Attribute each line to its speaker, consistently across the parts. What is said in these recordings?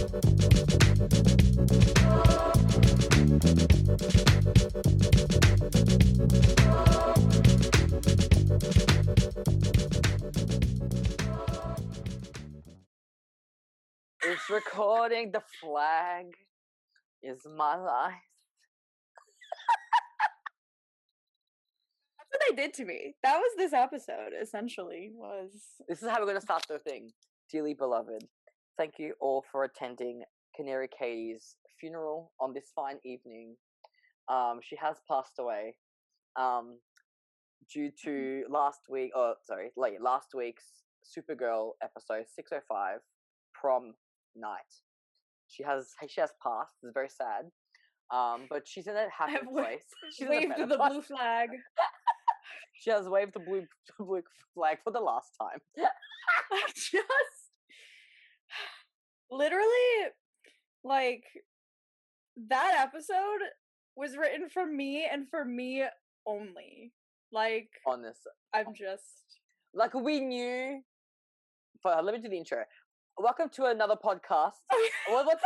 Speaker 1: It's recording. The flag is my life.
Speaker 2: That's what they did to me. That was this episode, essentially, was...
Speaker 1: This is how we're going to start the thing. Dearly beloved, thank you all for attending Canary Katie's funeral on this fine evening. She has passed away due to last week's Supergirl episode 605, Prom night. She has passed. It's very sad. But she's in a happy place. She's
Speaker 2: waved the blue flag.
Speaker 1: She has waved the blue flag for the last time.
Speaker 2: Just literally, like, that episode was written for me and for me only. Like,
Speaker 1: honestly,
Speaker 2: I'm just
Speaker 1: like, we knew. But let me do the intro. Welcome to another podcast. What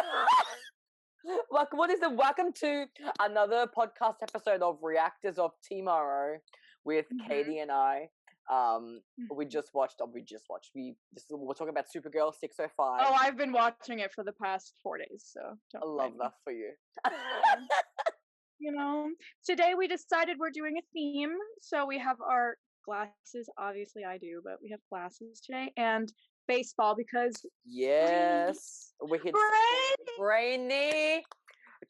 Speaker 1: is it? Welcome to another podcast episode of Reactors of Tea-morrow with Katie and I. We're talking about Supergirl 605.
Speaker 2: Oh, I've been watching it for the past 4 days, so
Speaker 1: I love that for you.
Speaker 2: You know, today we decided we're doing a theme, so we have our glasses. Obviously, I do, but we have glasses today, and baseball because
Speaker 1: yes, wicked Brainy.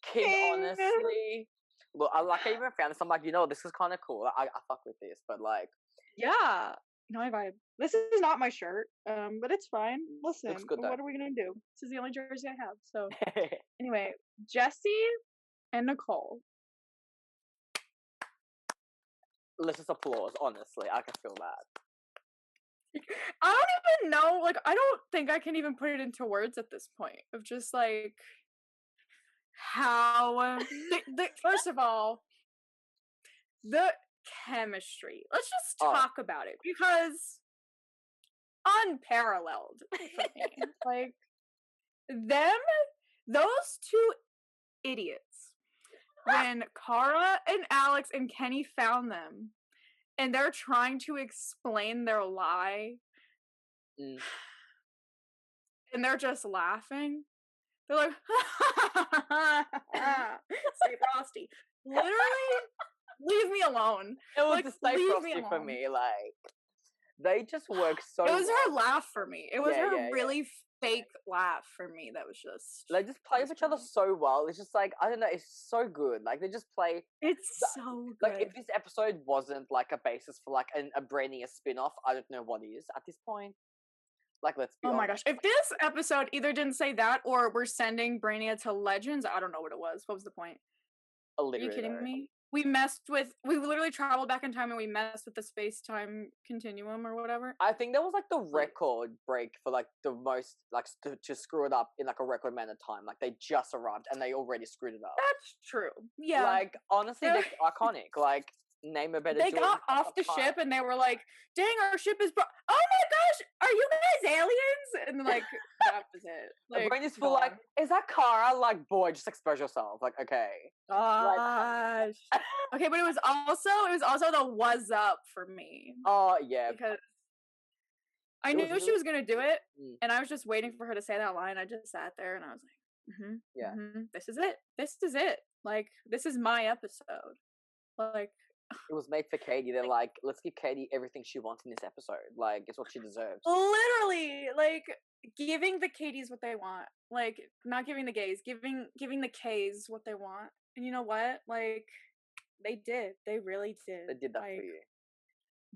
Speaker 1: Kid, honestly. Look, I even found this. I'm like, this is kind of cool. I fuck with this, but like,
Speaker 2: yeah, no, I vibe. This is not my shirt, but it's fine. Listen,
Speaker 1: looks good,
Speaker 2: what are we gonna do? This is the only jersey I have. So anyway, Jesse and Nicole.
Speaker 1: Let's just applause. Honestly, I can feel that.
Speaker 2: I don't even know. Like, I don't think I can even put it into words at this point. Of just like how first of all, the chemistry. Let's just talk about it because unparalleled for me. Like those two idiots. When Kara and Alex and Kenny found them, and they're trying to explain their lie, and they're just laughing. They're like, stay frosty. Literally, leave me alone.
Speaker 1: It was
Speaker 2: like,
Speaker 1: the stay frosty for me. Like, they just work so.
Speaker 2: It was
Speaker 1: well.
Speaker 2: her laugh for me. It was her really fake laugh for me. That was just.
Speaker 1: They just play with each other so well. It's just like, I don't know. It's so good. Like, they just play.
Speaker 2: It's so good.
Speaker 1: Like, if this episode wasn't like a basis for like a Brainy spin-off, I don't know what is at this point. Like, let's be honest.
Speaker 2: My gosh. If this episode either didn't say that or we're sending Brainy to Legends, I don't know what it was. What was the point? Are you kidding me? We literally traveled back in time and we messed with the space-time continuum or whatever.
Speaker 1: I think that was like the record break for like the most, like to screw it up in like a record amount of time. Like, they just arrived and they already screwed it up.
Speaker 2: That's true. Yeah.
Speaker 1: Like, honestly, they're iconic. Like, name a better.
Speaker 2: They got off the ship and they were like, "Dang, our ship is oh my gosh, are you guys aliens?" And like, that was it. Like,
Speaker 1: Brain is full like, "Is that Kara?" Like, boy, just expose yourself. Like, okay.
Speaker 2: Gosh. Okay, but it was also the "was up" for me.
Speaker 1: Oh yeah.
Speaker 2: Because I knew she was gonna do it, and I was just waiting for her to say that line. I just sat there and I was like, this is it. This is it. Like, this is my episode. Like,
Speaker 1: it was made for Katie. They're like, let's give Katie everything she wants in this episode. Like, it's what she deserves.
Speaker 2: Literally, like, giving the Katies what they want. Like, not giving the gays, giving the Ks what they want. And you know what? Like, they did. They really did.
Speaker 1: They did that for you.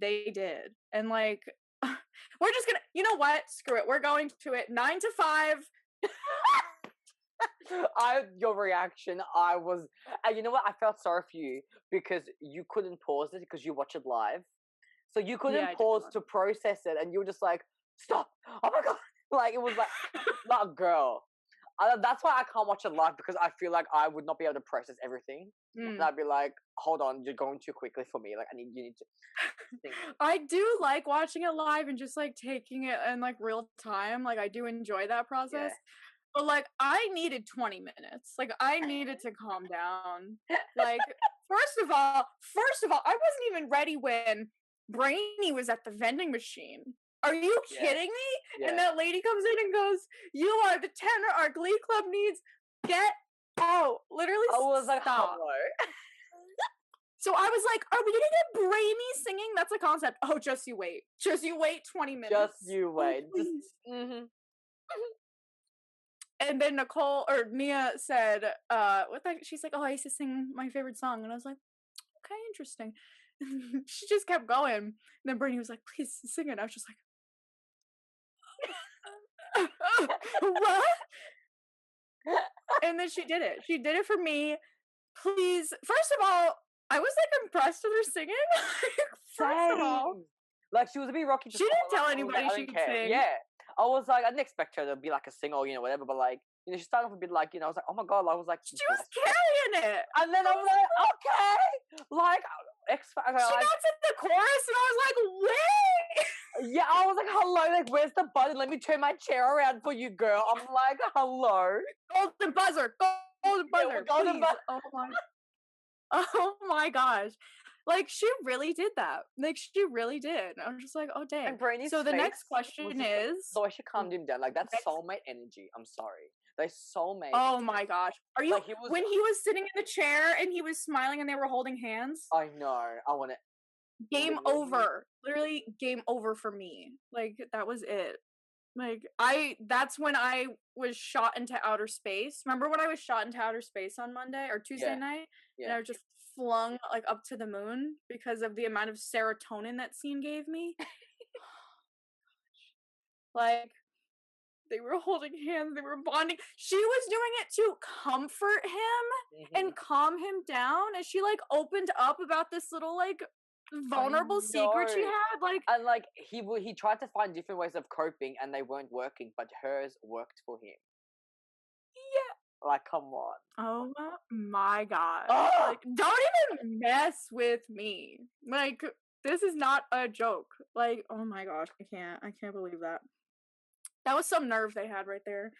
Speaker 2: They did. And like, we're just gonna, you know what? Screw it. We're going to it. 9 to 5.
Speaker 1: Your reaction, and you know what? I felt sorry for you because you couldn't pause it because you watch it live. So you couldn't pause to process it, and you were just like, stop. Oh my God. Like, it was like, that girl. That's why I can't watch it live because I feel like I would not be able to process everything. And I'd be like, hold on, you're going too quickly for me. Like, you need to think.
Speaker 2: I do like watching it live and just like taking it in like real time. Like, I do enjoy that process. But, like, I needed 20 minutes. Like, I needed to calm down. Like, first of all, I wasn't even ready when Brainy was at the vending machine. Are you kidding me? Yeah. And that lady comes in and goes, "You are the tenor our Glee Club needs. Get out." Literally, I was like, hello. So I was like, are we gonna get Brainy singing? That's a concept. Oh, just you wait. Just you wait 20 minutes.
Speaker 1: Just you wait.
Speaker 2: Oh, and then Nia said, she's like, "Oh, I used to sing my favorite song." And I was like, okay, interesting. She just kept going. And then Brainy was like, "Please sing it." I was just like, what? And then she did it. She did it for me. Please. First of all, I was like impressed with her singing. First of all,
Speaker 1: like she was a bit rocky.
Speaker 2: She didn't tell anybody she could sing.
Speaker 1: Yeah, I was like, I didn't expect her to be like a singer, whatever. But like, she started off a bit like, I was like, oh my god, I was like,
Speaker 2: she was carrying it.
Speaker 1: And then I was like, okay, like
Speaker 2: she got to the chorus, and I was like, wait.
Speaker 1: Yeah, I was like, hello, like, where's the button? Let me turn my chair around for you, girl. I'm like, hello,
Speaker 2: golden buzzer, golden buzzer, golden buzzer. Oh my gosh. Like, she really did that. Like, she really did. I was just like, oh, dang.
Speaker 1: And Brainy's
Speaker 2: so the next question is...
Speaker 1: So I should calm him down. Like, that's soulmate energy. I'm sorry. They soulmate.
Speaker 2: Oh my gosh. Are you... Like, when he was sitting in the chair and he was smiling and they were holding hands?
Speaker 1: I know. I want it.
Speaker 2: Game over. Literally, game over for me. Like, that was it. Like, that's when I was shot into outer space. Remember when I was shot into outer space on Monday or Tuesday night? Yeah. And I was just flung, like, up to the moon because of the amount of serotonin that scene gave me. Like, they were holding hands, they were bonding. She was doing it to comfort him and calm him down as she, like, opened up about this little, like, vulnerable secret she had. Like,
Speaker 1: and like he tried to find different ways of coping and they weren't working, but hers worked for him. Yeah, like, come on.
Speaker 2: Oh my god. Like, don't even mess with me. Like, this is not a joke. Like, oh my gosh, I can't believe that. That was some nerve they had right there.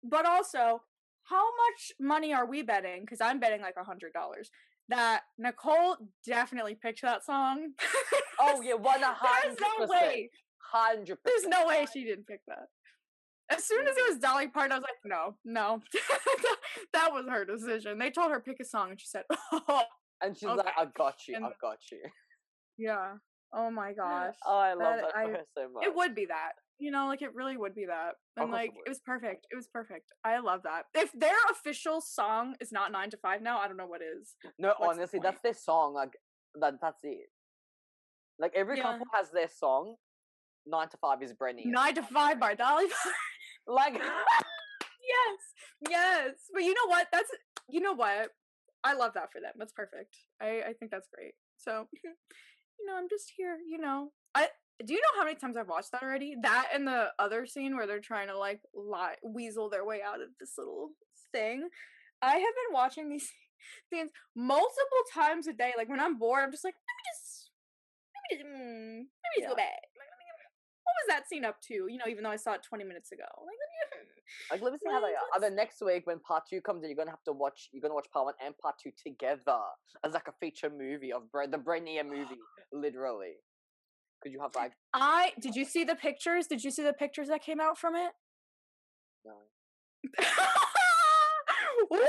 Speaker 2: But also, how much money are we betting? Because I'm betting like $100 that Nicole definitely picked that song.
Speaker 1: Oh yeah, 100%.
Speaker 2: There's no way.
Speaker 1: 100%.
Speaker 2: There's no way she didn't pick that. As soon as it was Dolly Parton, I was like, no. That was her decision. They told her pick a song, and she said, "Oh."
Speaker 1: And she's like, "I got you. I got you."
Speaker 2: Yeah. Oh my gosh.
Speaker 1: Oh, I love that for her so much.
Speaker 2: It would be that. Like, it really would be that. And, like, it was perfect. It was perfect. I love that. If their official song is not 9 to 5 now, I don't know what is.
Speaker 1: No, honestly, that's their song. Like, that's it. Like, every couple has their song. 9 to 5 is Brainy.
Speaker 2: 9 to 5 by Dolly Parton.
Speaker 1: Like,
Speaker 2: yes. But you know what? I love that for them. That's perfect. I think that's great. So, I'm just here, do you know how many times I've watched that already? That and the other scene where they're trying to, like, weasel their way out of this little thing. I have been watching these scenes multiple times a day. Like, when I'm bored, I'm just like, let me just go back. What was that scene up to? Even though I saw it 20 minutes ago.
Speaker 1: Let me see how they are. And then next week, when part 2 comes in, you're gonna watch part 1 and part 2 together as like a feature movie of the Brainy movie, literally. Could you have like?
Speaker 2: Did you see the pictures? Did you see the pictures that came out from it?
Speaker 1: No.
Speaker 2: Woo!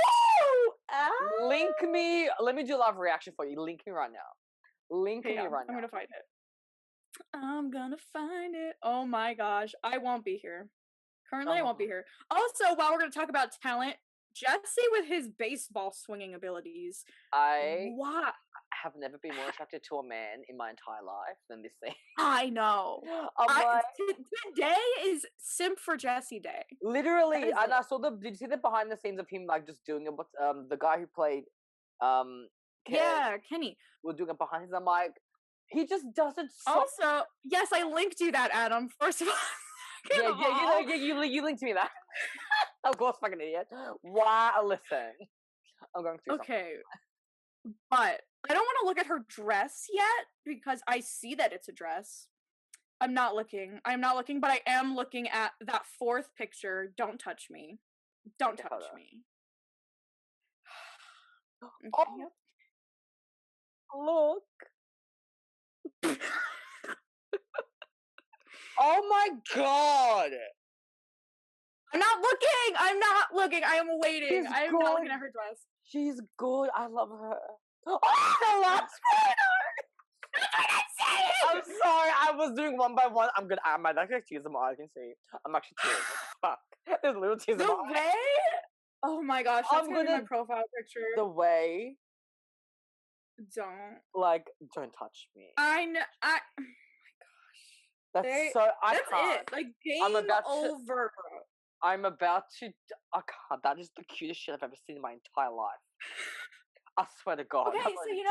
Speaker 1: Link me. Let me do a live reaction for you. Link me right now. Link me right now.
Speaker 2: I'm gonna find it. I'm gonna find it. Oh my gosh, I won't be here. Currently, I won't be here. Also, while we're gonna talk about talent, Jesse with his baseball swinging abilities.
Speaker 1: I have never been more attracted to a man in my entire life than this thing.
Speaker 2: I know. Today is simp for Jesse day.
Speaker 1: Literally, and I saw did you see the behind the scenes of him like just doing it? But the guy who played
Speaker 2: Kenny.
Speaker 1: was doing it behind him. I'm like, he just does it so.
Speaker 2: Also, yes, I linked you that, Adam. First of all.
Speaker 1: You linked me that. Of course, fucking idiot. Wow, listen. I'm going through
Speaker 2: something. But I don't want to look at her dress yet because I see that it's a dress. I'm not looking, but I am looking at that 4th picture, Don't Touch Me. Don't touch me.
Speaker 1: Okay, look. Oh my god!
Speaker 2: I'm not looking. I am waiting. I am not looking at her dress.
Speaker 1: She's good. I love her. Oh, the last photo! I'm sorry. I was doing one by one. I'm good. I might actually tease them all. I can see. I'm actually teasing. Fuck. There's little tears.
Speaker 2: The way? Oh my gosh. That's gonna be my profile picture.
Speaker 1: The way.
Speaker 2: Don't.
Speaker 1: Like, don't touch me.
Speaker 2: I know. Oh my gosh.
Speaker 1: That's
Speaker 2: it. Like, game over.
Speaker 1: I'm about to. I can't. That is the cutest shit I've ever seen in my entire life. I swear to God.
Speaker 2: Okay, so you know.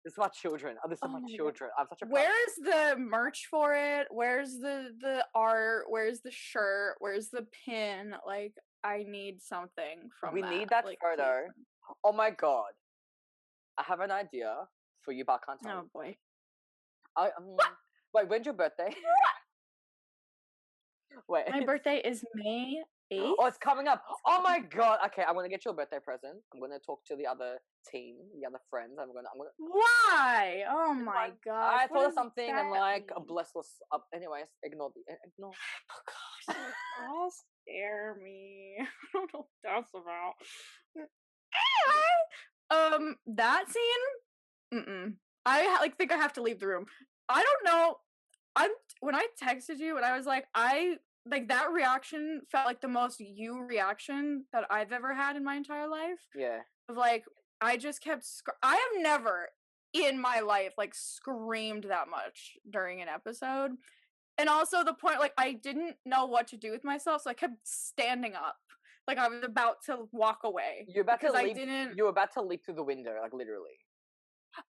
Speaker 1: This is my children. This is my children. I'm such a.
Speaker 2: Where's the merch for it? Where's the art? Where's the shirt? Where's the pin? Like, I need something from
Speaker 1: We need that photo. Please. Oh my God. I have an idea for you, but I can't tell you.
Speaker 2: Oh boy.
Speaker 1: Wait, when's your birthday? Wait.
Speaker 2: My birthday is May 8th.
Speaker 1: Oh, it's coming up. Oh my God. Okay, I'm gonna get you a birthday present. I'm gonna talk to the other team, the other friends. I'm gonna.
Speaker 2: Why? Oh my God.
Speaker 1: I thought of something and like a blessless. Anyways, ignore.
Speaker 2: Oh gosh. Don't scare me. I don't know what that's about. That scene. I think I have to leave the room. I don't know. When I texted you and I was like, that reaction felt like the most you reaction that I've ever had in my entire life.
Speaker 1: Yeah.
Speaker 2: Of like, I just kept. I have never in my life like screamed that much during an episode, and also the point like I didn't know what to do with myself, so I kept standing up. Like I was about to walk away.
Speaker 1: You were about to leap through the window, like literally.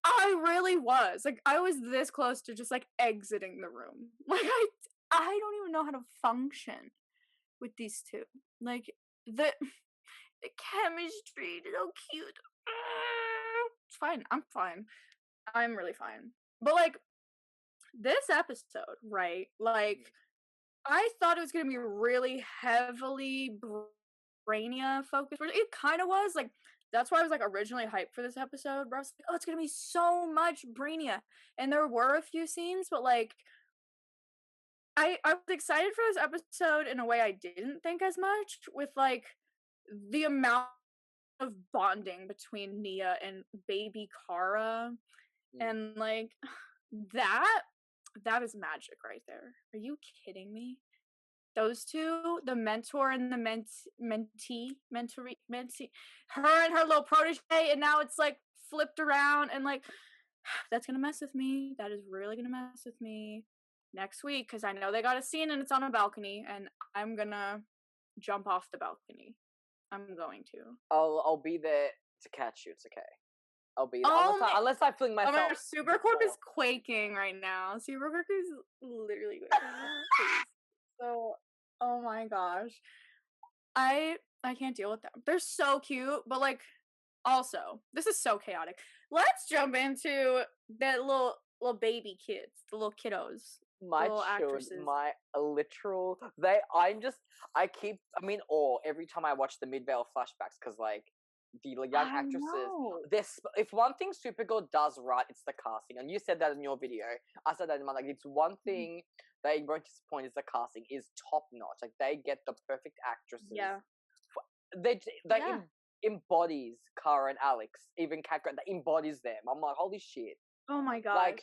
Speaker 2: I really was. Like I was this close to just like exiting the room. Like I don't even know how to function with these two. Like the chemistry is so cute. It's fine. I'm fine. I'm really fine. But like this episode, right? Like I thought it was gonna be really heavily Brainia focused. It kind of was. Like that's why I was like originally hyped for this episode. Where I was like, oh, it's gonna be so much Brainia, and there were a few scenes, but like I was excited for this episode in a way I didn't think as much, with like the amount of bonding between Nia and baby Kara, and like that is magic right there. Are you kidding me? Those two, the mentor and the mentee, her and her little protege, and now it's like flipped around, and like that's gonna mess with me. That is really gonna mess with me next week, because I know they got a scene and it's on a balcony, and I'm gonna jump off the balcony. I'm going to.
Speaker 1: I'll be there to catch you. It's okay. I'll be there. Unless I fling myself.
Speaker 2: Oh my Supercorp is quaking right now. Supercorp is literally quaking. So, oh my gosh. I can't deal with them. They're so cute, but like, also, this is so chaotic. Let's jump into the little baby kids, the little kiddos.
Speaker 1: My children, my literal, I'm in awe every time I watch the Midvale flashbacks, because like, the young actresses, if one thing Supergirl does right, it's the casting, and you said that in your video. I said that in mine. Like, it's one thing they won't disappoint is the casting is top notch. Like, they get the perfect actresses.
Speaker 2: Yeah.
Speaker 1: They embodies Kara and Alex, even Cat Grant, that embodies them. I'm like, holy shit.
Speaker 2: Oh my gosh. Like,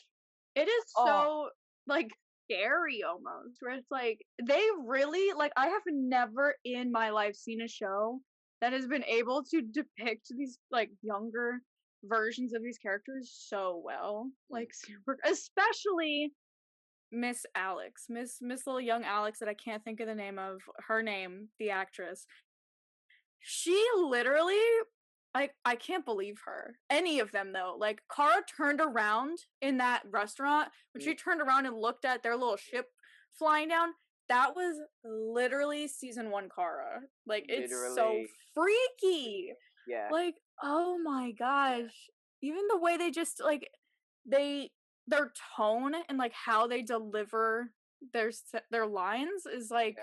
Speaker 2: it is so like scary almost, where it's like they really like, I have never in my life seen a show that has been able to depict these like younger versions of these characters so well. Like especially Miss Alex, Miss little young Alex that I can't think of the name of her name, the actress. She literally, like, I can't believe her. Any of them though. Like Kara turned around in that restaurant when she turned around and looked at their little ship flying down. That was literally season 1 Kara. Like, it's so freaky.
Speaker 1: Yeah.
Speaker 2: Like, oh my gosh. Even the way they just, like, their tone and, like, how they deliver their lines is, like,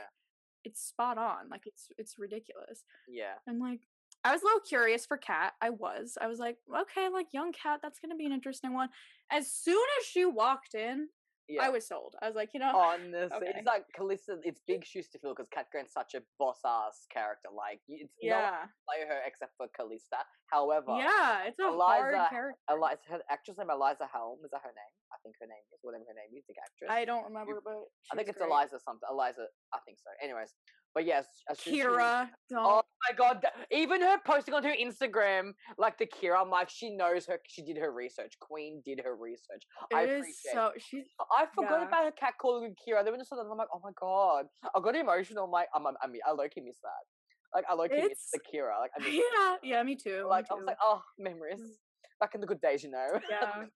Speaker 2: it's spot on. Like it's ridiculous.
Speaker 1: Yeah.
Speaker 2: And like I was a little curious for Kat. I was like, okay, like young Kat, that's gonna be an interesting one. As soon as she walked in, I was sold. I was like,
Speaker 1: honestly,
Speaker 2: okay.
Speaker 1: it's like Calista. It's big shoes to fill because Kat Grant's such a boss ass character. Like, it's no one can play her except for Calista. However,
Speaker 2: it's a hard character.
Speaker 1: Her actress name Eliza Helm. Is that her name? I think her name is whatever her name is. The actress.
Speaker 2: I don't remember, but
Speaker 1: I think it's
Speaker 2: great.
Speaker 1: Eliza something. Eliza, I think so. Anyways, but yes,
Speaker 2: Kira.
Speaker 1: Oh my god! Even her posting on her Instagram, like the Kira, I'm like, she knows her. She did her research. Queen did her research. I appreciate. I forgot about her cat calling her Kira. Then when I saw that, I'm like, oh my god! I got emotional. I'm like, I low-key miss that. Like, I low-key miss the Kira. Like,
Speaker 2: yeah, me too.
Speaker 1: Like, I was like, oh, memories back in the good days,
Speaker 2: Yeah.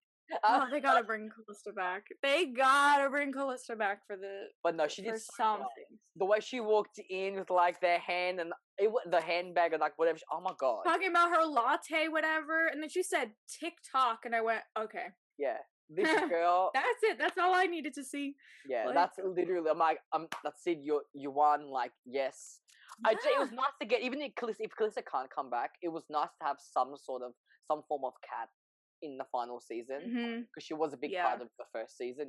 Speaker 2: Oh, they gotta bring Callista back. They gotta bring Callista back for the.
Speaker 1: But no, she did
Speaker 2: something.
Speaker 1: The way she walked in with like their hand and the handbag and like whatever. Oh my god.
Speaker 2: Talking about her latte, whatever, and then she said TikTok, and I went, okay.
Speaker 1: Yeah, this girl.
Speaker 2: That's it. That's all I needed to see.
Speaker 1: Yeah, like, that's literally. I'm like, that's it. You won. Like, yes. Yeah. It was nice to get, even if Calista can't come back, it was nice to have some form of Cat in the final season because she was a big part of the first season,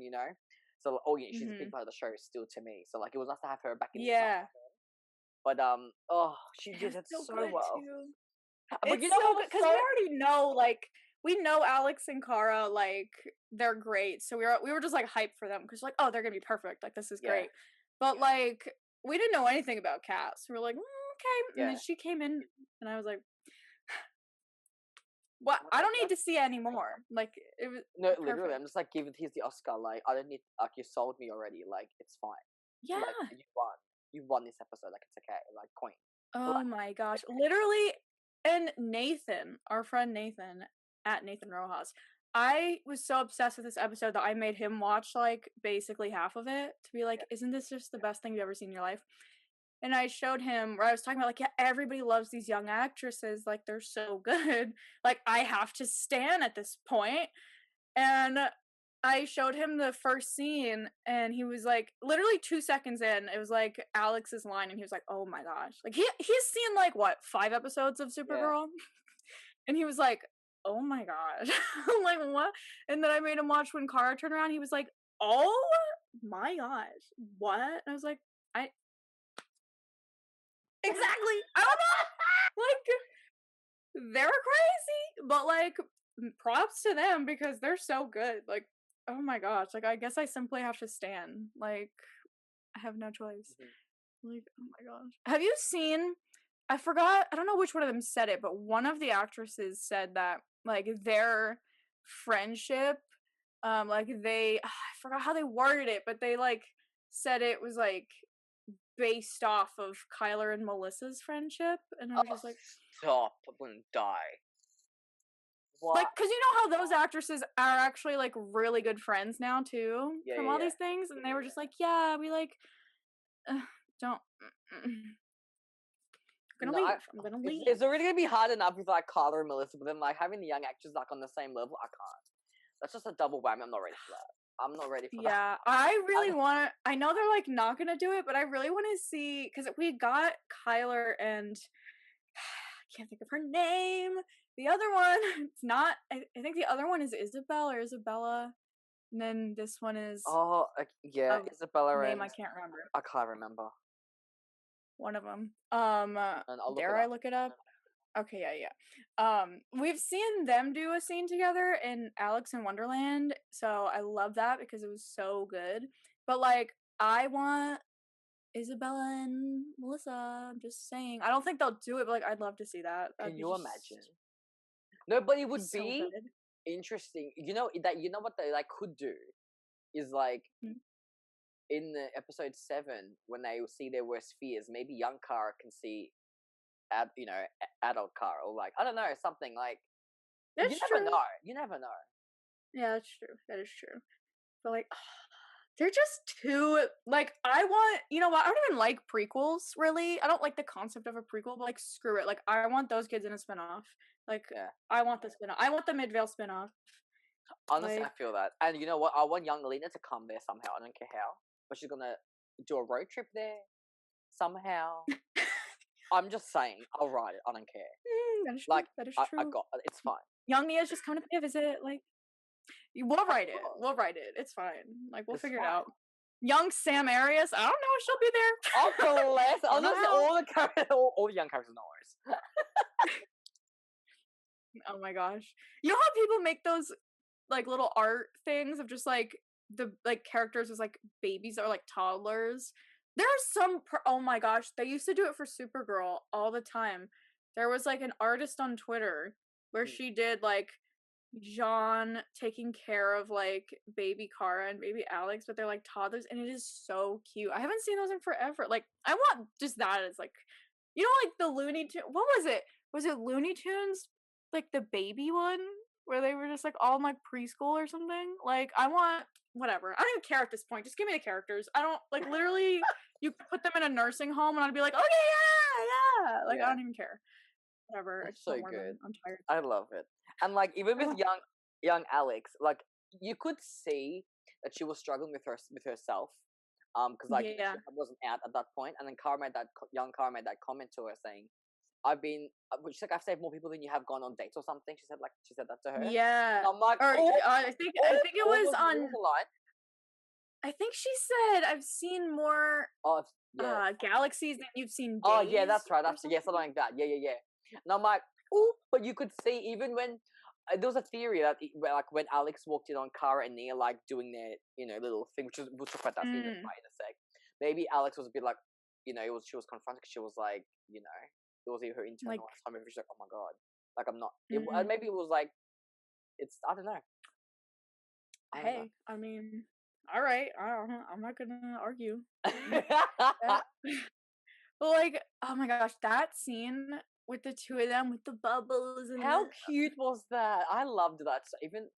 Speaker 1: So she's a big part of the show still to me. So like it was nice to have her back in. Yeah. But she did it so well.
Speaker 2: But it's so good because we already know, like, we know Alex and Kara, like, they're great. So we were just like hyped for them because like, oh, they're gonna be perfect. Like, this is great. But like, we didn't know anything about Kat, so we were like, okay. And then she came in, and I was like, what? I don't need to see it anymore. Like, it was perfect.
Speaker 1: Literally, I'm just like, here's the Oscar. Like, I don't need. Like, you sold me already. Like, it's fine.
Speaker 2: Yeah,
Speaker 1: like, you won this episode. Like, it's okay. Like, queen.
Speaker 2: Oh my gosh, literally. And Nathan, our friend Nathan at Nathan Rojas, I was so obsessed with this episode that I made him watch like basically half of it to be like, isn't this just the best thing you've ever seen in your life? And I showed him where I was talking about like, yeah, everybody loves these young actresses, like they're so good. Like I have to stan at this point. And I showed him the first scene and he was like, literally 2 seconds in, it was like Alex's line and he was like, oh my gosh. Like he's seen like what, 5 episodes of Supergirl? Yeah. And he was like, oh my gosh. I'm like, what? And then I made him watch when Kara turned around. He was like, oh my gosh, what? And I was like, exactly. I don't know. Like, they're crazy, but like, props to them because they're so good. Like, oh my gosh. Like, I guess I simply have to stan. Like, I have no choice. Like, oh my gosh. Have you seen? I forgot. I don't know which one of them said it, but one of the actresses said that like their friendship, like I forgot how they worded it, but they like said it was like based off of Kyler and Melissa's friendship, and I was just like,
Speaker 1: stop, I'm gonna die.
Speaker 2: What? Like, because you know how those actresses are actually like really good friends now too, from all these things, and they were just like, yeah, we like don't. I'm gonna leave.
Speaker 1: It's already gonna be hard enough with like Kyler and Melissa, but then like having the young actors like on the same level, I can't. That's just a double whammy. I'm not ready for that. I'm not ready for that.
Speaker 2: Yeah, I really want to. I know they're like not gonna do it, but I really want to see because we got Kyler and I can't think of her name. The other one, it's not. I think the other one is Isabel or Isabella, and then this one is.
Speaker 1: Oh yeah, Isabella.
Speaker 2: Name I can't remember.
Speaker 1: I can't remember.
Speaker 2: One of them. Dare I look it up? Okay, yeah. We've seen them do a scene together in Alex in Wonderland, so I love that because it was so good. But like, I want Isabella and Melissa. I'm just saying. I don't think they'll do it, but like, I'd love to see that.
Speaker 1: Can you imagine? No, but it would be interesting. You know what they like could do is like. In the episode 7, when they see their worst fears, maybe young Kara can see, adult Kara, or like I don't know, something like. You never know. You never know.
Speaker 2: Yeah, that's true. That is true. But like, they're just too like. I want, you know what? I don't even like prequels. Really, I don't like the concept of a prequel. But like, screw it. Like, I want those kids in a spinoff. Like, I want the spinoff. I want the Midvale spinoff.
Speaker 1: Honestly, like, I feel that, and you know what? I want young Lena to come there somehow. I don't care how. But she's gonna do a road trip there. somehow. I'm just saying, I'll write it. I don't care.
Speaker 2: That is true. That is true.
Speaker 1: I got it. It's fine.
Speaker 2: Young Nia's just coming to pay a visit. Like, we'll write it. We'll write it. It's fine. Like, we'll figure it out. Young Sam Arias. I don't know. She'll be there.
Speaker 1: Oh, bless. All the young characters know hers.
Speaker 2: Oh my gosh. You know how people make those like little art things of just like the like characters as like babies or like toddlers? There are some oh my gosh, they used to do it for Supergirl all the time. There was like an artist on Twitter where she did like John taking care of like baby Kara and baby Alex, but they're like toddlers, and it is so cute. I haven't seen those in forever. Like, I want just that as like, you know, like the Looney Tunes. What was it? Was it Looney Tunes? Like the baby one where they were just like all in like preschool or something? Like, I want whatever. I don't even care at this point. Just give me the characters. I don't like literally. You put them in a nursing home, and I'd be like, okay, yeah. Like, I don't even care. Whatever.
Speaker 1: It's so good.
Speaker 2: I'm tired.
Speaker 1: I love it. And like even with young Alex, like you could see that she was struggling with herself, because like she wasn't out at that point. And then young Kara made that comment to her saying, she's like, I've saved more people than you have gone on dates or something. She said that to her.
Speaker 2: Yeah.
Speaker 1: And I'm like,
Speaker 2: I think it was on the line. I think she said, I've seen more galaxies than you've seen days.
Speaker 1: Oh yeah, that's right. That's something like that. Yeah. And I'm like, oh, but you could see even when there was a theory that like when Alex walked in on Kara and Nia like doing their little thing, we'll talk about that in a sec. Maybe Alex was a bit like, she was confronted because she was like, it was her internal time. She's like, oh my god, like I'm not. Maybe it was like, I don't know.
Speaker 2: Hey, I mean, all right, I'm not gonna argue. But like, oh my gosh, that scene with the two of them with the bubbles and
Speaker 1: how cute was that? I loved that. So even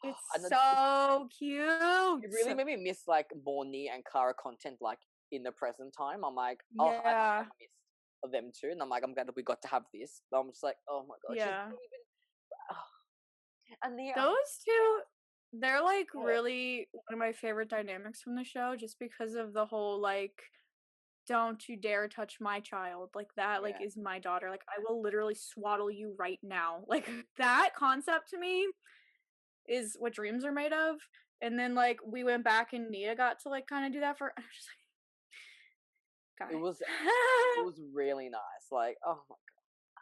Speaker 2: it's so cute.
Speaker 1: It really made me miss like more Nia and Kara content like in the present time. I'm like, I missed them too, and I'm like, I'm glad that we got to have this. But I'm just like, oh my god, and
Speaker 2: those two, they're like really one of my favorite dynamics from the show, just because of the whole like, don't you dare touch my child, like that like is my daughter, like I will literally swaddle you right now, like that concept to me is what dreams are made of. And then like we went back and Nia got to like kind of do that for, I was just like,
Speaker 1: it was really nice, like oh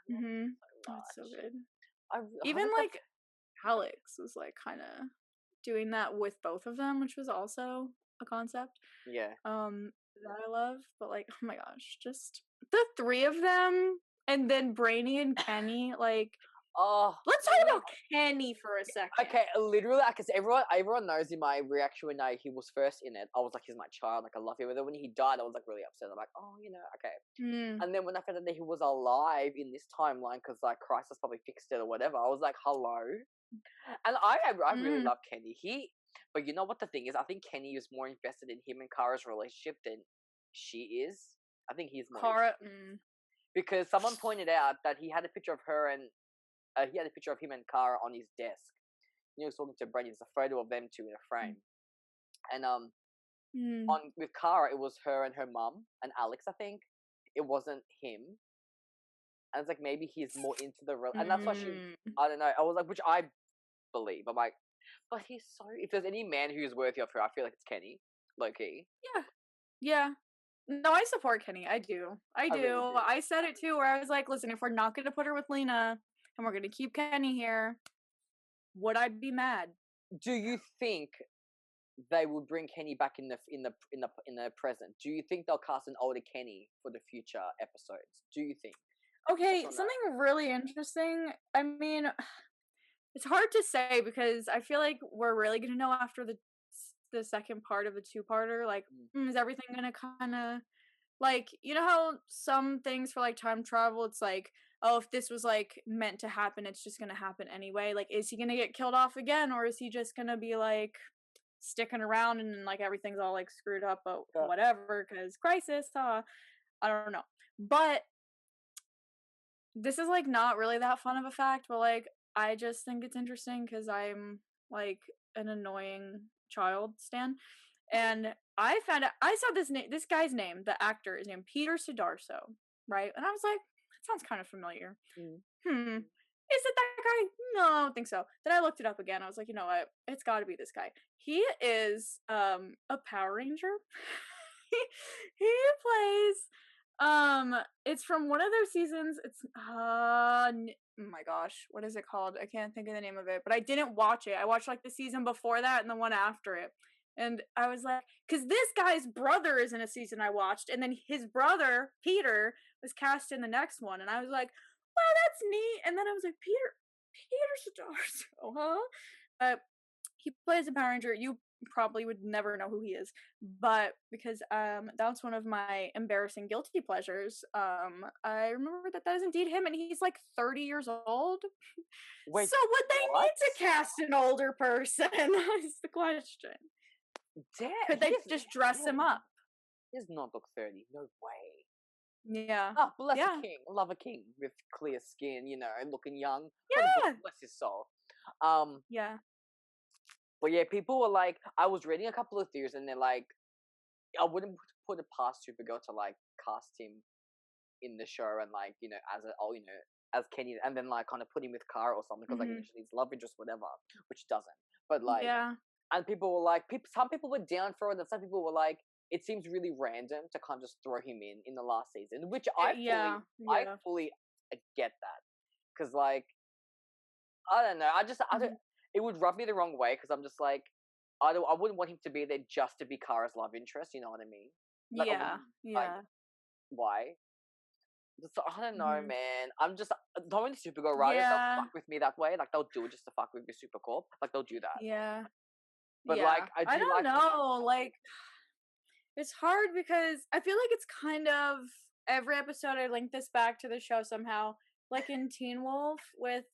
Speaker 1: my god,
Speaker 2: that's so good. Even like Alex was like kind of doing that with both of them, which was also a concept that I love. But like, oh my gosh, just the three of them, and then Brainy and Kenny, like, let's talk about Kenny for a second.
Speaker 1: Okay, literally, because everyone knows in my reaction when he was first in it, I was like, he's my child, like I love him. And then when he died, I was like really upset. I'm like, oh, okay. And then when I found out that he was alive in this timeline, because like Crisis probably fixed it or whatever, I was like, hello. And I really love Kenny. But you know what the thing is? I think Kenny is more invested in him and Kara's relationship than she is. I think he's more
Speaker 2: Kara,
Speaker 1: because someone pointed out that he had a picture of her and he had a picture of him and Kara on his desk. He was talking to Brady. It's a photo of them two in a frame. And with Kara, it was her and her mum and Alex. I think it wasn't him. And it's like maybe he's more into the and that's why I don't know. I was like, which I believe. I'm like, but he's so. If there's any man who's worthy of her, I feel like it's Kenny, low key.
Speaker 2: Yeah. No, I support Kenny. I do. Really do. I said it too, where I was like, listen, if we're not going to put her with Lena and we're going to keep Kenny here, would I be mad?
Speaker 1: Do you think they will bring Kenny back in the present? Do you think they'll cast an older Kenny for the future episodes? Do you think?
Speaker 2: Okay, something really interesting. I mean, it's hard to say because I feel like we're really going to know after the second part of the two-parter. Like, is everything going to kind of, like, you know how some things for, like, time travel, it's like, oh, if this was, like, meant to happen, it's just going to happen anyway. Like, is he going to get killed off again, or is he just going to be, like, sticking around and, like, everything's all, like, screwed up, but whatever, because crisis, I don't know. But this is, like, not really that fun of a fact, but, like, I just think it's interesting because I'm, like, an annoying child stan. And I found out, I saw this guy's name, the actor is named Peter Sidarso, right? And I was like, that sounds kind of familiar. Is it that guy? No, I don't think so. Then I looked it up again. I was like, you know what? It's got to be this guy. He is a Power Ranger. he plays it's from one of their seasons. It's oh my gosh, what is it called? I can't think of the name of it, but I didn't watch it. I watched like the season before that and the one after it. And I was like, because this guy's brother is in a season I watched, and then his brother, Peter, was cast in the next one. And I was like, wow, that's neat. And then I was like, Peter Sidarso, huh? He plays a Power Ranger. You probably would never know who he is, but because that's one of my embarrassing guilty pleasures. I remember that is indeed him, and he's like 30 years old. Wait, so would they need to cast an older person? Is the question.
Speaker 1: Damn,
Speaker 2: could they just dress him up?
Speaker 1: He does not look 30. No way.
Speaker 2: Yeah.
Speaker 1: Oh, bless a king. Love a king with clear skin, you know, looking young.
Speaker 2: Yeah.
Speaker 1: Bless his soul.
Speaker 2: Yeah.
Speaker 1: But yeah, people were like, I was reading a couple of theories, and they're like, I wouldn't put it past Supergirl to like cast him in the show, and like, you know, as Kenny, and then like kind of put him with Kara or something, because like usually he's love interest, whatever, which doesn't. But like, and people were like, some people were down for it, and some people were like, it seems really random to kind of just throw him in the last season, which I fully get that, because like, I don't know, I don't. It would rub me the wrong way, because I'm just like, I wouldn't want him to be there just to be Kara's love interest. You know what I mean? Like, like, why? So, I don't know, man. I'm just knowing Supergirl writers. They'll fuck with me that way. Like, they'll do it just to fuck with the Supercorp. Like, they'll do that.
Speaker 2: Yeah.
Speaker 1: But like, I
Speaker 2: don't know. Like, it's hard because I feel like it's kind of every episode I link this back to the show somehow. Like in Teen Wolf with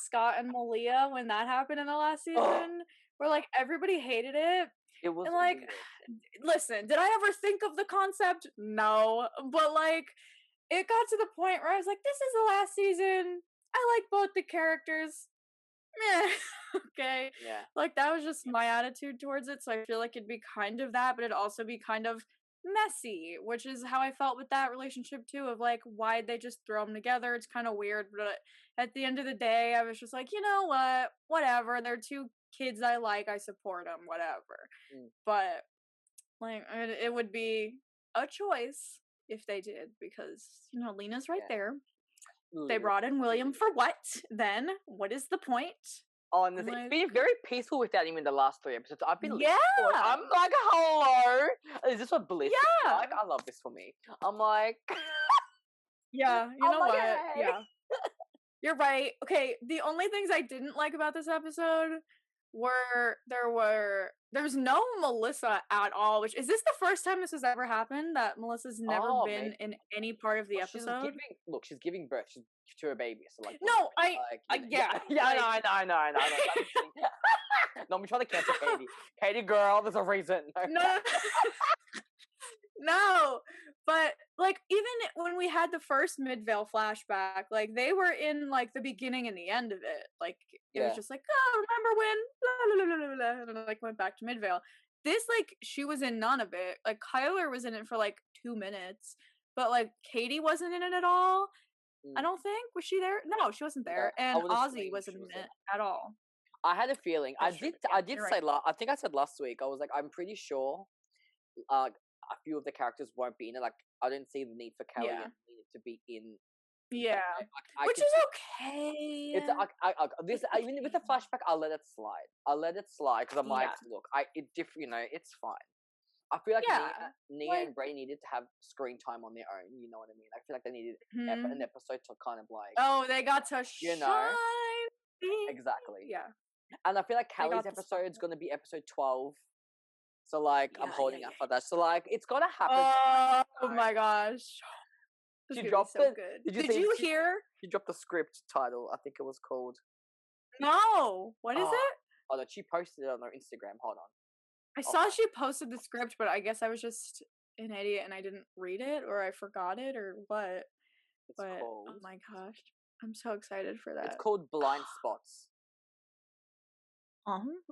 Speaker 2: Scott and Malia, when that happened in the last season, where like everybody hated it.
Speaker 1: It was
Speaker 2: and, like, listen, did I ever think of the concept? No, but like, it got to the point where I was like, this is the last season. I like both the characters. Meh. Okay.
Speaker 1: Yeah.
Speaker 2: Like, that was just my attitude towards it. So I feel like it'd be kind of that, but it'd also be kind of messy, which is how I felt with that relationship too, of like, why'd they just throw them together? It's kind of weird, but at the end of the day, I was just like, you know what, whatever, they're two kids I like, I support them, whatever. But like, it would be a choice if they did, because you know, Lena's right there. They brought in William for what then? What is the point?
Speaker 1: Oh, and it's been very peaceful without him in the last 3 episodes. I've been I'm like, hello, is this what bliss is like? I love this for me. I'm like,
Speaker 2: you know what? Yeah, you're right. Okay, the only things I didn't like about this episode were there's no Melissa at all, which is this the first time this has ever happened, that Melissa's never been in any part of the episode?
Speaker 1: She's giving birth to her baby, so like,
Speaker 2: no, I know.
Speaker 1: No, I'm trying to cancel Katie girl, there's a reason.
Speaker 2: No, but like, even when we had the first Midvale flashback, like they were in like the beginning and the end of it. Like it was just like, oh, remember when blah, blah, blah, blah, blah, and like went back to Midvale. This, like, she was in none of it. Like Kyler was in it for like 2 minutes, but like Katie wasn't in it at all. I don't think. Was she there? No, she wasn't there. And Ozzy wasn't in it at all.
Speaker 1: I had a feeling. I did say I think I said last week, I was like, I'm pretty sure a few of the characters won't be in it. Like, I don't see the need for Kelly needed to be in.
Speaker 2: Yeah, which is okay.
Speaker 1: It's this even with the flashback, I'll let it slide. Because I'm like, look, you know, it's fine. I feel like Nia and Bray needed to have screen time on their own. You know what I mean? I feel like they needed an episode to kind of like.
Speaker 2: Oh, they got to shine.
Speaker 1: Exactly.
Speaker 2: Yeah.
Speaker 1: And I feel like Kelly's episode is going to be episode 12. So like, I'm holding out for that. So like, it's gonna happen.
Speaker 2: Oh my gosh.
Speaker 1: She dropped it.
Speaker 2: Did you hear?
Speaker 1: She dropped the script title. I think it was called.
Speaker 2: No. What is it?
Speaker 1: Oh, no, she posted it on her Instagram. Hold on.
Speaker 2: I saw she posted the script, but I guess I was just an idiot and I didn't read it, or I forgot it, or what. But oh my gosh, I'm so excited for that.
Speaker 1: It's called Blind Spots. I'm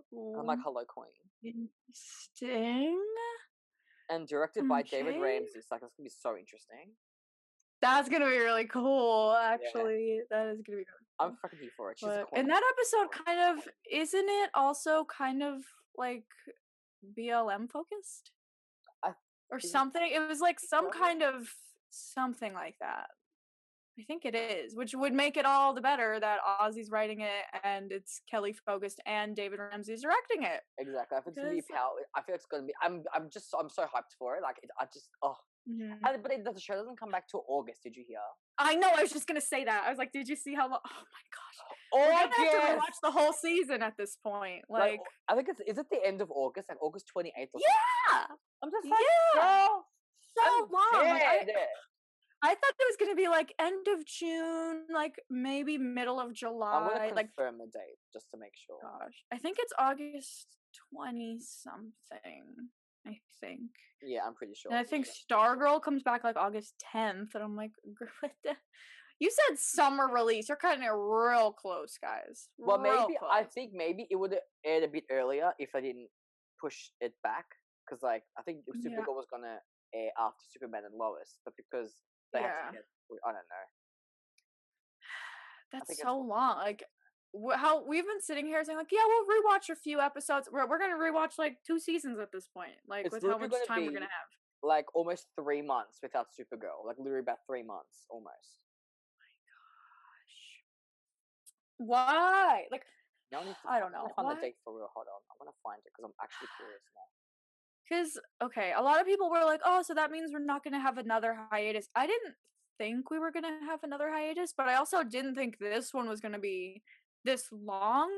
Speaker 1: like, hello, queen.
Speaker 2: Interesting.
Speaker 1: And directed by David Ramsey. It's like, it's gonna be so interesting.
Speaker 2: That's gonna be really cool, actually. Yeah. That is gonna be really cool.
Speaker 1: I'm fucking here for it. She's a queen.
Speaker 2: And that episode kind of, isn't it also kind of like BLM focused? Or something? It was like some kind of something like that. I think it is, which would make it all the better that Ozzy's writing it and it's Kelly focused and David Ramsey's directing it.
Speaker 1: Exactly. I think it's gonna be power. I feel it's gonna be. I'm so hyped for it. Like but the show doesn't come back till August. Did you hear?
Speaker 2: I know. I was just gonna say that. I was like, did you see how long? Oh my gosh.
Speaker 1: August.
Speaker 2: We're gonna have to watch the whole season at this point. Like
Speaker 1: I think is it the end of August? Like August 28th.
Speaker 2: Yeah.
Speaker 1: I'm just like, girl,
Speaker 2: so long. I thought it was gonna be like end of June, like maybe middle of July.
Speaker 1: I'm gonna confirm the date just to make sure.
Speaker 2: Gosh, I think it's August 20 something. I think.
Speaker 1: Yeah, I'm pretty sure.
Speaker 2: And I think Stargirl comes back like August 10th, and I'm like, you said summer release. You're cutting it real close, guys.
Speaker 1: Well, maybe close. I think maybe it would have aired a bit earlier if I didn't push it back, because like I think Supergirl was gonna air after Superman and Lois, but because they had to get, I don't know.
Speaker 2: That's so long. Like, how we've been sitting here saying like, yeah, we'll rewatch a few episodes. We're gonna rewatch like 2 seasons at this point. Like, it's with how much time we're gonna have.
Speaker 1: Like almost 3 months without Supergirl. Like literally about 3 months almost.
Speaker 2: Oh my gosh. Why? Like,
Speaker 1: I don't know. I'm gonna find the date for real. Hold on. I'm gonna find it because I'm actually curious now.
Speaker 2: Because, okay, a lot of people were like, oh, so that means we're not going to have another hiatus. I didn't think we were going to have another hiatus, but I also didn't think this one was going to be this long.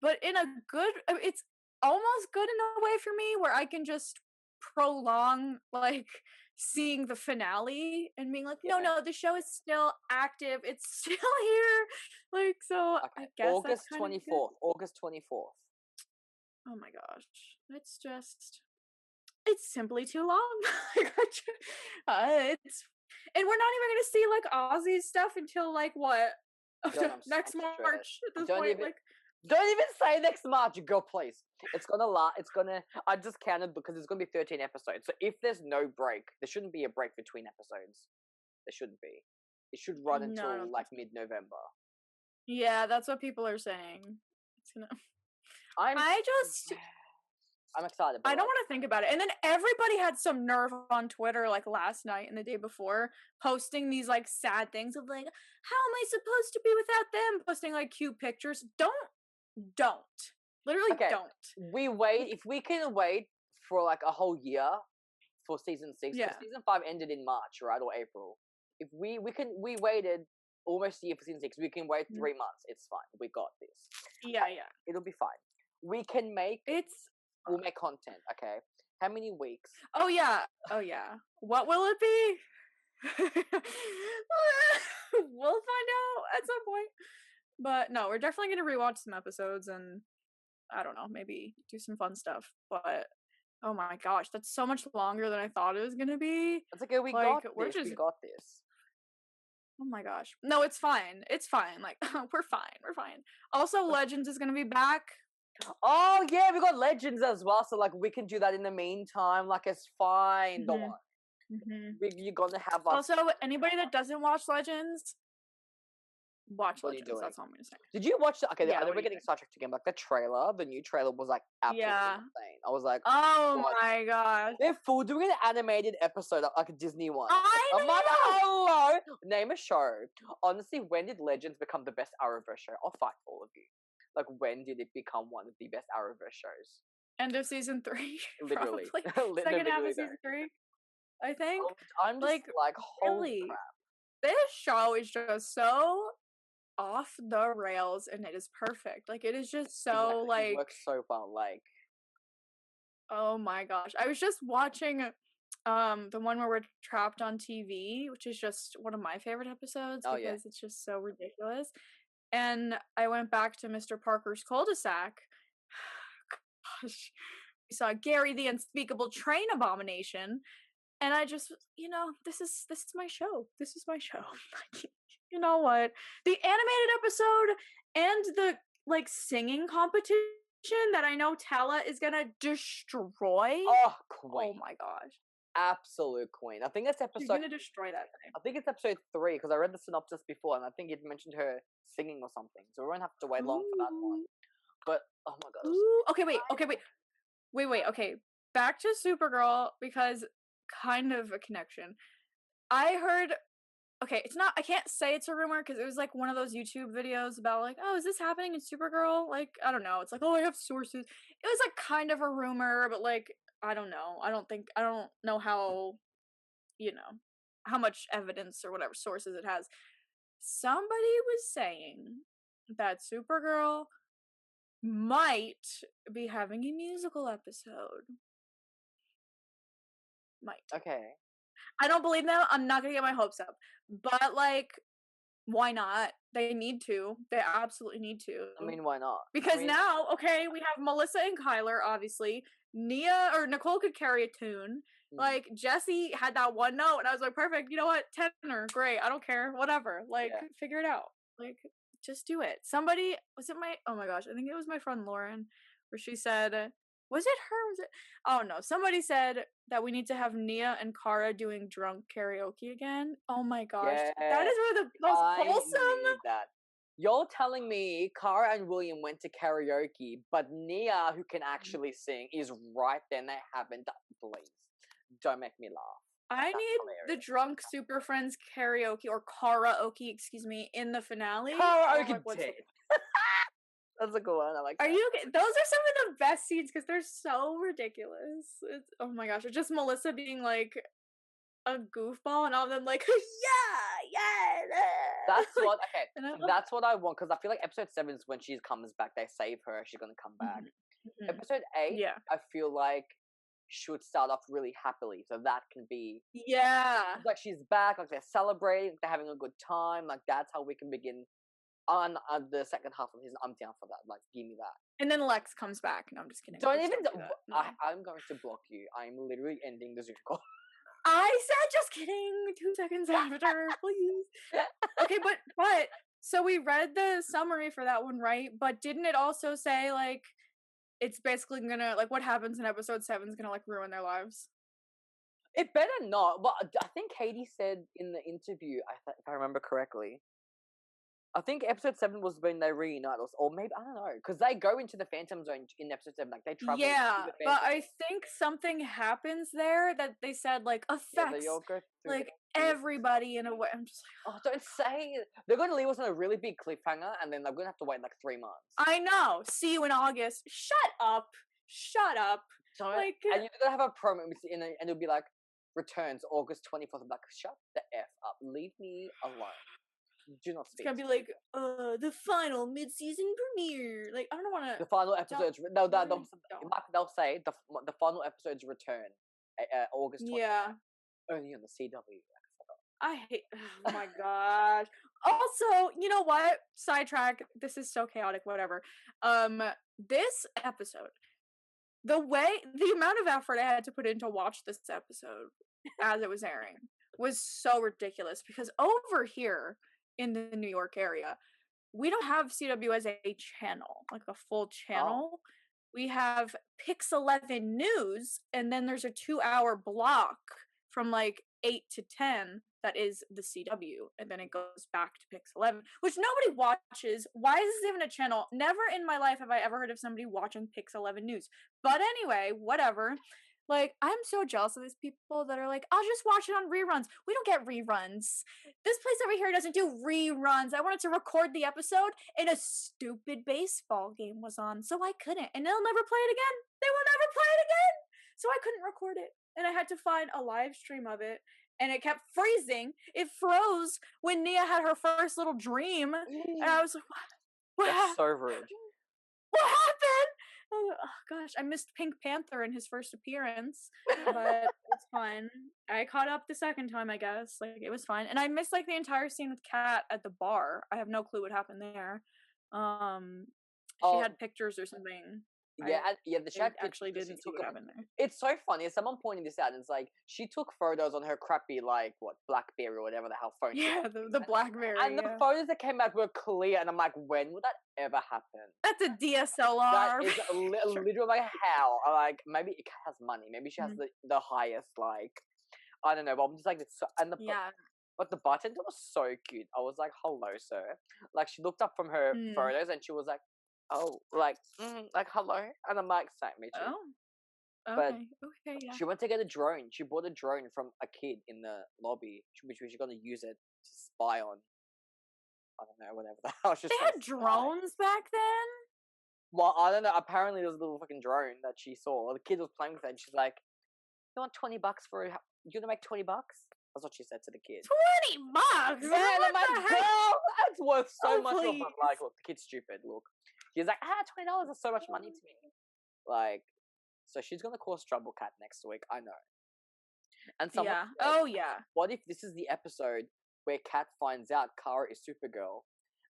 Speaker 2: But in a good, it's almost good in a way for me where I can just prolong, like, seeing the finale and being like, no, the show is still active. It's still here. Like, so I guess
Speaker 1: August 24th. August 24th.
Speaker 2: Oh my gosh. It's simply too long. And we're not even going to see like Ozzy's stuff until like what? Next March at this point.
Speaker 1: Don't even say next March, girl, please. It's gonna I just counted because it's gonna be 13 episodes. So if there's no break, there shouldn't be a break between episodes. There shouldn't be. It should run until like mid-November. Yeah,
Speaker 2: that's what people are saying. It's gonna
Speaker 1: I'm excited.
Speaker 2: I don't want to think about it. And then everybody had some nerve on Twitter, like last night and the day before, posting these like sad things of like, how am I supposed to be without them? Posting like cute pictures. Don't. Literally don't.
Speaker 1: If we can wait for like a whole year for season 6, because season 5 ended in March, right? Or April. If we waited almost a year for season 6, we can wait 3 months. It's fine. We got this.
Speaker 2: Yeah.
Speaker 1: It'll be fine. We can make we'll make content, okay? How many weeks?
Speaker 2: Oh yeah. What will it be? We'll find out at some point. But no, we're definitely gonna rewatch some episodes and I don't know, maybe do some fun stuff. But oh my gosh, that's so much longer than I thought it was gonna be.
Speaker 1: It's okay, we got this.
Speaker 2: Oh my gosh. No, it's fine. It's fine. Like, we're fine. Also, Legends is gonna be back.
Speaker 1: Oh yeah, we got Legends as well, so like we can do that in the meantime. Like it's fine. Don't worry. You're gonna have us.
Speaker 2: Also, anybody that doesn't watch Legends, watch Legends. That's all I'm gonna say.
Speaker 1: Did you watch the? Okay, we're getting sidetracked again. Like the new trailer was like absolutely insane. I was like,
Speaker 2: oh my gosh,
Speaker 1: they're full doing an animated episode like a Disney one.
Speaker 2: I'm
Speaker 1: like, hello, name a show. Honestly, when did Legends become the best Arrowverse show? I'll fight for all of you. Like, when did it become one of the best Arrowverse shows?
Speaker 2: End of season 3.
Speaker 1: Literally.
Speaker 2: Second half of season 3. I think.
Speaker 1: I'm just like holy crap.
Speaker 2: This show is just so off the rails and it is perfect. Like, it is just so like.
Speaker 1: It works so well. Like.
Speaker 2: Oh my gosh. I was just watching the one where we're trapped on TV, which is just one of my favorite episodes because it's just so ridiculous. And I went back to Mr. Parker's cul-de-sac. Gosh. We saw Gary the Unspeakable Train Abomination. And I just, this is my show. This is my show. You know what? The animated episode and like singing competition that I know Tala is gonna destroy.
Speaker 1: Oh, queen!
Speaker 2: Oh my gosh,
Speaker 1: absolute queen! I think it's episode.
Speaker 2: She's gonna destroy that thing.
Speaker 1: I think it's episode 3 because I read the synopsis before, and I think it mentioned her singing or something. So we won't have to wait long for that one. But oh my god!
Speaker 2: Okay, wait. Okay, back to Supergirl because kind of a connection. I heard. Okay, it's not. I can't say it's a rumor because it was like one of those YouTube videos about like, oh, is this happening in Supergirl? Like, I don't know. It's like, oh, I have sources. It was like kind of a rumor, but like, I don't know. I don't know how, how much evidence or whatever sources it has. Somebody was saying that Supergirl might be having a musical episode. Might.
Speaker 1: Okay.
Speaker 2: I don't believe them. I'm not gonna get my hopes up. But like, why not? They need to. They absolutely need to.
Speaker 1: I mean, why not?
Speaker 2: Because now, okay, we have Melissa and Kyler, obviously. Nia or Nicole could carry a tune. Like, Jesse had that one note, and I was like, perfect. You know what? Tenor, great. I don't care. Whatever. Like, figure it out. Like, just do it. Somebody, oh my gosh, I think it was my friend Lauren, where she said, was it her? Oh no, somebody said that we need to have Nia and Kara doing drunk karaoke again. Oh my gosh, that is where the most wholesome.
Speaker 1: That. You're telling me Kara and William went to karaoke, but Nia, who can actually sing, is right there and they haven't. Please, don't make me laugh.
Speaker 2: That's need hilarious. The drunk Super Friends karaoke or karaoke, excuse me, in the finale.
Speaker 1: Karaoke. That's a good one. I like that.
Speaker 2: Are you okay? Those are some of the best scenes because they're so ridiculous. Oh my gosh. It's just Melissa being like a goofball and all of them like, yeah.
Speaker 1: That's what, okay. That's what I want because I feel like episode 7 is when she comes back. They save her. She's going to come back. Mm-hmm. Episode 8, I feel like should start off really happily. So that can be.
Speaker 2: Yeah.
Speaker 1: Like she's back. Like they're celebrating. They're having a good time. Like that's how we can begin. On the second half of his, I'm down for that. Like, give me that.
Speaker 2: And then Lex comes back. No, I'm just kidding.
Speaker 1: Don't even. I'm going to block you. I'm literally ending the Zoom call.
Speaker 2: I said just kidding. 2 seconds after, please. Okay, but so we read the summary for that one, right? But didn't it also say like it's basically gonna like what happens in episode 7 is gonna like ruin their lives?
Speaker 1: It better not. But I think Katie said in the interview, if I remember correctly. I think episode 7 was when they reunite, or maybe I don't know, because they go into the Phantom Zone in episode 7, like they travel.
Speaker 2: Yeah, but I think something happens there that they said like affects like everybody in a way. I'm just like,
Speaker 1: oh, don't say it. They're going to leave us on a really big cliffhanger, and then they're going to have to wait like 3 months.
Speaker 2: I know. See you in August. Shut up.
Speaker 1: Don't, like, and you're gonna have a promo, and it'll be like returns August 24th. I'm like, shut the f up. Leave me alone. Do not speak.
Speaker 2: It's gonna be like, the final mid-season premiere. Like, I don't want to.
Speaker 1: The final episodes. They'll say the final episodes return August 20th.
Speaker 2: Yeah.
Speaker 1: Only on the CW.
Speaker 2: I hate. Oh my gosh. Also, you know what? Sidetrack. This is so chaotic. Whatever. This episode, the amount of effort I had to put in to watch this episode as it was airing was so ridiculous because over here in the New York area, we don't have CW as a channel, like a full channel. Oh. We have Pix 11 News, and then there's a 2-hour block from like 8 to 10 that is the CW, and then it goes back to Pix 11, which nobody watches. Why is this even a channel? Never in my life have I ever heard of somebody watching Pix 11 News. But anyway, whatever. Like, I'm so jealous of these people that are like, I'll just watch it on reruns. We don't get reruns. This place over here doesn't do reruns. I wanted to record the episode, and a stupid baseball game was on, so I couldn't. And they'll never play it again. They will never play it again. So I couldn't record it. And I had to find a live stream of it, and it kept freezing. It froze when Nia had her first little dream. And I was like, what
Speaker 1: That's so rude.
Speaker 2: What happened? Oh gosh, I missed Pink Panther in his first appearance, but it's fine. I caught up the second time, I guess. Like, it was fine. And I missed like the entire scene with Kat at the bar. I have no clue what happened there. She had pictures or something.
Speaker 1: The chat
Speaker 2: actually didn't see what happened there.
Speaker 1: It's so funny. Someone pointed this out, and it's like she took photos on her crappy BlackBerry or whatever the hell phone.
Speaker 2: Yeah, the BlackBerry.
Speaker 1: And the photos that came out were clear, and I'm like, when would that ever happen?
Speaker 2: That's a DSLR.
Speaker 1: That is literally like how. Like maybe it has money. Maybe she has the highest I don't know. But I'm just like But the bartender was so cute. I was like, hello, sir. Like, she looked up from her photos and she was like, oh, hello. And I'm like, same, me too.
Speaker 2: Oh,
Speaker 1: okay,
Speaker 2: yeah.
Speaker 1: She went to get a drone. She bought a drone from a kid in the lobby, which was going to use it to spy on. I don't know, whatever the hell.
Speaker 2: They had drones back then?
Speaker 1: Well, I don't know. Apparently, there was a little fucking drone that she saw. The kid was playing with it, and she's like, you want $20 for it? You gonna make $20? That's what she said to the kid.
Speaker 2: $20?
Speaker 1: Yeah, and I'm like, girl, that's worth so much. I'm like, look, the kid's stupid. Look, he's like, $20 is so much money to me. Like, so she's gonna cause trouble, Kat, next week. I know. And someone said, what if this is the episode where Kat finds out Kara is Supergirl,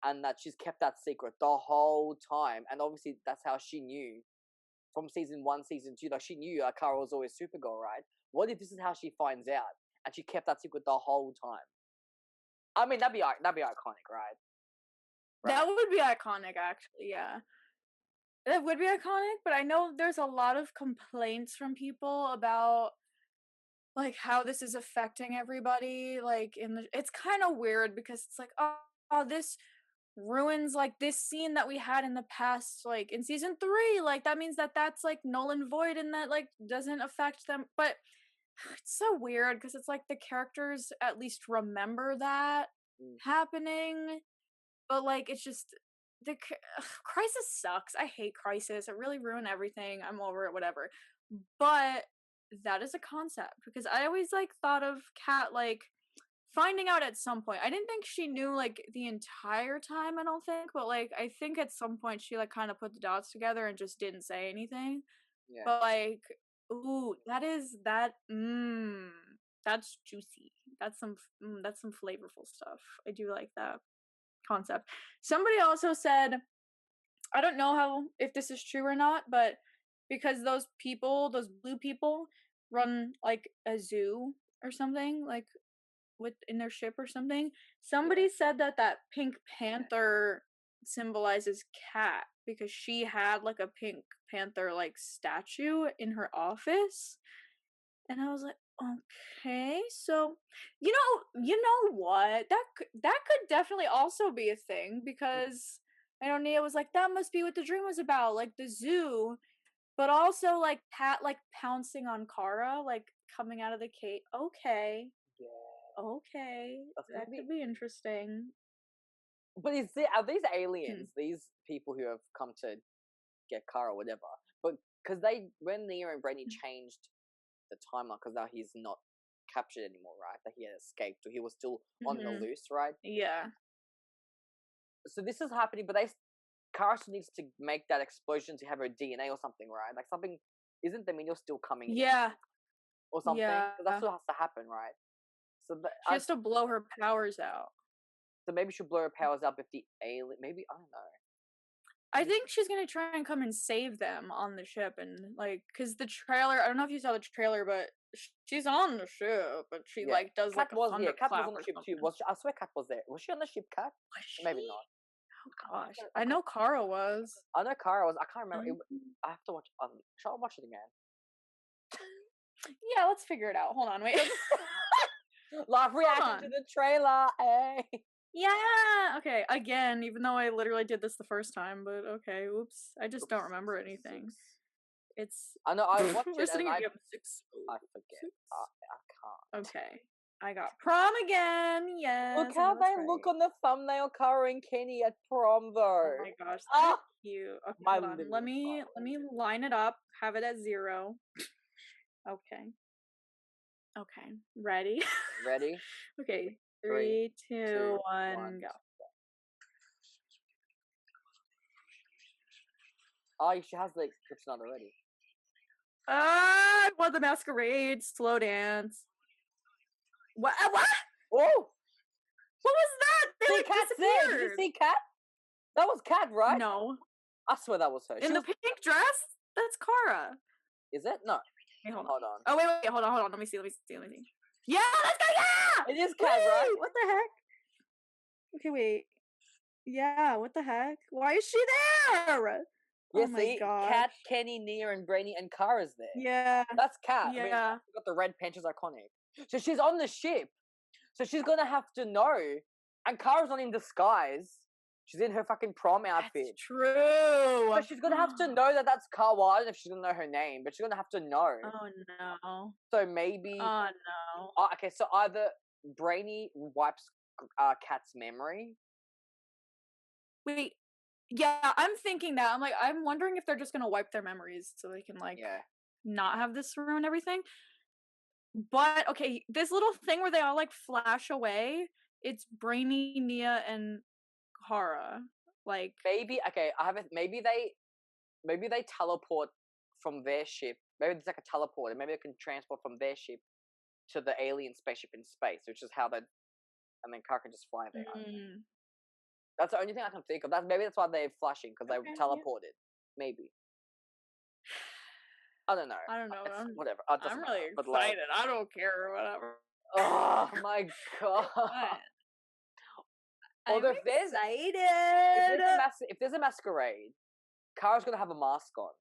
Speaker 1: and that she's kept that secret the whole time, and obviously that's how she knew from season 1, season 2. Like, she knew Kara was always Supergirl, right? What if this is how she finds out? And she kept that secret the whole time. I mean, that'd be iconic, right?
Speaker 2: That would be iconic, actually. Yeah, that would be iconic. But I know there's a lot of complaints from people about how this is affecting everybody. It's kind of weird because it's like, oh, this ruins this scene that we had in the past, in season 3. That means that's null and void, and that doesn't affect them. But it's so weird because it's the characters at least remember that happening, but it's just Crisis sucks. I hate Crisis. It really ruined everything. I'm over it, whatever. But that is a concept because I always thought of Kat finding out at some point. I didn't think she knew the entire time, I don't think, but I think at some point she kind of put the dots together and just didn't say anything. Yeah. But ooh, that's juicy. That's some flavorful stuff. I do like that concept. Somebody also said, I don't know if this is true or not, but because those blue people run a zoo or something, in their ship or something. Somebody said that Pink Panther symbolizes Kat because she had a Pink Panther statue in her office, and I was like, okay, so you know what, that could definitely also be a thing because I know Nia was like, that must be what the dream was about, the zoo, but also Kat pouncing on Kara, coming out of the cave. Okay. Yeah. Okay. That could be interesting.
Speaker 1: But are these aliens, these people who have come to get Kara or whatever? But because when Nia and Brainy changed the timeline, because now he's not captured anymore, right? That he had escaped, or he was still on the loose, right?
Speaker 2: Yeah.
Speaker 1: So this is happening, but Kara still needs to make that explosion to have her DNA or something, right? Something, isn't the Minion still coming in?
Speaker 2: Yeah.
Speaker 1: Or something? Yeah. That's what has to happen, right? So
Speaker 2: she has to blow her powers out.
Speaker 1: So maybe she'll blow her powers out with the alien. Maybe, I don't know.
Speaker 2: I think she's gonna try and come and save them on the ship, and because the trailer. I don't know if you saw the trailer, but she's on the ship, but she does
Speaker 1: Kat
Speaker 2: a
Speaker 1: was
Speaker 2: thunderclap.
Speaker 1: Kat was on the ship too. I swear Kat was there. Was she on the ship, Kat? Maybe not.
Speaker 2: Oh gosh, I know Kara was.
Speaker 1: I know Kara was. I can't remember. I have to watch. Shall I watch it again?
Speaker 2: Yeah, let's figure it out. Hold on, wait.
Speaker 1: Live reaction to the trailer. Hey.
Speaker 2: Yeah. Okay. Again, even though I literally did this the first time, but okay. Oops. I just don't remember anything.
Speaker 1: I know. I watched it.
Speaker 2: And
Speaker 1: I forget. I can't.
Speaker 2: Okay. I got Prom again. Yes.
Speaker 1: Look how they look on the thumbnail, Kara and Kenny at Prom, though.
Speaker 2: Oh my gosh, that's cute. Okay, hold on. Let me line it up. Have it at 0. Okay. Okay. Ready?
Speaker 1: Ready?
Speaker 2: Okay. 3, 2, 1, go.
Speaker 1: Oh, she has the kryptonite already.
Speaker 2: I want the masquerade slow dance. What? What?
Speaker 1: Whoa!
Speaker 2: What was that? They
Speaker 1: Kat there. Did you see Kat? That was Kat, right?
Speaker 2: No.
Speaker 1: I swear that was her.
Speaker 2: In the pink dress? That's Kara.
Speaker 1: Is it? No.
Speaker 2: Hey, hold
Speaker 1: on.
Speaker 2: Oh, wait, hold on. Let me see. Yeah, let's go, yeah!
Speaker 1: It is Kat, right?
Speaker 2: What the heck? Okay, wait. Yeah, what the heck? Why is she there?
Speaker 1: Yeah, see, Kat, Kenny, Nia, and Brainy and Kara's there.
Speaker 2: Yeah.
Speaker 1: That's Kat.
Speaker 2: Yeah.
Speaker 1: I mean, got the red pen, she's iconic. So she's on the ship. So she's gonna have to know. And Kara's not in disguise. She's in her fucking prom outfit.
Speaker 2: That's true.
Speaker 1: So she's gonna have to know that that's Kara. I don't know if she's gonna know her name, but she's gonna have to know.
Speaker 2: Oh no.
Speaker 1: So maybe.
Speaker 2: Oh no.
Speaker 1: Okay, so either Brainy wipes Kat's memory.
Speaker 2: Wait. Yeah, I'm thinking that. I'm wondering if they're just gonna wipe their memories so they can not have this ruin everything. But okay, this little thing where they all flash away, it's Brainy, Nia, and Kara.
Speaker 1: Maybe maybe they teleport from their ship. Maybe it's like a teleporter. Maybe they can transport from their ship to the alien spaceship in space, which is how and then Kara can just fly there. That's the only thing I can think of. Maybe that's why they're flashing, because they teleported. Yeah. Maybe. I don't know. Whatever.
Speaker 2: I'm really excited. I don't care. Whatever.
Speaker 1: Oh my god.
Speaker 2: I'm excited.
Speaker 1: If there's a masquerade, Kara's gonna have a mask on,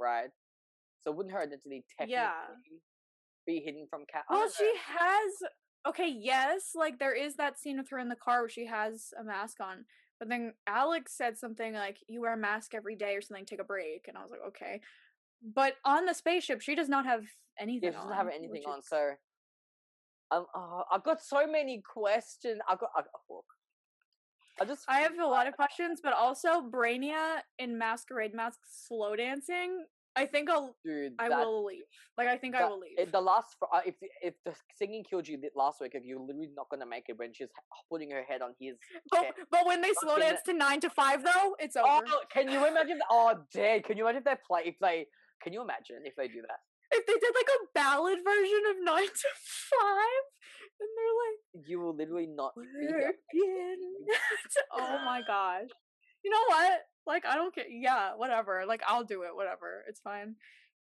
Speaker 1: right? So wouldn't her identity technically be hidden from Kat?
Speaker 2: Well, she has. Okay, yes, there is that scene with her in the car where she has a mask on, but then Alex said something like, "You wear a mask every day or something. Take a break," and I was like, "Okay." But on the spaceship, she does not have anything.
Speaker 1: Yeah, she doesn't have anything on. So, I've got so many questions. Look.
Speaker 2: I have a lot of questions, but also Brainia in masquerade mask slow dancing. I think I will leave. I think I will leave.
Speaker 1: The last, if the singing killed you last week, if you're literally not gonna make it when she's putting her head on his.
Speaker 2: But when they slow dance to 9 to 5, though, it's over.
Speaker 1: Oh, can you imagine? Can you imagine if they Can you imagine if they do that?
Speaker 2: If they did a ballad version of 9 to 5, and they're
Speaker 1: you will literally not.
Speaker 2: Oh my gosh! You know what? I don't care. Yeah, whatever. I'll do it. Whatever. It's fine.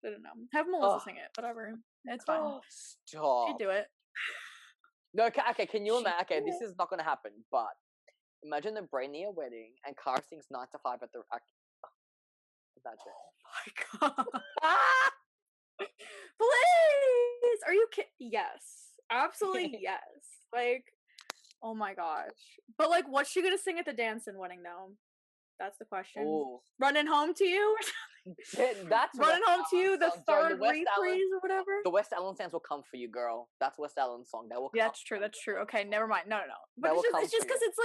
Speaker 2: I don't know. Have Melissa sing it. Whatever. It's fine.
Speaker 1: Stop.
Speaker 2: She'd do it.
Speaker 1: No, okay. Can you imagine? Okay, this is not gonna happen. But imagine the Brainy wedding and Kara sings 9 to 5 at the. Imagine.
Speaker 2: Oh my god. Please! Are you kidding? Yes. Absolutely yes. Oh my gosh. But what's she gonna sing at the dance and wedding though? That's the question.
Speaker 1: Ooh.
Speaker 2: Running Home to You?
Speaker 1: That's
Speaker 2: Running Home to You, the third reprise or whatever?
Speaker 1: The West Allen fans will come for you, girl. That's West Allen's song. That will come.
Speaker 2: Yeah, that's true. Okay, never mind. No. But it's just because it's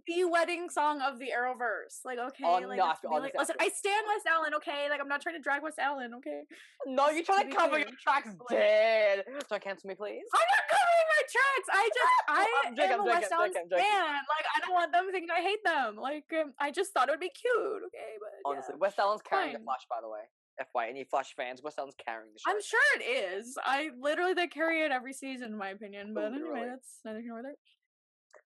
Speaker 2: the wedding song of the Arrowverse. Okay.
Speaker 1: Oh, no,
Speaker 2: listen, I stand West Allen, okay? I'm not trying to drag West Allen, okay?
Speaker 1: No, you're trying to cover your tracks, dead. Don't cancel me, please.
Speaker 2: I'm not covering my tracks. I am a West Allen fan. I don't want them thinking I hate them. I just thought it would be cute, okay? But
Speaker 1: honestly, West Allen's carrying the Flash, by the way. FY, any Flash fans, West Allen's carrying the show.
Speaker 2: I'm sure it is. They carry it every season, in my opinion. But anyway, that's neither here nor there.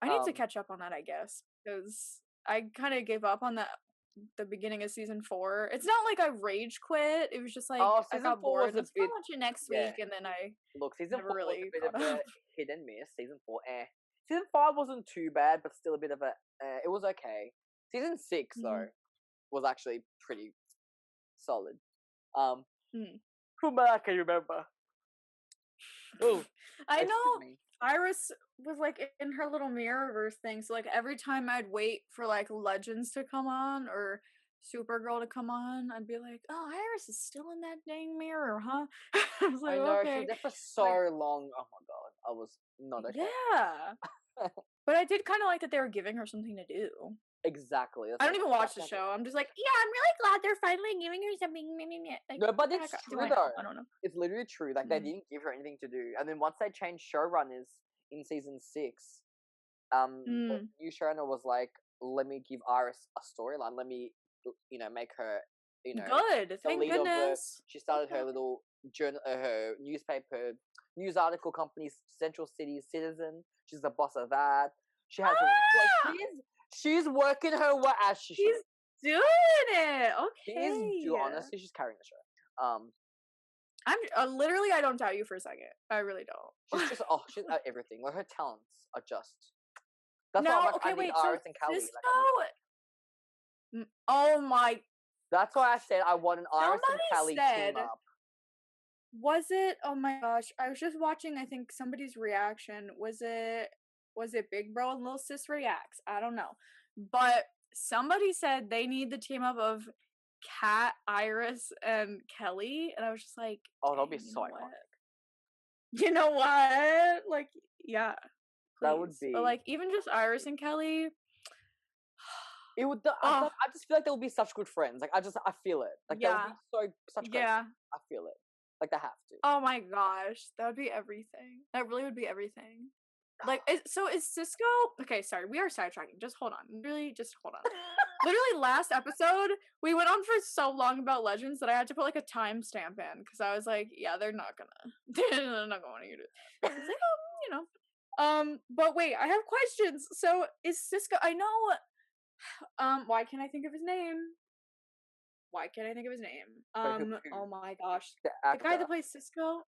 Speaker 2: I need to catch up on that, I guess, because I kind of gave up on the beginning of season 4. It's not like I rage quit. It was just I got bored. Let's watch it next week, and then I
Speaker 1: season 4
Speaker 2: really
Speaker 1: was a bit of a hit and miss. Season 4, Season 5 wasn't too bad, but still a bit of a. It was okay. Season 6 though was actually pretty solid. From what I can remember. Oh,
Speaker 2: I know Iris was in her little Mirrorverse thing, so every time I'd wait for Legends to come on or Supergirl to come on, I'd be like, "Oh, Iris is still in that dang mirror, huh?" I was
Speaker 1: I know,
Speaker 2: okay.
Speaker 1: she was there for so long. Oh my god, I was not okay.
Speaker 2: Yeah, but I did kind of like that they were giving her something to do.
Speaker 1: Exactly.
Speaker 2: I don't even watch the show. I'm just I'm really glad they're finally giving her something.
Speaker 1: No, but it's true though.
Speaker 2: I don't know.
Speaker 1: It's literally true. They didn't give her anything to do, and then once they changed showrunners in season 6, the new showrunner was like, "Let me give Iris a storyline. Let me, make her,
Speaker 2: good. Thank goodness."
Speaker 1: She started her little journal, her newspaper, news article company, Central City Citizen. She's the boss of that. She has. She's working her way as she's
Speaker 2: doing it. Okay.
Speaker 1: Honestly, she's carrying the show.
Speaker 2: I'm literally, I don't doubt you for a second. I really don't.
Speaker 1: She's everything. Like, her talents are just. That's why I'm like, I need Iris and Kelly.
Speaker 2: Cisco. Oh my.
Speaker 1: That's why I said I want an Iris and Kelly team up.
Speaker 2: Was it? Oh my gosh! I was just watching. I think somebody's reaction. Was it Big Bro and Lil Sis reacts? I don't know, but somebody said they need the team up of Kat, Iris, and Kelly, and I was just like,
Speaker 1: oh, that'll be so iconic.
Speaker 2: You know what? Like, yeah, please.
Speaker 1: That would be.
Speaker 2: But like, even just Iris and Kelly.
Speaker 1: It would. I just feel like they'll be such good friends. Like, I feel it. Like, they'll be such great friends. I feel it. Like, they have to.
Speaker 2: Oh my gosh, that would be everything. That really would be everything. Like, so is Cisco? Okay, sorry, we are sidetracking. Just hold on. Really, just hold on. Literally, last episode, we went on for so long about Legends that I had to put like a timestamp in because I was like, yeah, they're not gonna want to do it. I was like, but wait, I have questions. So is Cisco? I know. Why can't I think of his name? Oh my gosh. The guy that plays Cisco?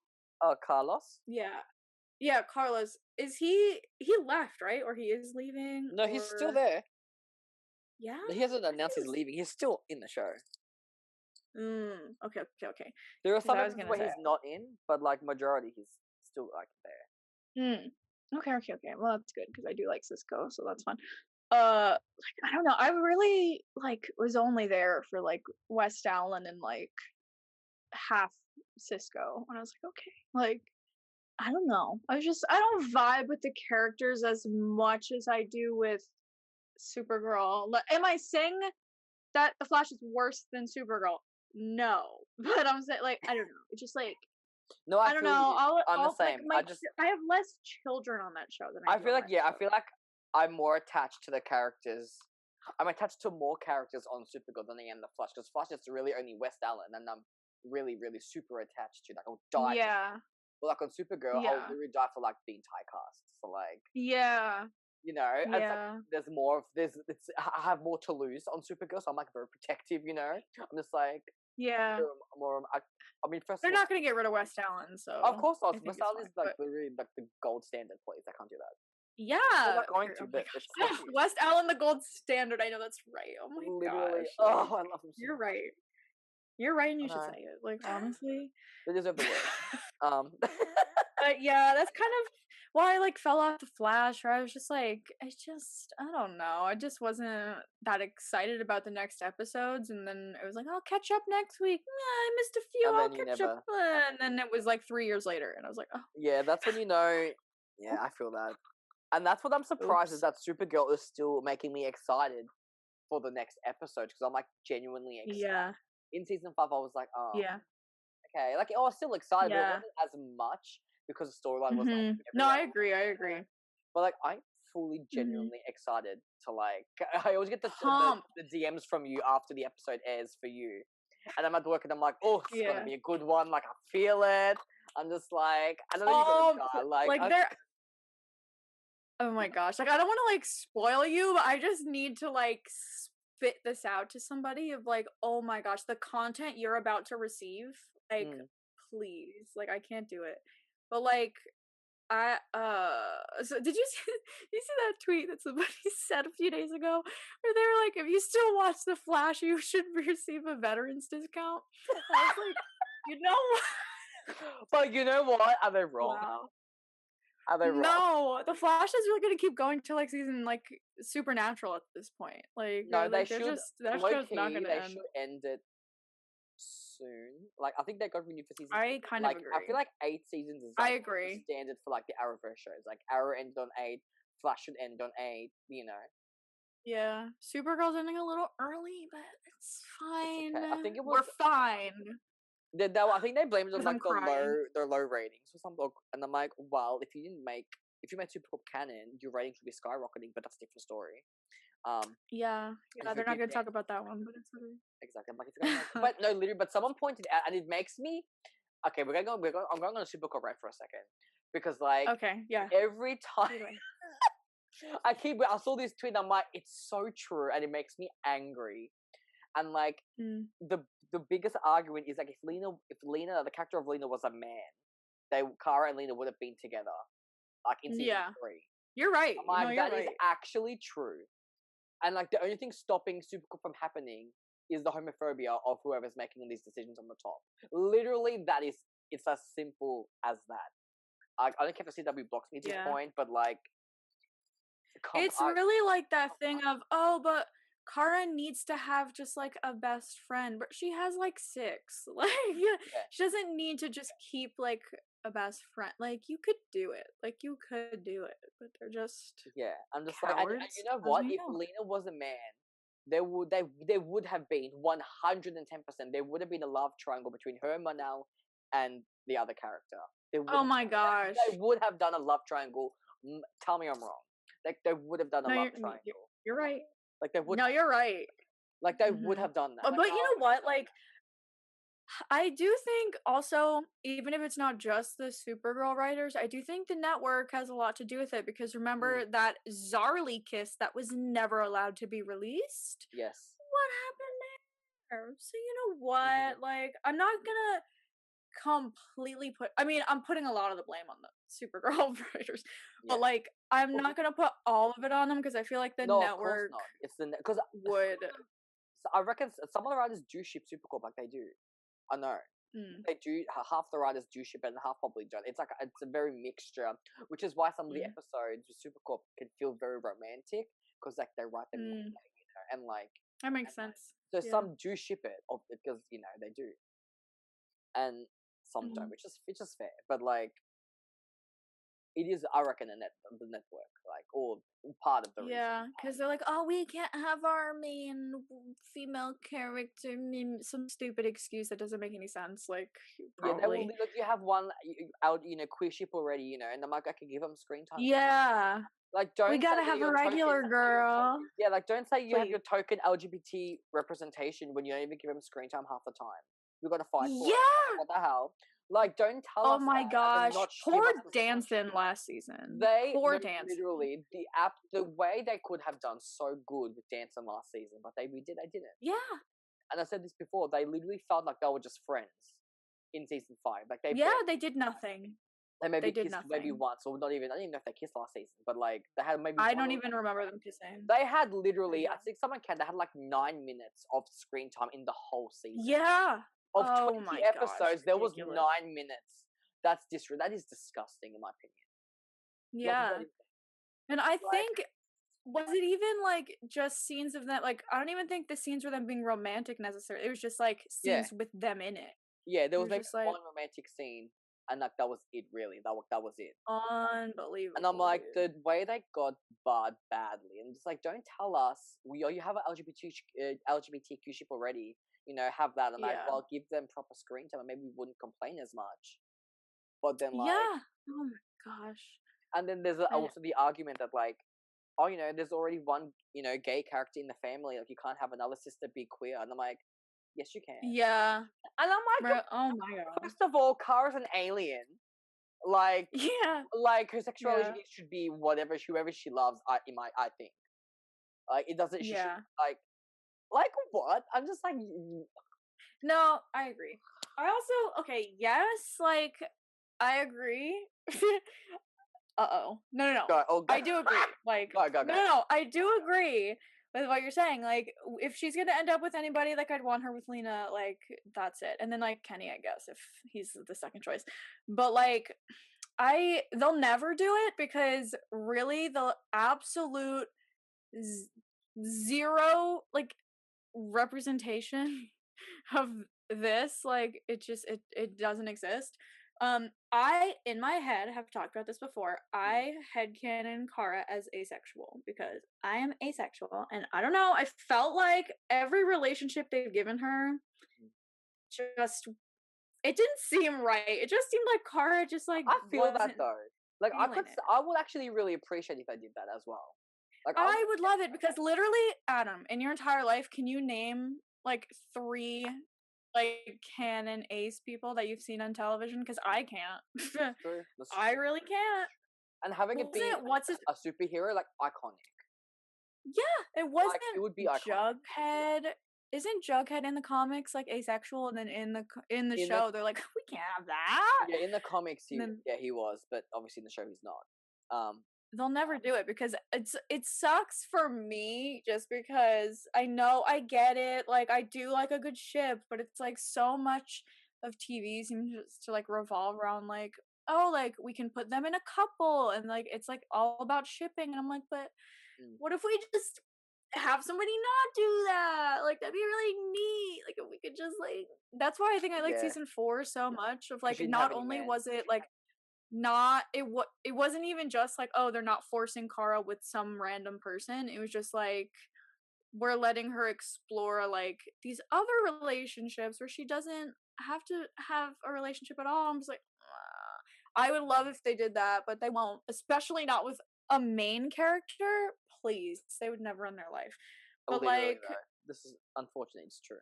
Speaker 1: Carlos?
Speaker 2: Yeah, Carlos. Is he left, right? Or he is leaving?
Speaker 1: No, he's still there.
Speaker 2: Yeah?
Speaker 1: He hasn't announced he's leaving. He's still in the show.
Speaker 2: Okay.
Speaker 1: There are some episodes where he's not in, but like majority he's still like there.
Speaker 2: Okay. Well, that's good because I do like Cisco, so that's fun. Like, I don't know. I really like was only there for like West Allen and like half Cisco, and I was like, okay, like I don't know. I don't vibe with the characters as much as I do with Supergirl. Am I saying that the Flash is worse than Supergirl? No, but I'm saying like I don't know. It's just like.
Speaker 1: No, I don't know. I'm the same.
Speaker 2: Like, I have less children on that show than
Speaker 1: I feel like I feel like I'm more attached to the characters. I'm attached to more characters on Supergirl than I am the Flash, because Flash is really only West Allen, and I'm really, really super attached to. Like, I'll die.
Speaker 2: Yeah.
Speaker 1: But like on Supergirl, I'll really die for like the entire cast. So like.
Speaker 2: Yeah.
Speaker 1: You know, yeah. It's like, I have more to lose on Supergirl, so I'm like very protective. You know, I'm just like.
Speaker 2: Yeah.
Speaker 1: I mean, first
Speaker 2: they're not going to get rid of West Allen, so.
Speaker 1: Of course not. West Allen is like literally like the gold standard, please. I can't do that.
Speaker 2: Yeah.
Speaker 1: They're not going to, but
Speaker 2: West Allen, the gold standard. I know that's right. Oh my gosh.
Speaker 1: Oh, I love him so
Speaker 2: You're right. You're right, and you should say it. Like, honestly.
Speaker 1: They deserve the word.
Speaker 2: But yeah, that's kind of why I like fell off the Flash, where I was just like, I don't know. I just wasn't that excited about the next episodes, and then it was like, I'll catch up next week. I missed a few. I'll catch up. And then it was like 3 years later, and I was like, oh.
Speaker 1: Yeah, that's when you know. Yeah, I feel that. And that's what I'm surprised is that Supergirl is still making me excited for the next episode, because I'm like genuinely excited. Yeah. In season 5, I was like, oh. Yeah. Okay. Like, I was still excited, but it wasn't as much because the storyline was like.
Speaker 2: No, I agree.
Speaker 1: But like, I'm fully genuinely excited to like. I always get the DMs from you after the episode airs for you, and I'm at work and I'm like, oh, it's gonna be a good one. Like, I feel it. I'm just like, I don't know you're gonna die. Like
Speaker 2: they're. Oh my gosh! Like, I don't want to like spoil you, but I just need to like spit this out to somebody of like, oh my gosh, the content you're about to receive, like, please, like, I can't do it. But like, so did you see that tweet that somebody said a few days ago where they were like, if you still watch The Flash, you should receive a veterans discount? I was like, you know what?
Speaker 1: But you know what? Are they wrong?
Speaker 2: Wow.
Speaker 1: Are they wrong?
Speaker 2: No, The Flash is really gonna keep going to like season like Supernatural at this point. Like,
Speaker 1: no, they
Speaker 2: like,
Speaker 1: should.
Speaker 2: That show's not gonna
Speaker 1: they
Speaker 2: end.
Speaker 1: should end it soon. Like, I think they got renewed for season.
Speaker 2: I kind of agree.
Speaker 1: I feel like 8 seasons is. Like, I agree. Standard for like the Arrowverse shows. Like, Arrow ended on 8, Flash should end on 8. You know.
Speaker 2: Yeah, Supergirl's ending a little early, but it's fine.
Speaker 1: It's okay. I think we're
Speaker 2: fine.
Speaker 1: I think they blamed it on like the low ratings or something. And I'm like, well, if you made Supercorp canon, your ratings would be skyrocketing, but that's a different story.
Speaker 2: Yeah, they're not gonna talk about that one, but it's okay.
Speaker 1: Exactly. I'm like, but no, literally. But someone pointed out, and it makes me. Okay, I'm going on a Supercorp right for a second, because like,
Speaker 2: okay, yeah,
Speaker 1: every time I saw this tweet, I'm like, it's so true, and it makes me angry. And like the biggest argument is like if Lena, the character of Lena was a man, Kara and Lena would have been together, like in season 3.
Speaker 2: You're right.
Speaker 1: Like,
Speaker 2: no,
Speaker 1: that is actually true. And like the only thing stopping Supercorp from happening is the homophobia of whoever's making these decisions on the top. Literally, it's as simple as that. I don't care if the CW blocks me at this point, but like,
Speaker 2: it's really like that thing of, oh, but Kara needs to have just like a best friend, but she has like 6. Like, she doesn't need to just keep like a best friend. Like, you could do it. Like, you could do it, but they're just
Speaker 1: I'm just
Speaker 2: cowards,
Speaker 1: like, and you know what? If Lena was a man, there would have been 110%. There would have been a love triangle between her, Manal, and the other character.
Speaker 2: Oh my gosh!
Speaker 1: They would have done a love triangle. Tell me I'm wrong. Like, they would have done a love triangle.
Speaker 2: You're right.
Speaker 1: Like, they would.
Speaker 2: No, you're right.
Speaker 1: Like, they would have done that.
Speaker 2: But you know what? Like, I do think also, even if it's not just the Supergirl writers, I do think the network has a lot to do with it, because remember that Zor-El kiss that was never allowed to be released?
Speaker 1: Yes.
Speaker 2: What happened there? So you know what? Like, I'm not gonna completely I'm putting a lot of the blame on the Supergirl writers, but like, I'm not gonna put all of it on them, because I feel like the network
Speaker 1: it's the because
Speaker 2: would.
Speaker 1: So I reckon some of the writers do ship Supercorp, like they do. I know they do. Half the writers do ship it, and half probably don't. It's like it's a very mixture, which is why some of the episodes with Supercorp can feel very romantic, because like they write them, and like
Speaker 2: that makes sense.
Speaker 1: So some do ship it, because they do, and some don't, which is fair. But like, it is, I reckon, the network, like, or part of the reason.
Speaker 2: Yeah, because they're like, oh, we can't have our main female character, some stupid excuse that doesn't make any sense. Like, probably.
Speaker 1: Yeah, you have one out, queer ship already, and I'm like, I can give them screen time.
Speaker 2: Yeah.
Speaker 1: Like, don't.
Speaker 2: We gotta have a regular girl.
Speaker 1: Yeah, like, don't say you have your token LGBT representation when you don't even give them screen time half the time. We gotta fight for it. What the hell? Like, don't tell us.
Speaker 2: Oh my gosh! Poor Danson last season. Poor Danson.
Speaker 1: Literally, the way they could have done so good with Danson last season, but they didn't.
Speaker 2: Yeah.
Speaker 1: And I said this before. They literally felt like they were just friends in season 5. Like they
Speaker 2: did nothing.
Speaker 1: They maybe kissed maybe once, or not even. I don't even know if they kissed last season, but like they had maybe.
Speaker 2: I don't even remember them kissing.
Speaker 1: They had literally. I think someone they had like 9 minutes of screen time in the whole season.
Speaker 2: Yeah.
Speaker 1: Of 20 episodes, there was 9 minutes. That is disgusting, in my opinion.
Speaker 2: Yeah. And I think, was it even, like, just scenes of them, like, I don't even think the scenes were them being romantic necessarily. It was just, like, scenes with them in it.
Speaker 1: Yeah, there was maybe one romantic scene, and like, that was it, really. That was it.
Speaker 2: Unbelievable.
Speaker 1: And I'm like, the way they got barred badly, and just like, don't tell us, you have an LGBTQ ship already. Have that, and like, well, give them proper screen time, and maybe we wouldn't complain as much. But then, like,
Speaker 2: oh my gosh.
Speaker 1: And then there's also the argument that, like, oh, there's already one, gay character in the family. Like, you can't have another sister be queer. And I'm like, yes, you can.
Speaker 2: Yeah.
Speaker 1: And I'm like,
Speaker 2: oh my god.
Speaker 1: First of all, Kara's an alien. Like, like, her sexuality should be whoever she loves. I think, like, it doesn't. She should, like what? I'm just like,
Speaker 2: no, I agree. I also, like, I agree. No. I do agree. Like,
Speaker 1: go.
Speaker 2: No, I do agree with what you're saying. Like, if she's gonna end up with anybody, like, I'd want her with Lena. Like, that's it. And then, like, Kenny, I guess, if he's the second choice. But like, they'll never do it, because really the absolute zero, like, representation of this, like, it doesn't exist. I, in my head, have talked about this before. I headcanon Kara as asexual, because I am asexual, and I don't know, I felt like every relationship they've given her it didn't seem right. It just seemed like Kara just, like,
Speaker 1: I feel that though. Like, I would actually really appreciate if I did that as well. Like,
Speaker 2: I would love it, because literally, Adam, in your entire life, can you name, like, 3, like, canon ace people that you've seen on television? Because I can't.
Speaker 1: That's true.
Speaker 2: I really can't.
Speaker 1: And having it be a superhero, like, iconic.
Speaker 2: Yeah, it wasn't.
Speaker 1: Like, it would be iconic.
Speaker 2: Jughead. isn't Jughead in the comics like asexual, and then in the show they're like, we can't have that.
Speaker 1: Yeah, in the comics he was, but obviously in the show he's not.
Speaker 2: They'll never do it because it sucks for me just because I know I get it, like I do like a good ship, but it's like so much of TV seems to like revolve around like, oh, like we can put them in a couple and like it's like all about shipping, and I'm like, but what if we just have somebody not do that? Like that'd be really neat. Like if we could just like, that's why I think I like season 4 so much, of like not only was it like it wasn't even just like, oh, they're not forcing Kara with some random person. It was just like we're letting her explore like these other relationships where she doesn't have to have a relationship at all. I'm just like, I would love if they did that, but they won't, especially not with a main character. Please, they would never in their life. But like,
Speaker 1: this is unfortunate. It's true.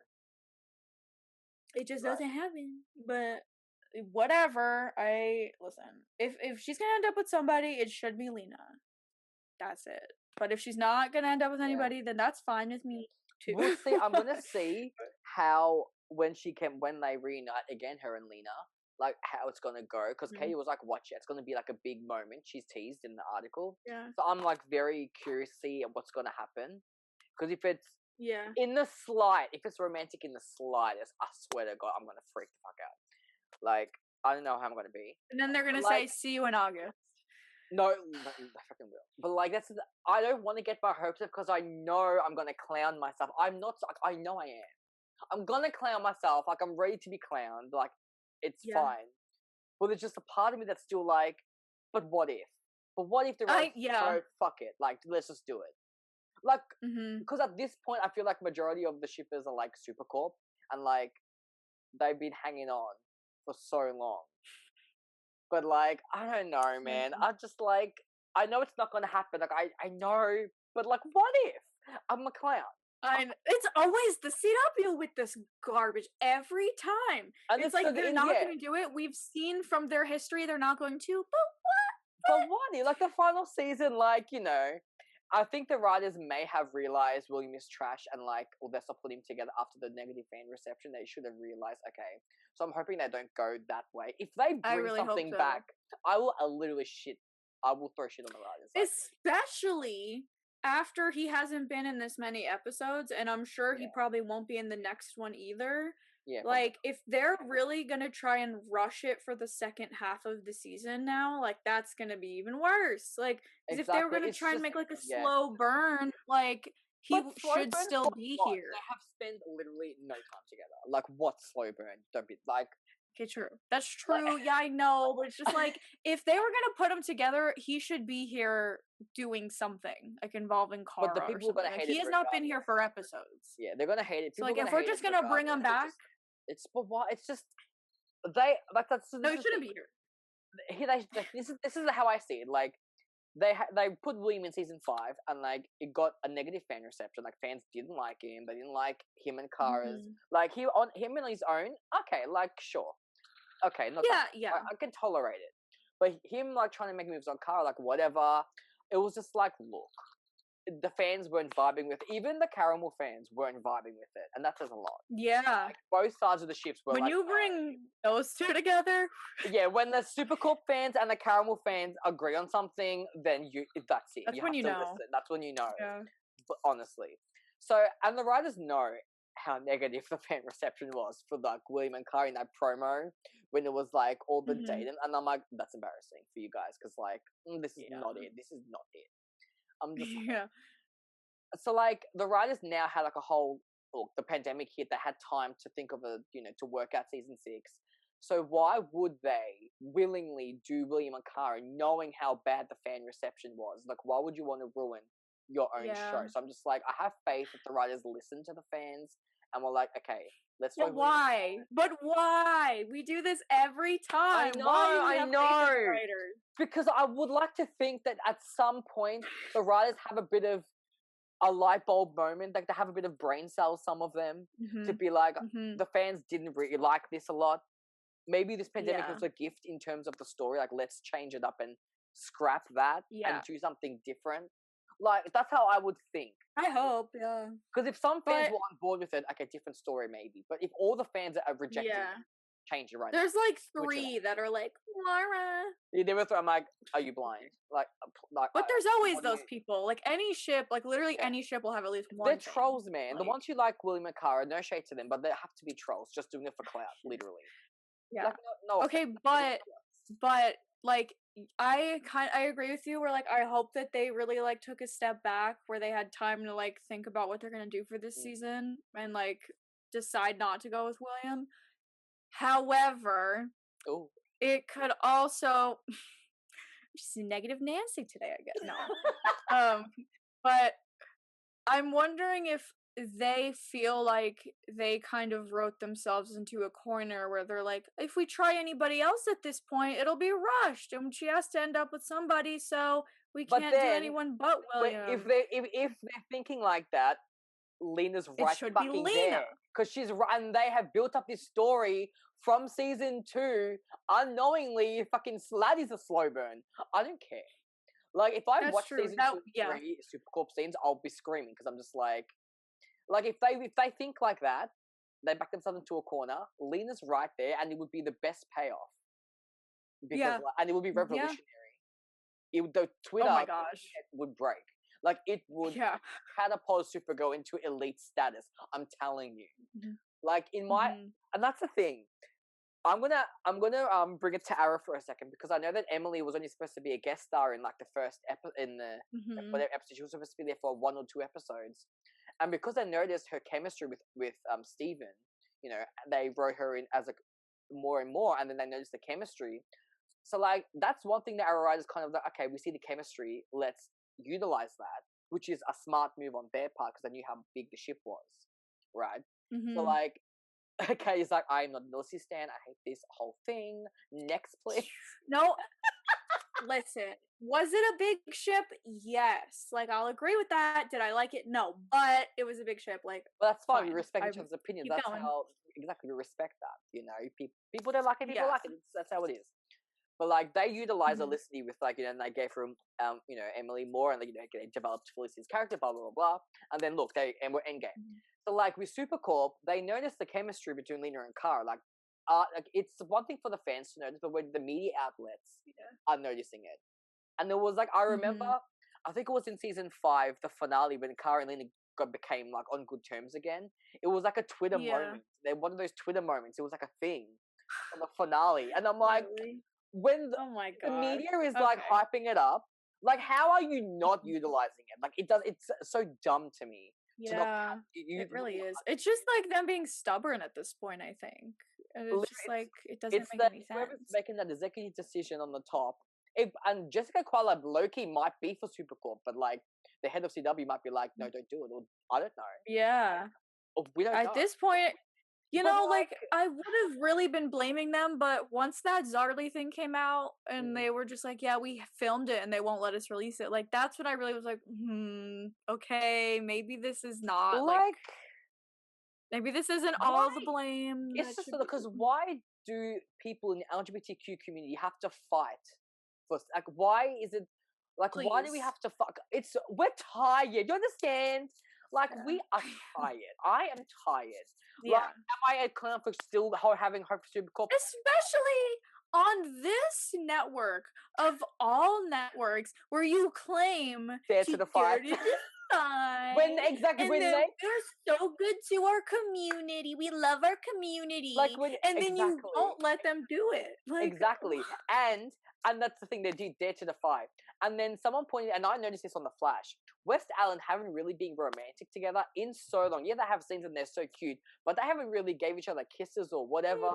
Speaker 2: It just doesn't happen. But whatever. Listen. If she's gonna end up with somebody, it should be Lena. That's it. But if she's not gonna end up with anybody, then that's fine with me too.
Speaker 1: We'll see. I'm gonna see how when they reunite again, her and Lena, like how it's gonna go. Because Katie was like, "Watch it. It's gonna be like a big moment." She's teased in the article.
Speaker 2: Yeah.
Speaker 1: So I'm like very curious to see what's gonna happen. Because if it's
Speaker 2: in
Speaker 1: the slight, if it's romantic in the slightest, I swear to God, I'm gonna freak the fuck out. Like, I don't know how I'm gonna be.
Speaker 2: And then they're gonna say, "See you in August."
Speaker 1: No, they fucking will. But like, I don't want to get my hopes up because I know I'm gonna clown myself. I'm not. I know I am. I'm gonna clown myself. Like, I'm ready to be clowned. Like, it's fine. But there's just a part of me that's still like, but what if? But what if the rest? So fuck it. Like, let's just do it. Like, because at this point, I feel like majority of the shippers are like Supercorp, and like they've been hanging on for so long. But like, I don't know, man. I just like, I know it's not gonna happen. Like, I know, but like, what if I'm a clown?
Speaker 2: It's always the setup with this garbage every time. And it's like they're not going to do it. We've seen from their history they're not going to. But what?
Speaker 1: But what? Like the final season, like, you know, I think the writers may have realized William is trash and like, well, they're still putting him together after the negative fan reception. They should have realized, okay. So I'm hoping they don't go that way. If they bring something back, I will literally shit. I will throw shit on the writers.
Speaker 2: Like, especially after he hasn't been in this many episodes, and I'm sure he probably won't be in the next one either.
Speaker 1: Yeah.
Speaker 2: Like, if they're really gonna try and rush it for the second half of the season now, like, that's gonna be even worse. Like, if they were gonna try and make, like, a slow burn, like, he should still be here.
Speaker 1: They have spent literally no time together. Like, what slow burn? Don't be, like...
Speaker 2: Okay, true. That's true. Yeah, I know. But it's just like, if they were gonna put them together, he should be here doing something like involving Kara. But the people are gonna hate it. He has not been here for episodes.
Speaker 1: Yeah, they're gonna hate it.
Speaker 2: So like, if we're just gonna bring him back,
Speaker 1: but what? It's just they like that's.
Speaker 2: No, he shouldn't be here.
Speaker 1: This is how I see it. Like they put William in season 5, and like it got a negative fan reception. Like fans didn't like him. They didn't like him and Kara's. Like him on his own. Okay, like sure. Okay, not I can tolerate it. But him like trying to make moves on Kara, like whatever. It was just like, look, the fans weren't vibing with it. Even the Caramel fans weren't vibing with it, and that says a lot.
Speaker 2: Yeah,
Speaker 1: like, both sides of the ships were.
Speaker 2: When
Speaker 1: like,
Speaker 2: you bring those two together,
Speaker 1: yeah, when the Supercorp fans and the Caramel fans agree on something, then that's it.
Speaker 2: That's when you know.
Speaker 1: Listen. That's when you know.
Speaker 2: Yeah.
Speaker 1: But honestly, so and the writers know how negative the fan reception was for like William and Kara in that promo when it was like all the dating, and I'm like, that's embarrassing for you guys because like this is not it. This is not it. I'm just So like the writers now had like a whole the pandemic hit. They had time to think of to work out season 6. So why would they willingly do William and Kara knowing how bad the fan reception was? Like why would you want to ruin your own show? So I'm just like, I have faith that the writers listen to the fans and we're like, okay, let's
Speaker 2: go. Why? But why? We do this every time.
Speaker 1: I know. Because I would like to think that at some point the writers have a bit of a light bulb moment, like they have a bit of brain cells, some of them, to be like, the fans didn't really like this a lot. Maybe this pandemic was a gift in terms of the story. Like, let's change it up and scrap that and do something different. Like, that's how I would think.
Speaker 2: I hope, yeah.
Speaker 1: Because if some fans were on board with it, okay, different story maybe. But if all the fans are rejecting it, change it right now.
Speaker 2: There's like 3 that are like, Laura.
Speaker 1: Yeah, there were 3. I'm like, are you blind? Like
Speaker 2: but there's always those people. Like any ship, like literally any ship will have at least one.
Speaker 1: They're trolls, man. Like, the ones who like William and Kara, no shade to them, but they have to be trolls, just doing it for clout, literally.
Speaker 2: Yeah.
Speaker 1: Like, no
Speaker 2: okay, but like I agree with you. Where like I hope that they really like took a step back, where they had time to like think about what they're gonna do for this season and like decide not to go with William. However, it could also just negative Nancy today, I guess. No, but I'm wondering if they feel like they kind of wrote themselves into a corner where they're like, if we try anybody else at this point, it'll be rushed, and she has to end up with somebody, so we can't do anyone but William.
Speaker 1: If they're thinking like that, Lena's right fucking there, because she's right, and they have built up this story from season 2 unknowingly. Fucking Slatty's a slow burn. I don't care. Like, if I watch season 2 3 Supercorp scenes, I'll be screaming, because I'm just like if they think like that, they back themselves into a corner. Lena's right there, and it would be the best payoff. Because, and it would be revolutionary. The Twitter would break. Like, it would catapult Supergirl into elite status. I'm telling you. Like, in my and that's the thing. I'm gonna bring it to Arrow for a second, because I know that Emily was only supposed to be a guest star in like the first whatever episode. She was supposed to be there for 1 or 2 episodes, and because I noticed her chemistry with Steven, you know, they wrote her in as a more and more, and then they noticed the chemistry. So like, that's one thing that Arrow writers kind of like, okay, we see the chemistry, let's utilize that, which is a smart move on their part, because they knew how big the ship was, right? So like, okay, he's like, I'm not a Lucy stan, I hate this whole thing. Next, please.
Speaker 2: No, listen, was it a big ship? Yes. Like, I'll agree with that. Did I like it? No, but it was a big ship. Like,
Speaker 1: well, that's fine. We respect each other's opinions. That's how, exactly, we respect that. You know, people don't like it, people like it. That's how it is. But like, they utilize Felicity with like, you know, and they gave her, you know, Emily more, and like, you know, they developed Felicity's character, blah blah blah blah. And then look, and we're endgame. So like with Supercorp, they noticed the chemistry between Lena and Kara. Like it's one thing for the fans to notice, but when the media outlets are noticing it. And there was like, I remember, I think it was in season 5, the finale, when Kara and Lena became like on good terms again. It was like a Twitter moment. They're one of those Twitter moments. It was like a thing on the finale, and I'm like, when the media is like hyping it up, like, how are you not utilizing it? Like, it's so dumb to me.
Speaker 2: Yeah, it really is. It's just like them being stubborn at this point, I think. And it's just like, it doesn't make any sense.
Speaker 1: Whoever's making that executive decision on the top, and Jessica Quala low-key might be for Supercorp, but like, the head of CW might be like, no, don't do it, or I don't know.
Speaker 2: Yeah.
Speaker 1: Or we don't know.
Speaker 2: At this point, you know, like, I would have really been blaming them, but once that Zor-El thing came out, and they were just like, yeah, we filmed it, and they won't let us release it, like, that's when I really was like, okay, maybe this is not, like maybe this isn't all the blame.
Speaker 1: It's just because why do people in the LGBTQ community have to fight for, like, why is it, like, why do we have to fuck? We're tired, you understand? Like, we are tired. I am tired.
Speaker 2: Yeah.
Speaker 1: Like, am I a clown for still having hope for Supercorp?
Speaker 2: Especially on this network of all networks, where you claim
Speaker 1: Dare to Defy. When
Speaker 2: they're so good to our community. We love our community. Like, and then you won't let them do it. Like,
Speaker 1: exactly. And that's the thing, they do Dare to Defy. And then someone pointed, and I noticed this on The Flash, West Allen haven't really been romantic together in so long. Yeah, they have scenes and they're so cute, but they haven't really gave each other kisses or whatever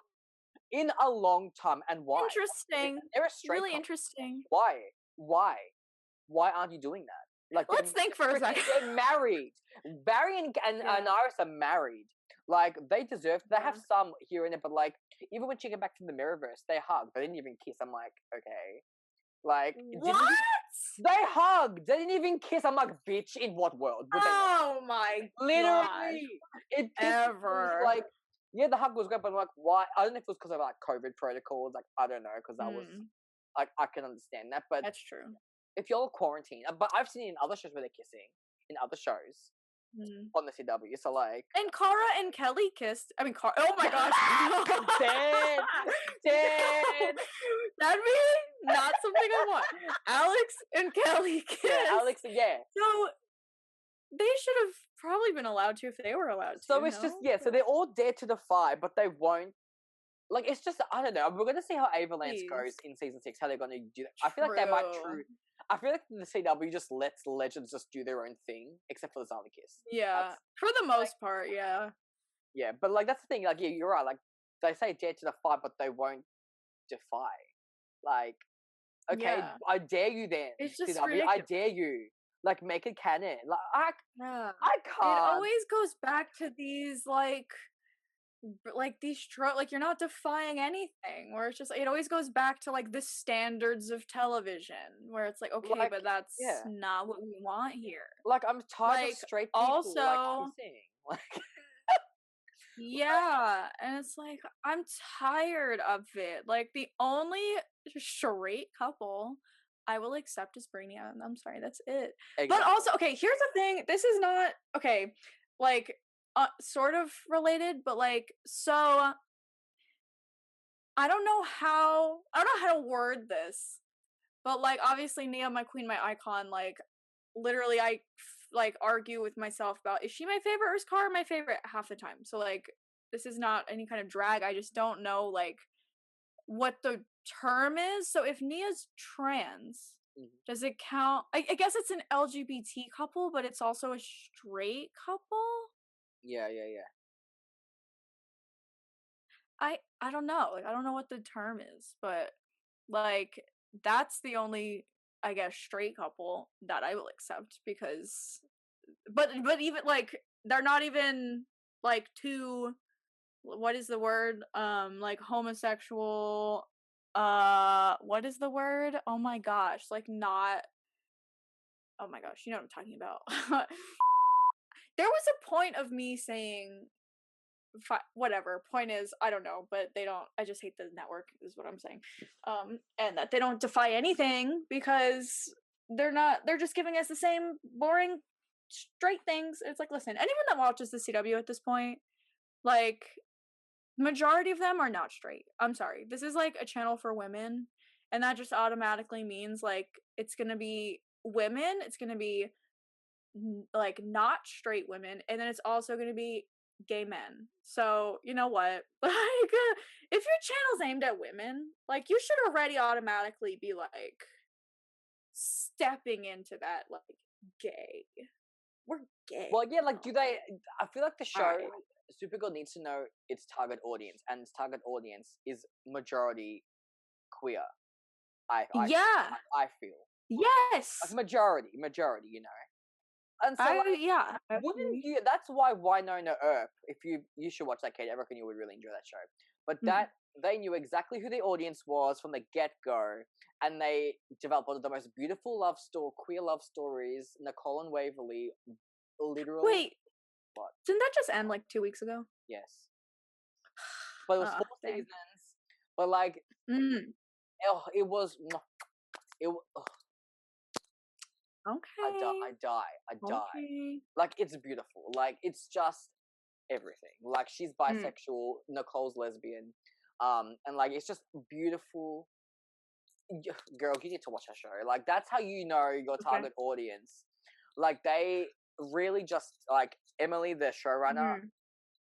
Speaker 1: in a long time. And why?
Speaker 2: Interesting.
Speaker 1: They're a straight
Speaker 2: really
Speaker 1: couple.
Speaker 2: Interesting.
Speaker 1: Why aren't you doing that? Like,
Speaker 2: let's think for a second.
Speaker 1: They're married. Barry and Iris are married. Like, they deserve. They have some here and there, but like, even when she came back from the Mirrorverse, they hugged. They didn't even kiss. I'm like, okay. Like,
Speaker 2: what?
Speaker 1: They hugged. They didn't even kiss. I'm like, bitch, in what world?
Speaker 2: Oh my god.
Speaker 1: Literally. It
Speaker 2: ever.
Speaker 1: Like, yeah, the hug was great, but I'm like, why? I don't know if it was because of like COVID protocols. Like, I don't know, because that was like, I can understand that, but
Speaker 2: that's true.
Speaker 1: if you're quarantined, but I've seen it in other shows where they're kissing in other shows on the CW. So like,
Speaker 2: and Cara and Kelly kissed. I mean, oh my gosh,
Speaker 1: dead.
Speaker 2: That'd be not something I want. Alex and Kelly kissed.
Speaker 1: Yeah, Alex. Yeah.
Speaker 2: So they should have probably been allowed to if they were allowed to.
Speaker 1: So it's just so they're all dare to defy, but they won't. Like, it's just, I don't know. We're going to see how Avalanche goes in season 6, how they're going to do that. I feel like they might I feel like the CW just lets Legends just do their own thing, except for the zombie kiss.
Speaker 2: Yeah, for the most part, yeah.
Speaker 1: Yeah, but, like, that's the thing. Like, yeah, you're right. Like, they say dare to defy, but they won't defy. Like, okay, I dare you then,
Speaker 2: it's just
Speaker 1: CW.
Speaker 2: Ridiculous.
Speaker 1: I dare you. Like, make it canon. Like, I can't.
Speaker 2: It always goes back to these, like these like you're not defying anything, where it's just it always goes back to like the standards of television, where it's like, okay, but that's not what we want here.
Speaker 1: Like, I'm tired of straight people also kissing. Like,
Speaker 2: yeah, and it's like I'm tired of it. Like, the only straight couple I will accept is Brainy and I'm sorry, that's it. Exactly. But also, okay, here's the thing. This is not okay. Like, sort of related, but like, so I don't know how to word this, but like, obviously Nia, my queen, my icon, like literally I like argue with myself about, is she my favorite or is Cara my favorite half the time? So like, this is not any kind of drag. I just don't know like what the term is. So if Nia's trans, does it count? I guess it's an LGBT couple, but it's also a straight couple.
Speaker 1: Yeah.
Speaker 2: I don't know. Like, I don't know what the term is, but like, that's the only, I guess, straight couple that I will accept, because but even like, they're not even like too, what is the word? Like homosexual, what is the word? Oh my gosh, like not, oh my gosh, you know what I'm talking about. There was a point of me saying, whatever, point is, I don't know, but they don't, I just hate the network is what I'm saying. And that they don't defy anything, because they're just giving us the same boring straight things. It's like, listen, anyone that watches the CW at this point, like, majority of them are not straight. I'm sorry, this is like a channel for women, and that just automatically means like it's gonna be women, it's gonna be like not straight women, and then it's also gonna be gay men. So you know what, like, if your channel's aimed at women, like, you should already automatically be like stepping into that, like, gay, we're gay.
Speaker 1: Well, yeah, like, do they, I feel like the show Supergirl needs to know its target audience, and its target audience is majority queer. I feel
Speaker 2: yes,
Speaker 1: like majority, you know. And so, wouldn't you? That's why Winona Earp. If you should watch that, Kate. I reckon you would really enjoy that show. But that they knew exactly who the audience was from the get go, and they developed one of the most beautiful queer love stories. Nicole and Waverly, literally.
Speaker 2: Wait, what? Didn't that just end like 2 weeks ago?
Speaker 1: Yes, but it was 4 seasons. But like, it was.
Speaker 2: Okay.
Speaker 1: I die. Okay. Like, it's beautiful. Like, it's just everything. Like, she's bisexual, Nicole's lesbian. And like, it's just beautiful. Girl, you need to watch that show. Like, that's how you know your target audience. Like, they really just, like, Emily, the showrunner.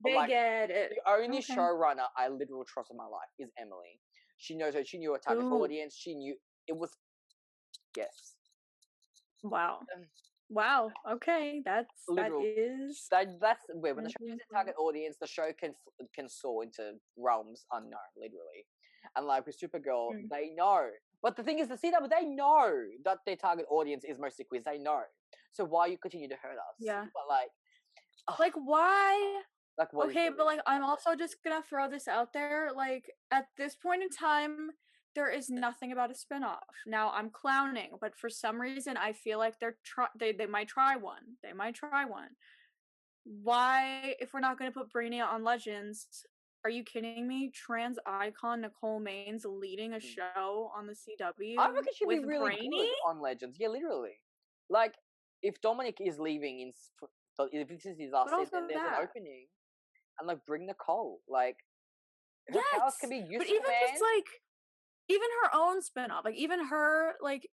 Speaker 2: They get it.
Speaker 1: The only showrunner I literally trust in my life is Emily. She knows her. She knew her target audience. She knew it was. Yes.
Speaker 2: Wow. Wow. Okay, that's where
Speaker 1: when the show is a target audience, the show can soar into realms unknown, literally. And like with Supergirl, they know. But the thing is, the CW, they know that their target audience is mostly queers. They know. So why you continue to hurt us?
Speaker 2: Yeah.
Speaker 1: But
Speaker 2: like why?
Speaker 1: Like, what?
Speaker 2: Okay, but like, I'm also just gonna throw this out there. Like, at this point in time, there is nothing about a spinoff. Now, I'm clowning, but for some reason, I feel like they might try one. They might try one. Why, if we're not going to put Brainy on Legends, are you kidding me? Trans icon Nicole Maines leading a show on the CW.
Speaker 1: I reckon she'd be really
Speaker 2: Brainy?
Speaker 1: good on Legends. Yeah, literally. Like, if Dominic is leaving if this is his last season, there's an opening, and like bring Nicole. Like, her powers can be useful,
Speaker 2: but even
Speaker 1: man.
Speaker 2: just like, even her own spinoff, like even her like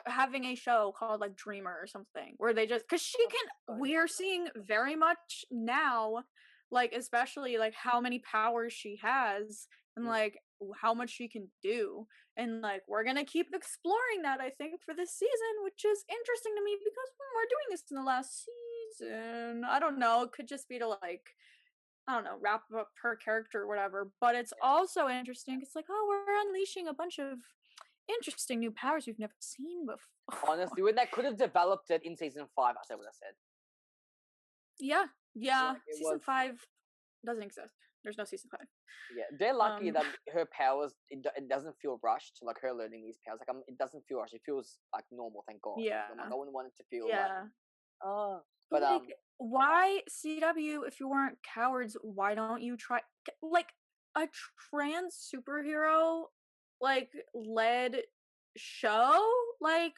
Speaker 2: having a show called like Dreamer or something, where they just because she can. We are seeing very much now, like especially like how many powers she has and like how much she can do, and like we're gonna keep exploring that. I think for this season, which is interesting to me because we're doing this in the last season. I don't know. It could just be to like, I don't know, wrap up her character or whatever. But it's also interesting. It's like, oh, we're unleashing a bunch of interesting new powers we've never seen before.
Speaker 1: Honestly, when they could have developed it in season 5, I said what I said.
Speaker 2: Yeah. Season 5 doesn't exist. There's no season 5.
Speaker 1: Yeah, they're lucky that her powers, it doesn't feel rushed. Like her learning these powers, like it doesn't feel rushed. It feels like normal. Thank God.
Speaker 2: Yeah.
Speaker 1: Like, I wouldn't want it to feel like, oh. But
Speaker 2: like, why CW? If you weren't cowards, why don't you try like a trans superhero like led show? Like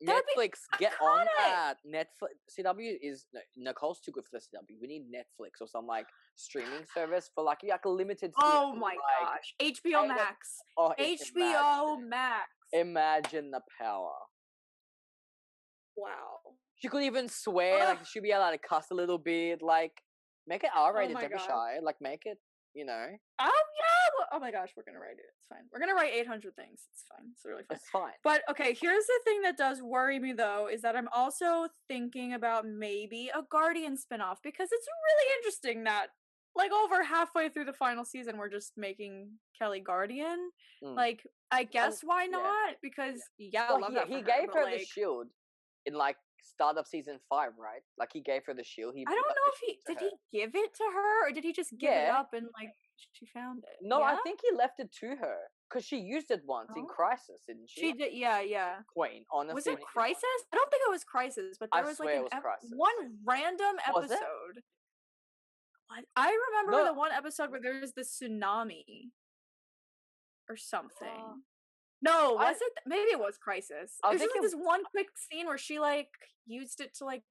Speaker 1: Netflix, get on that. Netflix, CW is Nicole's too good for the CW. We need Netflix or some like streaming service for like a limited.
Speaker 2: Oh my gosh, HBO Max. Oh, HBO Max.
Speaker 1: Imagine the power.
Speaker 2: Wow.
Speaker 1: She could even swear. Like she'd be allowed to cuss a little bit. Like make it R-rated. Don't be shy. Like make it. You know.
Speaker 2: Oh yeah. Oh my gosh, we're gonna write it. It's fine. We're gonna write 800 things. It's fine. It's really fine.
Speaker 1: It's fine.
Speaker 2: But okay, here's the thing that does worry me though, is that I'm also thinking about maybe a Guardian spinoff because it's really interesting that like over halfway through the final season we're just making Kelly Guardian. Like I guess why not? Because I love that.
Speaker 1: He gave her the shield in like start of season 5, right? Like he gave her the shield.
Speaker 2: I don't know if he give it to her or did he just give it up and like she found it?
Speaker 1: No, I think he left it to her because she used it once in Crisis, didn't she?
Speaker 2: She did, yeah.
Speaker 1: Queen, honestly.
Speaker 2: Was it Crisis? I don't think it was Crisis, but there was like one random episode. What? I remember the one episode where there was the tsunami or something. No, was it? Maybe it was Crisis. There's just like this one quick scene where she like used it to like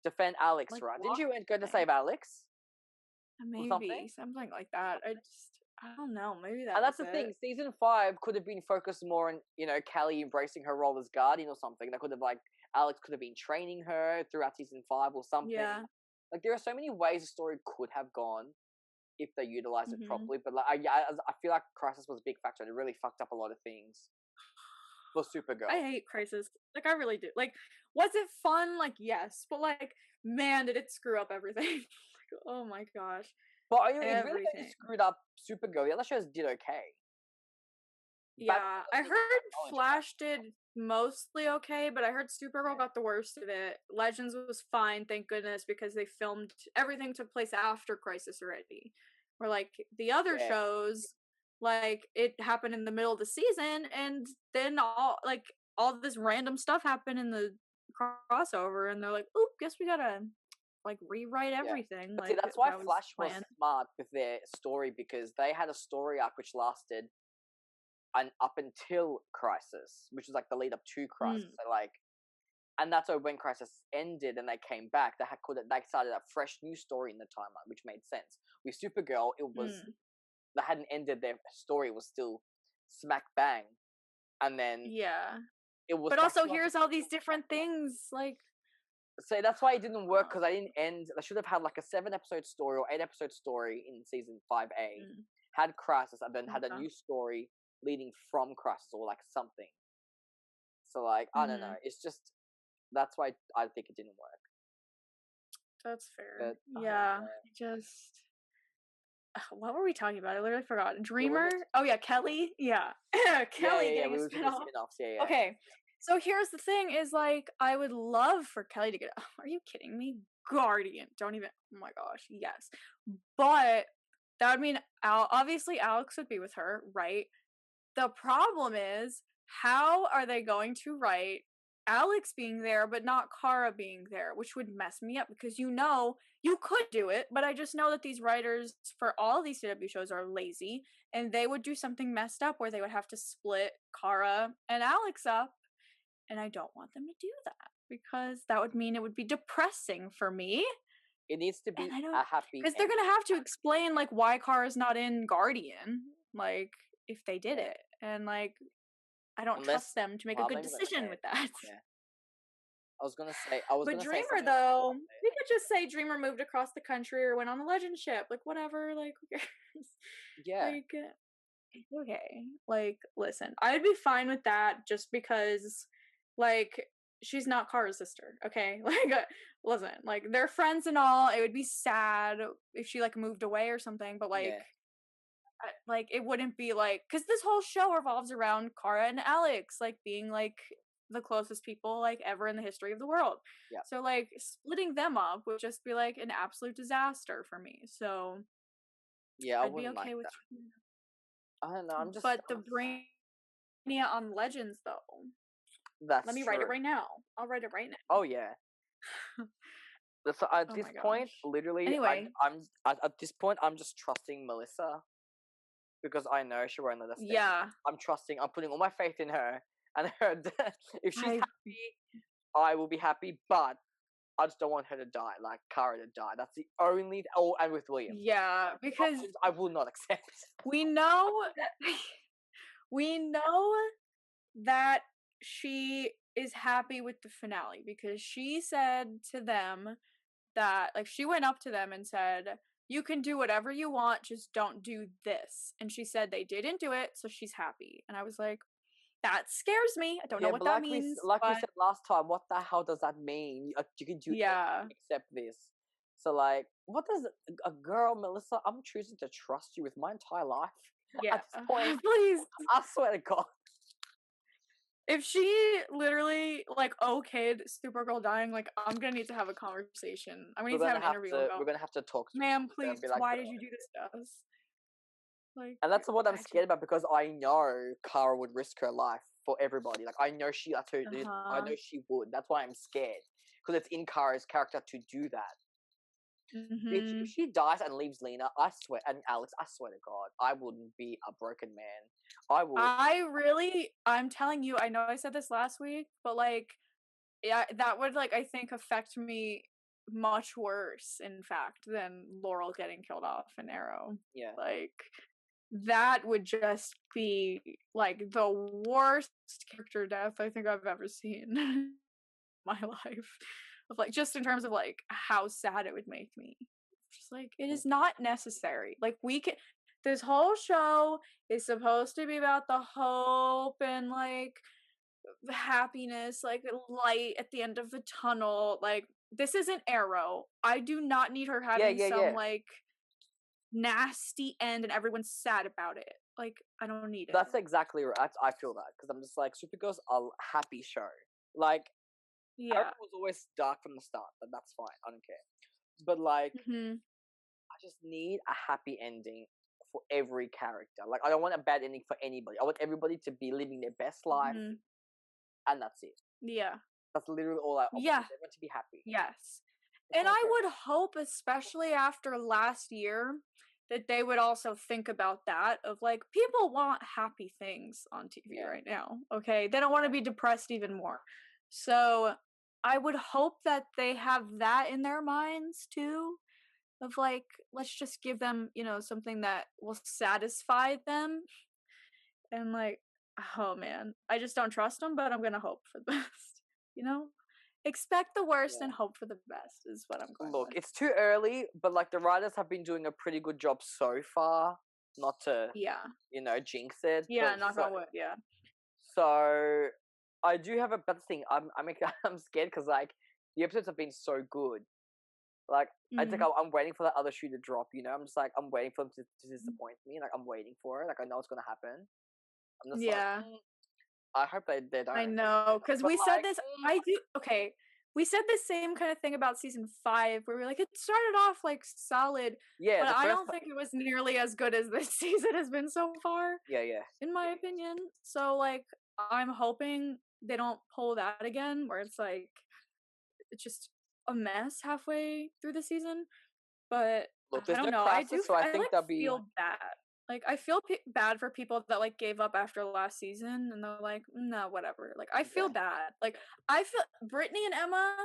Speaker 1: defend Alex, like, right? Didn't you go to save Alex?
Speaker 2: Maybe something like that. I don't know. Maybe that.
Speaker 1: And that's the thing. Season 5 could have been focused more on Callie embracing her role as Guardian or something. That could have like Alex could have been training her throughout season 5 or something. Yeah. Like there are so many ways the story could have gone if they utilized it properly. But like, I feel like Crisis was a big factor. It really fucked up a lot of things for Supergirl.
Speaker 2: I hate Crisis. Like I really do. Like, was it fun? Like yes, but like, man, did it screw up everything? Like, oh my gosh.
Speaker 1: But it really screwed up Supergirl. The other shows did okay.
Speaker 2: Yeah, I heard Flash did mostly okay, but I heard Supergirl got the worst of it. Legends was fine, thank goodness, because they filmed everything took place after Crisis already. Where like the other shows, like it happened in the middle of the season, and then all this random stuff happened in the crossover, and they're like, "Oop, guess we gotta like rewrite everything." Like,
Speaker 1: see, that's why Flash was smart with their story because they had a story arc which lasted and up until Crisis, which was like the lead up to Crisis. So like, and that's why when Crisis ended and they came back, they started a fresh new story in the timeline, which made sense. With Supergirl, it was they hadn't ended their story; it was still smack bang, and then it was.
Speaker 2: But also, here's all these different things, like.
Speaker 1: So that's why it didn't work because I didn't end. They should have had like a 7-episode story or 8-episode story in season 5A. Had Crisis and then had a new story leading from Crisis or like something. So like I don't know. It's just that's why I think it didn't work.
Speaker 2: That's fair. But, just what were we talking about? I literally forgot. Dreamer. Oh yeah, Kelly. Yeah, Kelly getting a spin-off.
Speaker 1: Yeah.
Speaker 2: Okay. So here's the thing: is like I would love for Kelly to get. Are you kidding me? Guardian. Don't even. Oh my gosh. Yes, but that would mean obviously Alex would be with her, right? The problem is, how are they going to write Alex being there, but not Kara being there, which would mess me up because you could do it, but I just know that these writers for all these CW shows are lazy, and they would do something messed up where they would have to split Kara and Alex up, and I don't want them to do that because that would mean it would be depressing for me.
Speaker 1: It needs to be a happy
Speaker 2: because they're gonna have to explain like why Kara's not in Guardian, like if they did it, and like I don't trust them to make a good decision with that.
Speaker 1: Yeah.
Speaker 2: But Dreamer though, we could just say Dreamer moved across the country or went on a legend ship, like whatever, like who cares?
Speaker 1: Yeah.
Speaker 2: Like, okay, like listen, I'd be fine with that just because, like, she's not Kara's sister, okay? Like, listen, like they're friends and all. It would be sad if she like moved away or something, but like. Like it wouldn't be like because this whole show revolves around Kara and Alex like being like the closest people like ever in the history of the world.
Speaker 1: Yeah.
Speaker 2: So like splitting them up would just be like an absolute disaster for me. So
Speaker 1: yeah,
Speaker 2: I'd be okay with
Speaker 1: that. I don't know.
Speaker 2: But the Brainy on Legends though.
Speaker 1: Let
Speaker 2: me write it right now. I'll write it right now.
Speaker 1: Oh yeah. So at this point, literally,
Speaker 2: anyway,
Speaker 1: I'm at this point I'm just trusting Melissa. Because I know she won't let us down.
Speaker 2: Yeah.
Speaker 1: I'm putting all my faith in her. And if she's happy, I will be happy. But I just don't want her to die, like Kara to die. That's the only... Oh, and with William.
Speaker 2: Yeah, because...
Speaker 1: I will not accept.
Speaker 2: We know that she is happy with the finale. Because she said to them that... Like, she went up to them and said... You can do whatever you want, just don't do this. And she said they didn't do it, so she's happy. And I was like, that scares me. I don't know what that means.
Speaker 1: We said last time, what the hell does that mean? You can do anything except this. So, like, what does a girl, Melissa, I'm choosing to trust you with my entire life.
Speaker 2: Yeah.
Speaker 1: At this point,
Speaker 2: please.
Speaker 1: I swear to God.
Speaker 2: If she literally, like, okayed Supergirl dying, like, I'm gonna need to have a conversation. I'm gonna need to have an interview about.
Speaker 1: We're gonna have to talk to
Speaker 2: ma'am, please, like, why did you do this to us? Like,
Speaker 1: and that's what I'm scared about because I know Kara would risk her life for everybody. Like, I know that's her. I know she would. That's why I'm scared. Because it's in Kara's character to do that. If she dies and leaves Lena, I swear, and Alex, I swear to God, I wouldn't be a broken man. I would.
Speaker 2: I'm telling you, I know I said this last week, but like, yeah, that would like, I think affect me much worse, in fact, than Laurel getting killed off in Arrow.
Speaker 1: Yeah.
Speaker 2: Like, that would just be like the worst character death I think I've ever seen in my life. Of like, just in terms of like how sad it would make me. Just like, it is not necessary. Like, this whole show is supposed to be about the hope and like the happiness, like light at the end of the tunnel. Like, this isn't Arrow. I do not need her having like nasty end and everyone's sad about it. Like, I don't need it.
Speaker 1: That's exactly right. I feel that because I'm just like, Supergirl's a happy show. Like, Arrow was always dark from the start, but that's fine. I don't care. But like, I just need a happy ending for every character. Like, I don't want a bad ending for anybody. I want everybody to be living their best life, and that's it.
Speaker 2: Yeah,
Speaker 1: that's literally all I want. Everyone to be happy.
Speaker 2: Yes, and I would hope, especially after last year, that they would also think about that. Of like, people want happy things on TV right now. Okay, they don't want to be depressed even more. So I would hope that they have that in their minds too, of like, let's just give them, you know, something that will satisfy them. And like, oh man, I just don't trust them, but I'm gonna hope for the best, you know? Expect the worst and hope for the best is what I'm going with.
Speaker 1: Look, it's too early, but like the writers have been doing a pretty good job so far. Not to, you know, jinx it.
Speaker 2: Yeah, knock on wood, yeah.
Speaker 1: So I do have a better thing. I'm scared because like the episodes have been so good. Like I think I'm waiting for that other shoe to drop. You know, I'm just like I'm waiting for them to disappoint me. Like I'm waiting for it. Like I know it's gonna happen. I'm just like, I hope they don't.
Speaker 2: I know, because we said this. I do. Okay, we said the same kind of thing about season 5, where we're like, it started off like solid.
Speaker 1: Yeah,
Speaker 2: but I don't think it was nearly as good as this season has been so far.
Speaker 1: Yeah.
Speaker 2: In my opinion, so like I'm hoping they don't pull that again, where it's like it's just a mess halfway through the season. But
Speaker 1: look,
Speaker 2: I don't know.
Speaker 1: crisis, so I think that'll be
Speaker 2: feel bad. Like, I feel bad for people that, like, gave up after last season, and they're like, no, whatever. Like, I feel bad. Like, I feel Brittany and Emma,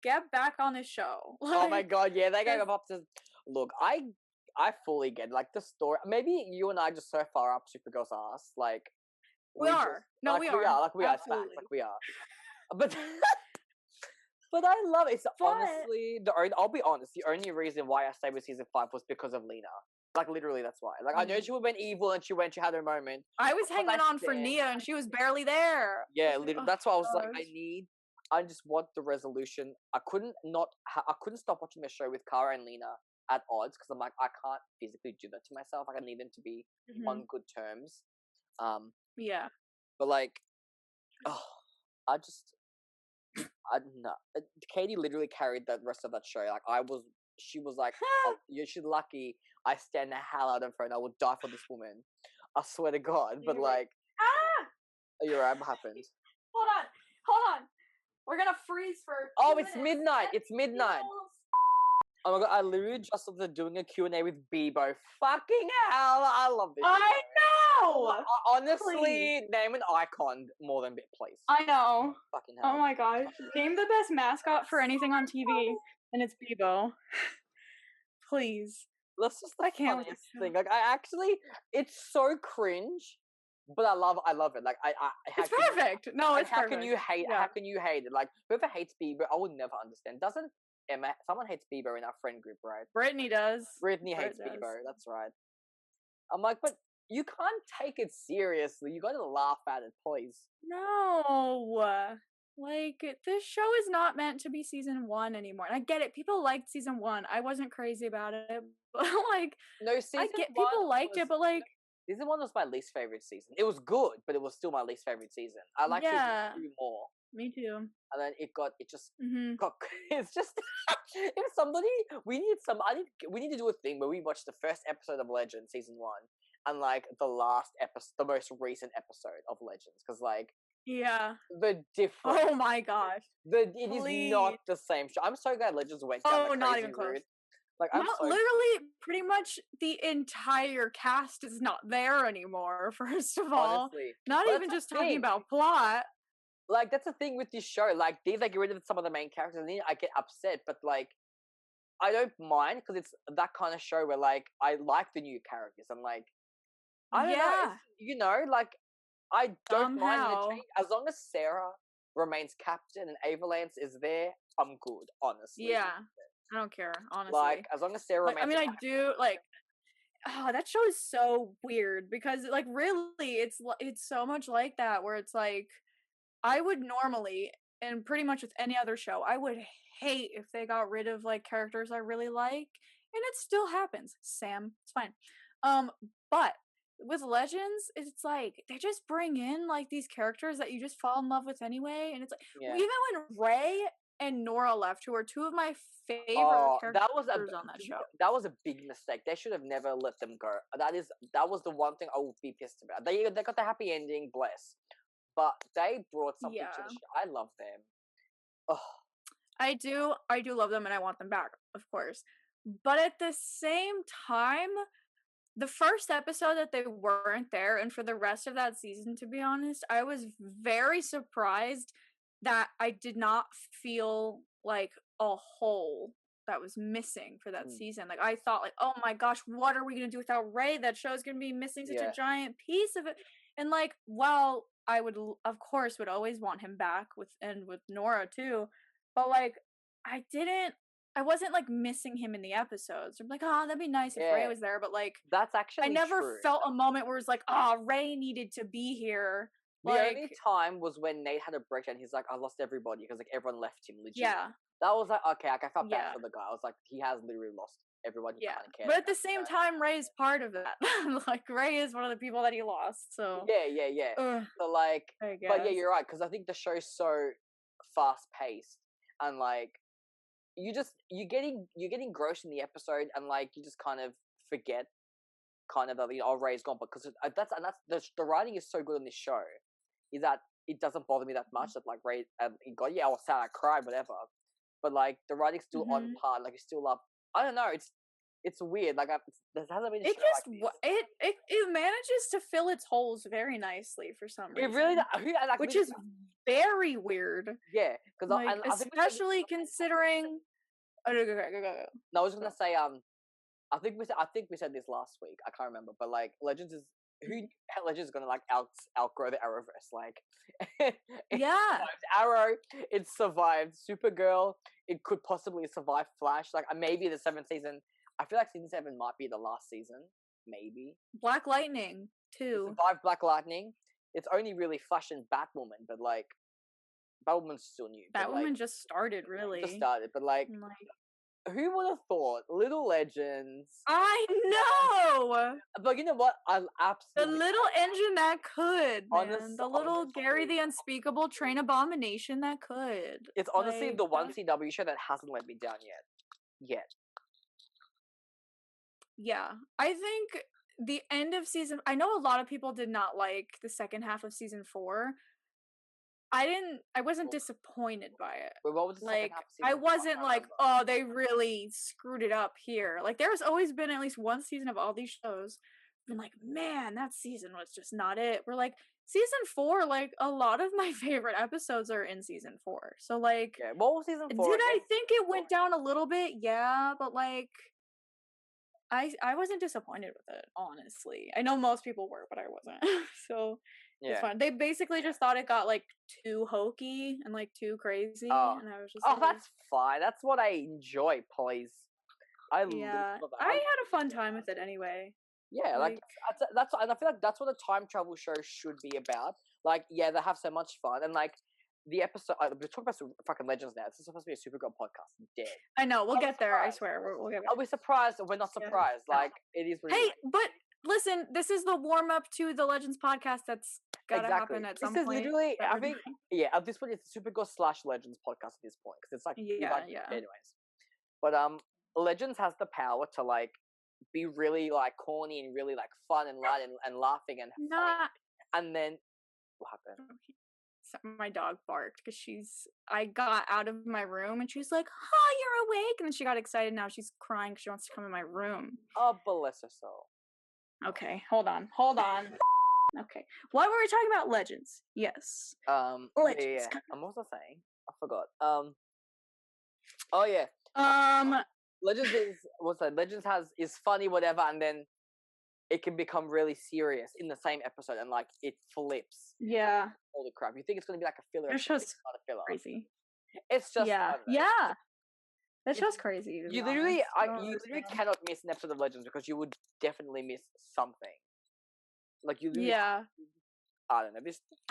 Speaker 2: get back on this show. Like,
Speaker 1: oh my god, yeah, they gave up to. Look, I fully get like the story. Maybe you and I just so far up Supergirl's ass. Like,
Speaker 2: we are.
Speaker 1: No, like, we are. Like, we are. Facts. Like, we are. But. But I love it. It's honestly I'll be honest. The only reason why I stayed with season 5 was because of Lena. Like, literally, that's why. Like, I know she would have been evil, and she had her moment.
Speaker 2: I was hanging on for Nia, and she was barely there.
Speaker 1: Yeah, literally. That's why I was like, I just want the resolution. I couldn't stop watching the show with Kara and Lena at odds, because I'm like, I can't physically do that to myself. Like, I need them to be on good terms.
Speaker 2: Yeah.
Speaker 1: But like, I don't know. Katie literally carried the rest of that show. Like, she was like, oh, she's lucky. I stand the hell out of her, and I will die for this woman. I swear to God. But like, you're right. What happened?
Speaker 2: Hold on. We're gonna freeze for.
Speaker 1: It's midnight. It's midnight. Oh my god! I literally just was doing a Q&A with Bebo. Fucking hell! I love this.
Speaker 2: I know.
Speaker 1: Honestly, please. Name an icon more than Bit, please.
Speaker 2: I know.
Speaker 1: Fucking hell!
Speaker 2: Oh my gosh! Name the best mascot for anything on TV, and it's Bebo. Please.
Speaker 1: That's just the funniest thing. Like, it's so cringe, but I love it. Like,
Speaker 2: it's perfect. No, it's
Speaker 1: how
Speaker 2: perfect.
Speaker 1: Can you hate? Yeah. How can you hate it? Like, whoever hates Bebo, I would never understand. Doesn't Emma? Someone hates Bebo in our friend group, right?
Speaker 2: Brittany does.
Speaker 1: Brittany hates Bebo. That's right. I'm like, but you can't take it seriously. You gotta laugh at it, please.
Speaker 2: No. Like, this show is not meant to be season 1 anymore. And I get it. People liked season 1. I wasn't crazy about it. But, like,
Speaker 1: no, season
Speaker 2: I get people liked it, but, like...
Speaker 1: Season 1 was my least favorite season. It was good, but it was still my least favorite season. I like season 2 more.
Speaker 2: Me too.
Speaker 1: And then it's just if somebody, we need to do a thing where we watch the first episode of Legends season 1 and like the last episode, the most recent episode of Legends, because like the difference.
Speaker 2: Oh my gosh,
Speaker 1: it is not the same show. I'm so glad Legends went down the crazy route. Like,
Speaker 2: literally, pretty much the entire cast is not there anymore. First of all,
Speaker 1: honestly,
Speaker 2: not even just talking about plot.
Speaker 1: Like, that's the thing with this show. Like, they get rid of some of the main characters, and then I get upset. But like, I don't mind, because it's that kind of show where like I like the new characters, and like, I don't know, you know, like I don't mind the change as long as Sarah remains captain and Avalanche is there. I'm good, honestly.
Speaker 2: Yeah, I don't care, honestly.
Speaker 1: Like, as long as Sarah remains.
Speaker 2: I mean, I do like. Oh, that show is so weird because, like, really, it's so much like that, where it's like, I would normally, and pretty much with any other show, I would hate if they got rid of like characters I really like, and it still happens. Sam, it's fine. But with Legends, it's like they just bring in like these characters that you just fall in love with anyway, and it's like even when Ray and Nora left, who are two of my favorite characters on that show.
Speaker 1: That was a big mistake. They should have never let them go. That was the one thing I would be pissed about. They got the happy ending, bless. But they brought something to the show. I love them. Oh.
Speaker 2: I do love them, and I want them back, of course. But at the same time, the first episode that they weren't there, and for the rest of that season, to be honest, I was very surprised that I did not feel like a hole that was missing for that season. Like, I thought, like, oh my gosh, what are we gonna do without Ray? That show's gonna be missing such a giant piece of it. And like, while I would, of course, would always want him back with Nora too, but like, I wasn't like missing him in the episodes. I'm like, oh, that'd be nice if Ray was there, but like,
Speaker 1: that's actually
Speaker 2: I never felt a moment where it was like, oh, Ray needed to be here.
Speaker 1: The only time was when Nate had a breakdown. He's like, I lost everybody because like everyone left him. Legit. Yeah. That was like, okay, like, I felt bad for the guy. I was like, he has literally lost everyone. He kind of cared.
Speaker 2: But at the same time, Ray's part of that. Like, Ray is one of the people that he lost. So
Speaker 1: yeah. So like, but yeah, you're right, because I think the show's so fast paced, and like, you get engrossed in the episode, and like you just kind of forget, kind of that Ray's gone. Because that's the writing is so good on this show, is that it doesn't bother me that much that like Ray and God, yeah, I was sad, I cried, whatever. But like the writing's still on par. Like you still love. I don't know. It's weird. Like there hasn't been a show like this.
Speaker 2: It manages to fill its holes very nicely for some reason.
Speaker 1: It really, like,
Speaker 2: which is very weird.
Speaker 1: Yeah, because
Speaker 2: like, especially considering. Oh, go.
Speaker 1: No, I was gonna say I think we said this last week. I can't remember, but like Legends is Legends is gonna like outgrow the Arrowverse. Like,
Speaker 2: yeah,
Speaker 1: Arrow, it survived Supergirl. It could possibly survive Flash. Like maybe the 7th season. I feel like season 7 might be the last season. Maybe
Speaker 2: Black Lightning too.
Speaker 1: It survived Black Lightning. It's only really Flash and Batwoman, but like Batwoman's still new.
Speaker 2: Batwoman like, just started, really.
Speaker 1: Just started, but like who would have thought Little Legends?
Speaker 2: I know!
Speaker 1: But you know what? I absolutely...
Speaker 2: The little engine that could, man. The little Gary the Unspeakable Train Abomination that could.
Speaker 1: It's honestly like, the one CW show that hasn't let me down yet. Yeah.
Speaker 2: I think the end of season... I know a lot of people did not like the second half of season 4. I wasn't disappointed by it.
Speaker 1: Wait, what was the
Speaker 2: like,
Speaker 1: I
Speaker 2: wasn't like, oh, they really screwed it up here. Like, there's always been at least one season of all these shows. Been like, man, that season was just not it. We're like, season 4, like, a lot of my favorite episodes are in season 4. So, like,
Speaker 1: yeah, what was season 4?
Speaker 2: Did I think it went down a little bit? Yeah, but like, I wasn't disappointed with it, honestly. I know most people were, but I wasn't. So. Yeah. It's fun. They basically just thought it got like too hokey and like too crazy, and I was just like,
Speaker 1: that's fine. That's what I enjoy, please. I had
Speaker 2: a fun time with it anyway.
Speaker 1: Yeah, like that's and I feel like that's what a time travel show should be about. Like, yeah, they have so much fun, and like the episode. We're talking about fucking Legends now. This is supposed to be a Supergirl podcast. I'm dead.
Speaker 2: I know. We'll get there. I swear. We'll get there.
Speaker 1: Are we surprised? Or we're not surprised. Yeah. Like it is. What
Speaker 2: but. Listen, this is the warm up to the Legends podcast that's gotta happen at some point.
Speaker 1: This is literally, I think, at this point, it's a Supergirl / Legends podcast at this point because it's like, anyways. But Legends has the power to like be really like corny and really like fun and light and laughing and funny. And then what happened?
Speaker 2: So my dog barked because I got out of my room and she was like, "Oh, you're awake!" And then she got excited. Now she's crying because she wants to come in my room.
Speaker 1: Oh, bless her soul.
Speaker 2: Okay, hold on. Okay, what were we talking about? Legends. Yes.
Speaker 1: Legends. Yeah. I'm also saying I forgot. Oh yeah. Legends is funny, whatever, and then it can become really serious in the same episode, and like it flips.
Speaker 2: Yeah.
Speaker 1: Holy crap! You think it's gonna be like a filler?
Speaker 2: It's just not a filler. Crazy.
Speaker 1: It's just
Speaker 2: That's just crazy.
Speaker 1: You literally cannot miss an episode of Legends because you would definitely miss something. Like you literally, I don't know.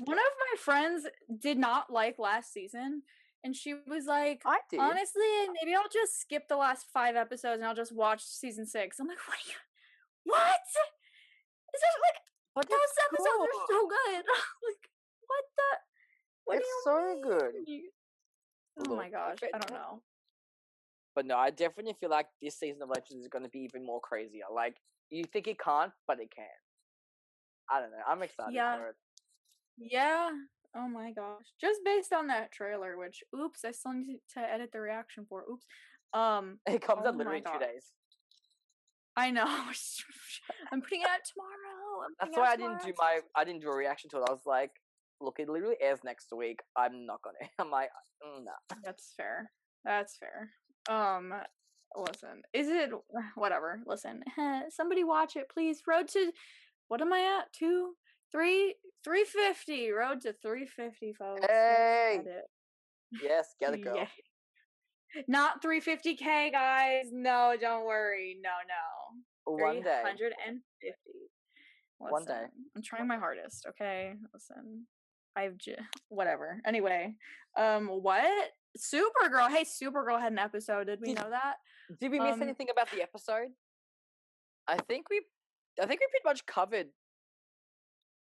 Speaker 2: One of my friends did not like last season, and she was like,
Speaker 1: "I did.
Speaker 2: Honestly, maybe I'll just skip the last 5 episodes and I'll just watch season 6." I'm like, "What? Is it like? But those episodes are so good. Like, what the? What
Speaker 1: it's so good.
Speaker 2: Oh my gosh, I don't know."
Speaker 1: But no, I definitely feel like this season of Legends is going to be even more crazier. Like, you think it can't, but it can. I don't know. I'm excited for it.
Speaker 2: Yeah. Oh my gosh. Just based on that trailer, which, oops, I still need to edit the reaction for. Oops.
Speaker 1: It comes out literally in 2 days.
Speaker 2: I know. I'm putting it out tomorrow.
Speaker 1: That's why I didn't do a reaction to it. I was like, look, it literally airs next week. I'm not gonna. I'm like, no.
Speaker 2: That's fair. Listen, is it whatever? Listen, somebody watch it, please. Road to, what am I at? 350. Road to 350, folks.
Speaker 1: Hey, yes, get it, girl. Yeah.
Speaker 2: Not 350K, guys. No, don't worry. No.
Speaker 1: One day.
Speaker 2: 350. Listen,
Speaker 1: one day.
Speaker 2: I'm trying my hardest. Okay, listen. Whatever. Anyway, what? Supergirl. Hey, Supergirl had an episode. Did we know that?
Speaker 1: Did we miss anything about the episode? I think we pretty much covered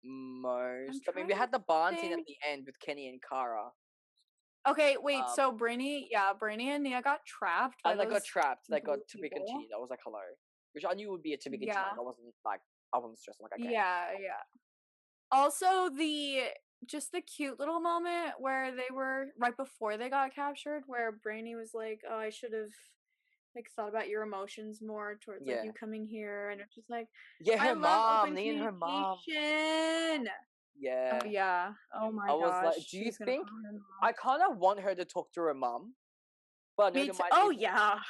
Speaker 1: most. I mean, we had the barn scene at the end with Kenny and Kara.
Speaker 2: Okay, wait. So Brainy and Nia got trapped.
Speaker 1: And they got trapped. They got to be continued. I was like, hello, which I knew would be a to be continued. I wasn't stressed. I'm like, okay.
Speaker 2: Yeah. Also, just the cute little moment where they were right before they got captured, where Brainy was like, "Oh, I should have like thought about your emotions more towards like you coming here," and it's just like,
Speaker 1: her
Speaker 2: I love open
Speaker 1: Nia and her mom.
Speaker 2: communication.
Speaker 1: Yeah.
Speaker 2: Oh yeah. Oh my
Speaker 1: I was
Speaker 2: gosh.
Speaker 1: like, do you think? I kind of want her to talk to her mom, but I know there might.
Speaker 2: Oh yeah.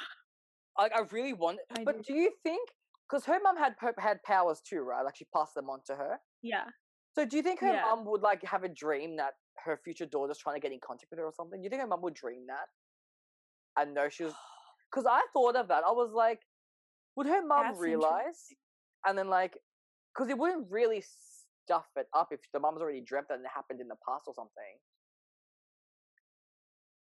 Speaker 1: Like I really want. But do you think? Because her mom had powers too, right? Like she passed them on to her.
Speaker 2: Yeah.
Speaker 1: So do you think her mom would like have a dream that her future daughter's trying to get in contact with her or something? Do you think her mom would dream that? And know she was. Because I thought of that. I was like, would her mom realize? And then like, because it wouldn't really stuff it up if the mom's already dreamt that and it happened in the past or something.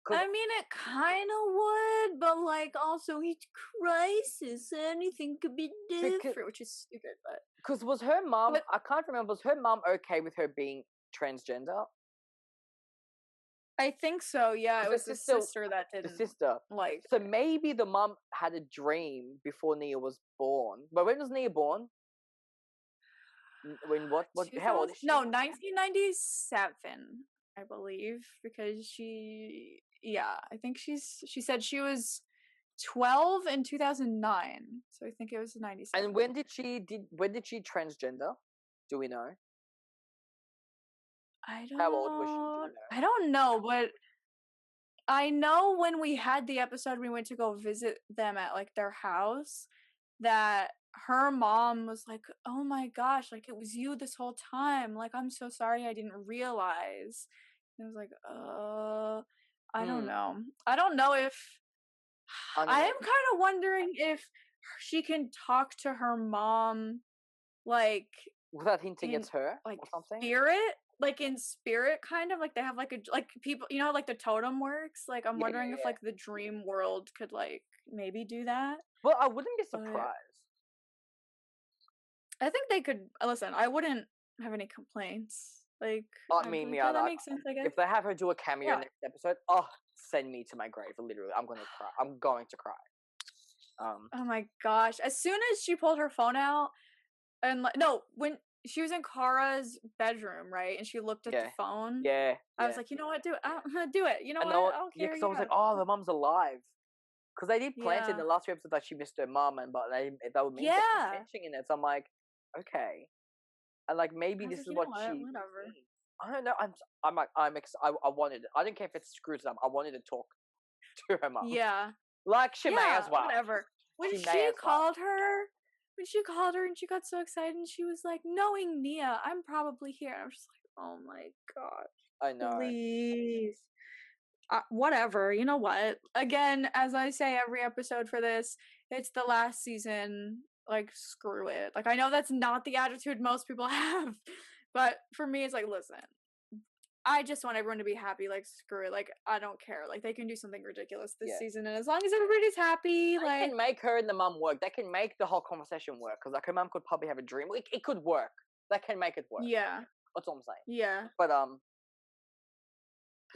Speaker 2: I mean, it kind of would, but like also each crisis, anything could be different, which is stupid. But
Speaker 1: because was her mom? I can't remember. Was her mom okay with her being transgender?
Speaker 2: I think so. Yeah, it was the sister that didn't.
Speaker 1: The sister,
Speaker 2: like.
Speaker 1: So maybe the mom had a dream before Nia was born. But when was Nia born? When what? How old is she?
Speaker 2: No, 1997, I believe, because she. Yeah, I think she said she was 12 in 2009, so I think it was 97.
Speaker 1: And when did she transgender? Do we know?
Speaker 2: I don't
Speaker 1: How
Speaker 2: know.
Speaker 1: old was she? Do you know?
Speaker 2: I don't know, but I know when we had the episode, we went to go visit them at like their house, that her mom was like, "Oh my gosh, like it was you this whole time. Like I'm so sorry, I didn't realize." And I was like, I don't know. I don't know if I am kind of wondering if she can talk to her mom, like
Speaker 1: without hinting it's her,
Speaker 2: like
Speaker 1: or something.
Speaker 2: Spirit, like in spirit, kind of like they have like a like people, you know, like the totem works. Like I'm wondering if like the dream world could like maybe do that.
Speaker 1: Well, I wouldn't be surprised.
Speaker 2: I think they could. Listen, I wouldn't have any complaints. Like,
Speaker 1: I mean,
Speaker 2: like, that makes sense, I guess.
Speaker 1: If they have her do a cameo next episode, send me to my grave. Literally, I'm gonna cry. I'm going to cry.
Speaker 2: Oh my gosh! As soon as she pulled her phone out, and like, no, when she was in Kara's bedroom, right, and she looked at the phone.
Speaker 1: Yeah.
Speaker 2: I was like, you know what? Do it. I'm gonna do it. You know what? I don't care.
Speaker 1: Yeah, because I was like, oh, the mom's alive. Because they did plant in the last few episodes that she missed her mom, but they were mean mentioning it. So I'm like, okay. And like maybe this is what she.
Speaker 2: Whatever.
Speaker 1: I don't know. I wanted it. I don't care if it screws it up. I wanted to talk to her mom.
Speaker 2: Yeah.
Speaker 1: Like she may as well.
Speaker 2: Whatever. When she called her and she got so excited and she was like, "Knowing Nia, I'm probably here." And I was just like, "Oh my god."
Speaker 1: I know.
Speaker 2: Please. Whatever. You know what? Again, as I say every episode for this, it's the last season. Like, screw it. Like, I know that's not the attitude most people have, but for me, it's like, listen, I just want everyone to be happy. Like, screw it. Like, I don't care. Like, they can do something ridiculous this season, and as long as everybody's happy,
Speaker 1: they can make her and the mum work. They can make the whole conversation work, because like her mum could probably have a dream. It could work. They can make it work.
Speaker 2: Yeah,
Speaker 1: that's all I'm saying.
Speaker 2: Yeah,
Speaker 1: but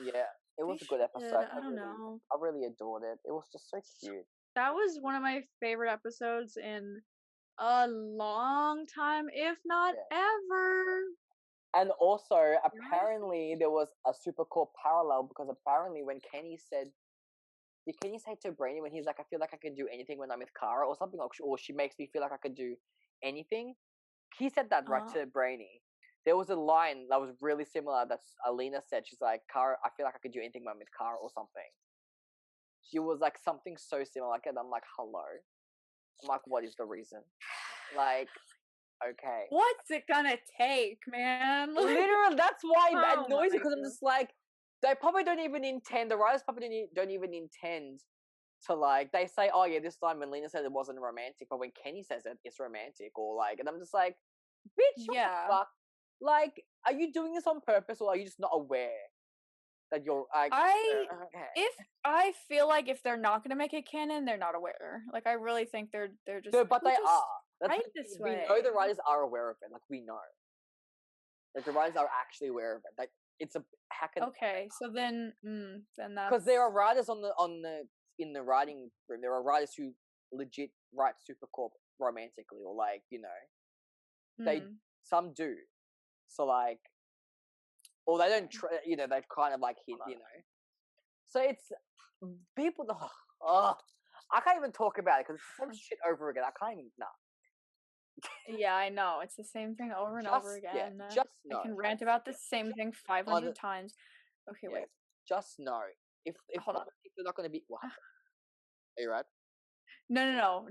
Speaker 1: yeah, it was a good episode.
Speaker 2: I don't know.
Speaker 1: I really adored it. It was just so cute.
Speaker 2: That was one of my favorite episodes in a long time, if not ever.
Speaker 1: And also, apparently, there was a Supercorp parallel, because apparently when Kenny said, did Kenny say to Brainy when he's like, I feel like I can do anything when I'm with Kara or something, or she makes me feel like I could do anything? He said that right to Brainy. There was a line that was really similar that Alina said. She's like, Kara, I feel like I could do anything when I'm with Kara or something. She was like something so similar like it. I'm like, hello. I'm like, what is the reason? Like, okay.
Speaker 2: What's it gonna take, man? Like,
Speaker 1: literally, that's why it annoys me, because I'm just like, they probably don't even intend, the writers probably don't even intend to like, they say, oh yeah, this time when Lena said it wasn't romantic, but when Kenny says it, it's romantic, or like, and I'm just like, bitch, what the fuck? Like, are you doing this on purpose, or are you just not aware that you're like,
Speaker 2: if I feel like if they're not gonna make it canon, they're not aware. Like, I really think they're just.
Speaker 1: No, but they are.
Speaker 2: That's right this way.
Speaker 1: We know the writers are aware of it. Like, we know. Like, the writers are actually aware of it. Like, it's a
Speaker 2: okay, so then that's
Speaker 1: because there are writers in the writing room. There are writers who legit write Supercorp romantically, or like, you know, they some do. So like, or they don't, you know, they kind of like hit, you know. So it's people. I can't even talk about it because it's some shit over again. I can't even. Nah.
Speaker 2: Yeah, I know. It's the same thing over and over again.
Speaker 1: Yeah, just know.
Speaker 2: I can rant about the same thing 500 times. Okay, wait.
Speaker 1: Just know if
Speaker 2: Hold on.
Speaker 1: if they're not going to be. What happened? Are you right?
Speaker 2: No.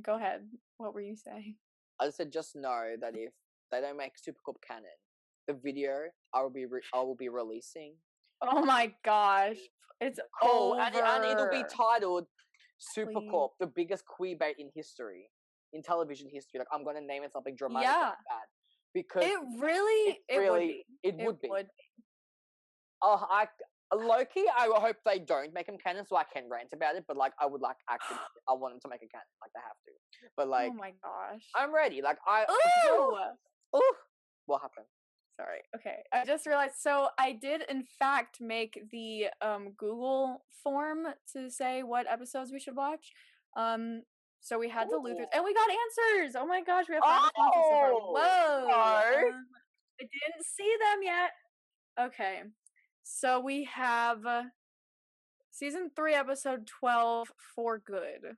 Speaker 2: Go ahead. What were you saying?
Speaker 1: I just said just know that if they don't make Supercorp canon, the video I will be releasing.
Speaker 2: Oh my gosh, it's cool,
Speaker 1: and it'll be titled Supercorp, the biggest queerbait in history, in television history. Like I'm gonna name it something dramatic like that because it would be. Oh, Loki, I hope they don't make him canon so I can rant about it, but like I would like actually I want them to make a canon, like they have to. But like,
Speaker 2: oh my gosh,
Speaker 1: I'm ready. Like what happened?
Speaker 2: Sorry. Okay, I just realized. So I did in fact make the Google form to say what episodes we should watch. So we had the Luthors, and we got answers. Oh my gosh, we have 5 responses so far. Whoa! I didn't see them yet. Okay. So we have season 3, episode 12, For Good,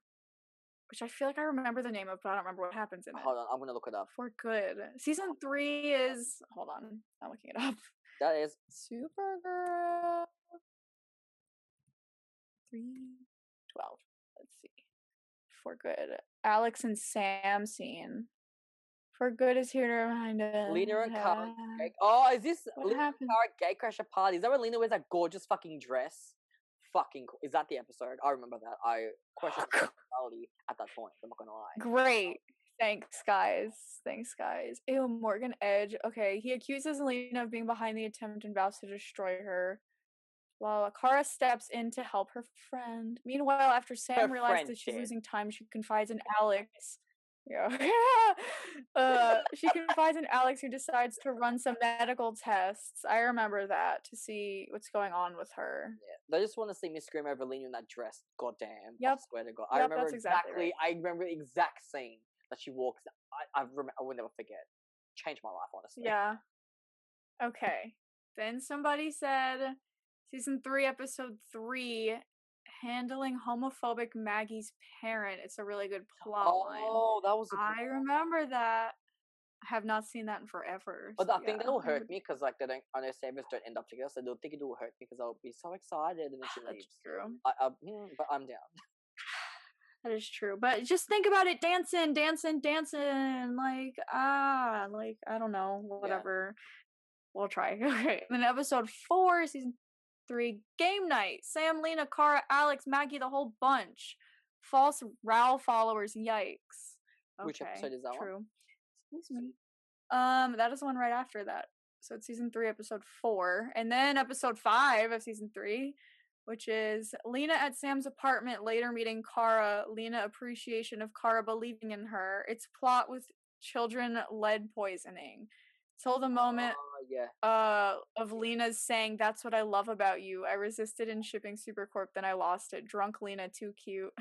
Speaker 2: which I feel like I remember the name of, but I don't remember what happens in it.
Speaker 1: Hold on, I'm gonna look it up.
Speaker 2: For Good. Season 3 is. Hold on, I'm looking it up.
Speaker 1: That is
Speaker 2: Supergirl 3:12. Let's see. For Good. Alex and Sam scene. For Good is here to remind us.
Speaker 1: Lena and Kara. Is this Lena and Kara Gatecrasher party? Is that when Lena wears that gorgeous fucking dress? Fucking cool. Is that the episode? I remember that. I questioned reality at that point. I'm not gonna lie.
Speaker 2: Great. Thanks, guys. Ew, Morgan Edge. Okay, he accuses Lena of being behind the attempt and vows to destroy her. While Kara steps in to help her friend. Meanwhile, after Sam realizes she's losing time, she confides in Alex. Yeah. She confides in Alex, who decides to run some medical tests. I remember that, to see what's going on with her.
Speaker 1: Yeah. They just want to see me scream over Lena in that dress. Goddamn.
Speaker 2: Yep.
Speaker 1: I swear to God.
Speaker 2: Yep,
Speaker 1: I remember
Speaker 2: exactly right.
Speaker 1: I remember the exact scene that she walks. I will never forget. Changed my life, honestly.
Speaker 2: Yeah. Okay. Then somebody said season 3, episode 3, handling homophobic Maggie's parent. It's a really good plot line.
Speaker 1: Oh, that was.
Speaker 2: I remember that. I have not seen that in forever.
Speaker 1: But I think that'll hurt me because like they don't. I know savers don't end up together, so they'll think it'll hurt me because I'll be so excited and then she leaves.
Speaker 2: That's true.
Speaker 1: But I'm down.
Speaker 2: That is true. But just think about it, dancing. Like I don't know, whatever. Yeah. We'll try. Okay. Then episode 4, season 3, game night. Sam, Lena, Kara, Alex, Maggie, the whole bunch. False Rao followers. Yikes. Okay.
Speaker 1: Which episode is that
Speaker 2: True.
Speaker 1: one?
Speaker 2: Excuse me. That is the one right after that. So it's season 3, episode 4. And then episode 5 of season 3, which is Lena at Sam's apartment, later meeting Kara. Lena appreciation of Kara believing in her. It's plot with children lead poisoning. Till the moment of Lena's saying, "That's what I love about you. I resisted in shipping Supercorp, then I lost it. Drunk Lena, too cute."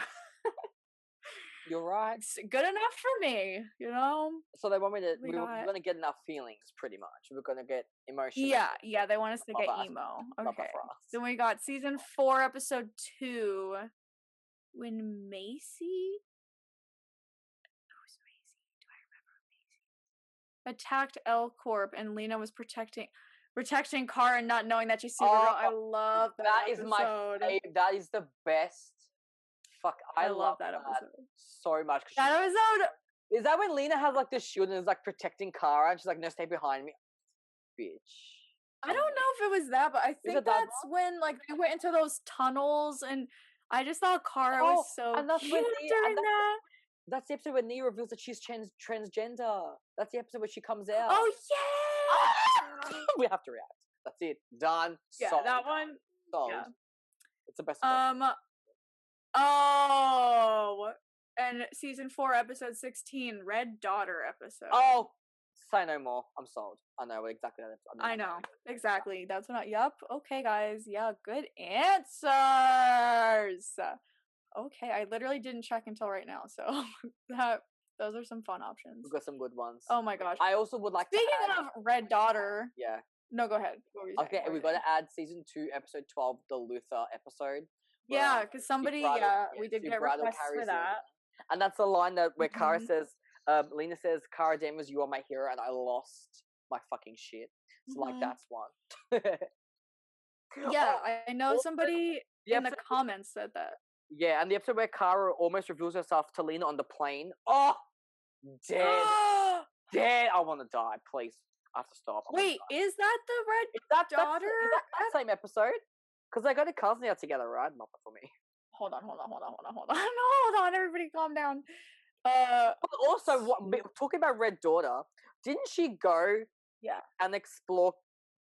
Speaker 1: You're right.
Speaker 2: It's good enough for me, you know?
Speaker 1: So they want me to, we're going to get enough feelings, pretty much. We're going to get emotional.
Speaker 2: Yeah, they want us to get emo. Okay. Then we got season 4, episode 2, when Macy? Who's Macy? Do I remember Macy? Attacked L Corp and Lena was protecting Kara, not knowing that she's Supergirl. I love that episode.
Speaker 1: Is my favorite. That is the best. Fuck, I love that episode so much.
Speaker 2: That episode.
Speaker 1: Is that when Lena has like the shield and is like protecting Kara and she's like, "No, stay behind me, bitch."
Speaker 2: I don't know if it was that, but I think that's when like they went into those tunnels and I just thought Kara was so cute during that.
Speaker 1: That's the episode where Nia reveals that she's transgender. That's the episode where she comes out.
Speaker 2: Oh yeah!
Speaker 1: We have to react. That's it. Done.
Speaker 2: Yeah,
Speaker 1: solved.
Speaker 2: that one.
Speaker 1: Solved.
Speaker 2: Yeah.
Speaker 1: It's the best.
Speaker 2: Oh, and season 4, episode 16, Red Daughter episode.
Speaker 1: Oh, say no more. I'm sold. I know exactly.
Speaker 2: I know exactly. That's what. Yup. Okay, guys. Yeah, good answers. Okay, I literally didn't check until right now, so those are some fun options.
Speaker 1: We've got some good ones.
Speaker 2: Oh my gosh.
Speaker 1: I also would like.
Speaker 2: Speaking of Red Daughter.
Speaker 1: Yeah.
Speaker 2: No, go ahead.
Speaker 1: Okay, we got to add season 2, episode 12, the Luthor episode.
Speaker 2: Yeah, because somebody, we did get requests for that.
Speaker 1: And that's the line where Kara says, Lena says, Kara Danvers, you are my hero, and I lost my fucking shit. So, like, that's one.
Speaker 2: Yeah, I know somebody in the comments said that.
Speaker 1: Yeah, and the episode where Kara almost reveals herself to Lena on the plane. Oh, dead. Dead. I want to die, please. I have to stop.
Speaker 2: Wait, is that the Red Daughter?
Speaker 1: Is that the same episode? Because they got a cousin out together, right? Not for me.
Speaker 2: Hold on. No, hold on. Everybody calm down.
Speaker 1: But also, talking about Red Daughter, didn't she go and explore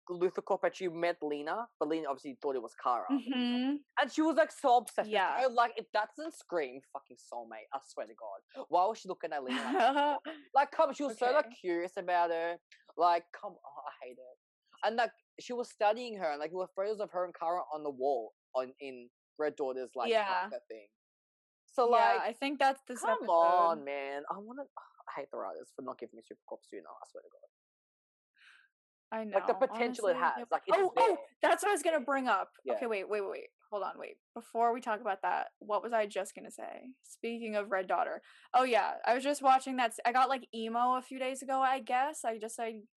Speaker 1: Luthor Corp, and she met Lena, but Lena obviously thought it was Kara.
Speaker 2: Mm-hmm.
Speaker 1: And she was like so obsessed with her. Like, if that doesn't scream fucking soulmate, I swear to God. Why was she looking at Lena like come, she was so like curious about her. Like, come on, I hate her. And like, she was studying her, and like, there were photos of her and Kara on the wall in Red Daughter's like thing. So like,
Speaker 2: I think that's this
Speaker 1: come
Speaker 2: episode.
Speaker 1: on, man. I hate the writers for not giving me Supercorp sooner. I swear to God.
Speaker 2: I know.
Speaker 1: Like the potential
Speaker 2: honestly,
Speaker 1: it has. Like, it's
Speaker 2: that's what I was gonna bring up. Yeah. Okay, wait. Hold on, wait. Before we talk about that, what was I just gonna say? Speaking of Red Daughter. Oh yeah, I was just watching that. I got like emo a few days ago, I guess. I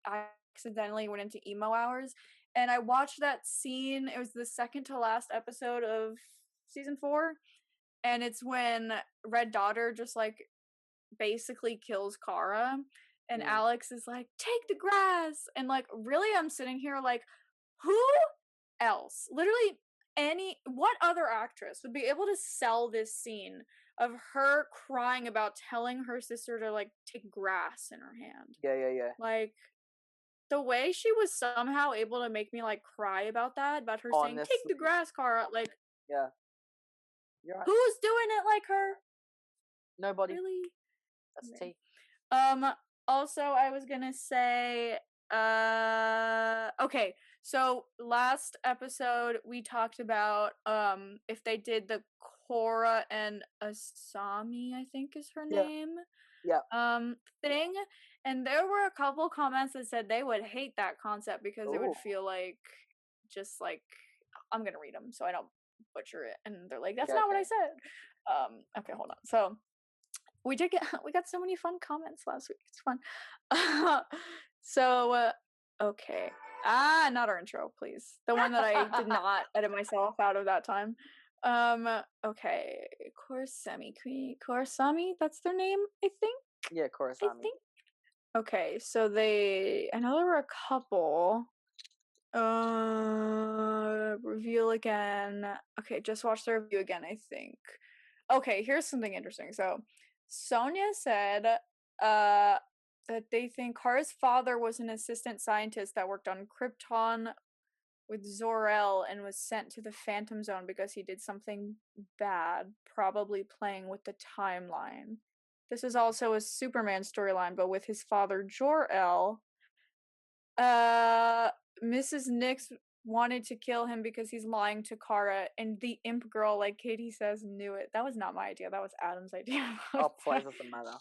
Speaker 2: accidentally went into emo hours, and I watched that scene. It was the second to last episode of season 4, and it's when Red Daughter just like basically kills Kara. And Alex is like, take the grass. And like, really, I'm sitting here like, who else? Literally, what other actress would be able to sell this scene of her crying about telling her sister to like take grass in her hand?
Speaker 1: Yeah.
Speaker 2: Like, the way she was somehow able to make me like cry about that, about her saying, take the grass, Kara. Like,
Speaker 1: yeah. You're right.
Speaker 2: Who's doing it like her?
Speaker 1: Nobody.
Speaker 2: Really?
Speaker 1: That's Tea.
Speaker 2: Also, I was gonna say, okay, so last episode we talked about, if they did the Korra and Asami, I think is her name.
Speaker 1: Yeah.
Speaker 2: Thing, and there were a couple comments that said they would hate that concept because it would feel like, just like, I'm gonna read them so I don't butcher it, and they're like, that's not what I said. Okay, hold on. So, we got so many fun comments last week. It's fun. So, okay. Not our intro, please. The one that I did not edit myself out of that time. Okay. Korasami, that's their name, I think?
Speaker 1: Yeah, Korasami.
Speaker 2: I think. Okay, so I know there were a couple. Reveal again. Okay, just watch the review again, I think. Okay, here's something interesting. So, Sonia said that they think Kara's father was an assistant scientist that worked on Krypton with Zor-El and was sent to the Phantom Zone because he did something bad, probably playing with the timeline. This is also a Superman storyline, but with his father Jor-El. Mrs. Nix wanted to kill him because he's lying to Kara, and the imp girl, like Katie says, knew it. That was not my idea. That was Adam's idea.
Speaker 1: Oh, please, doesn't matter.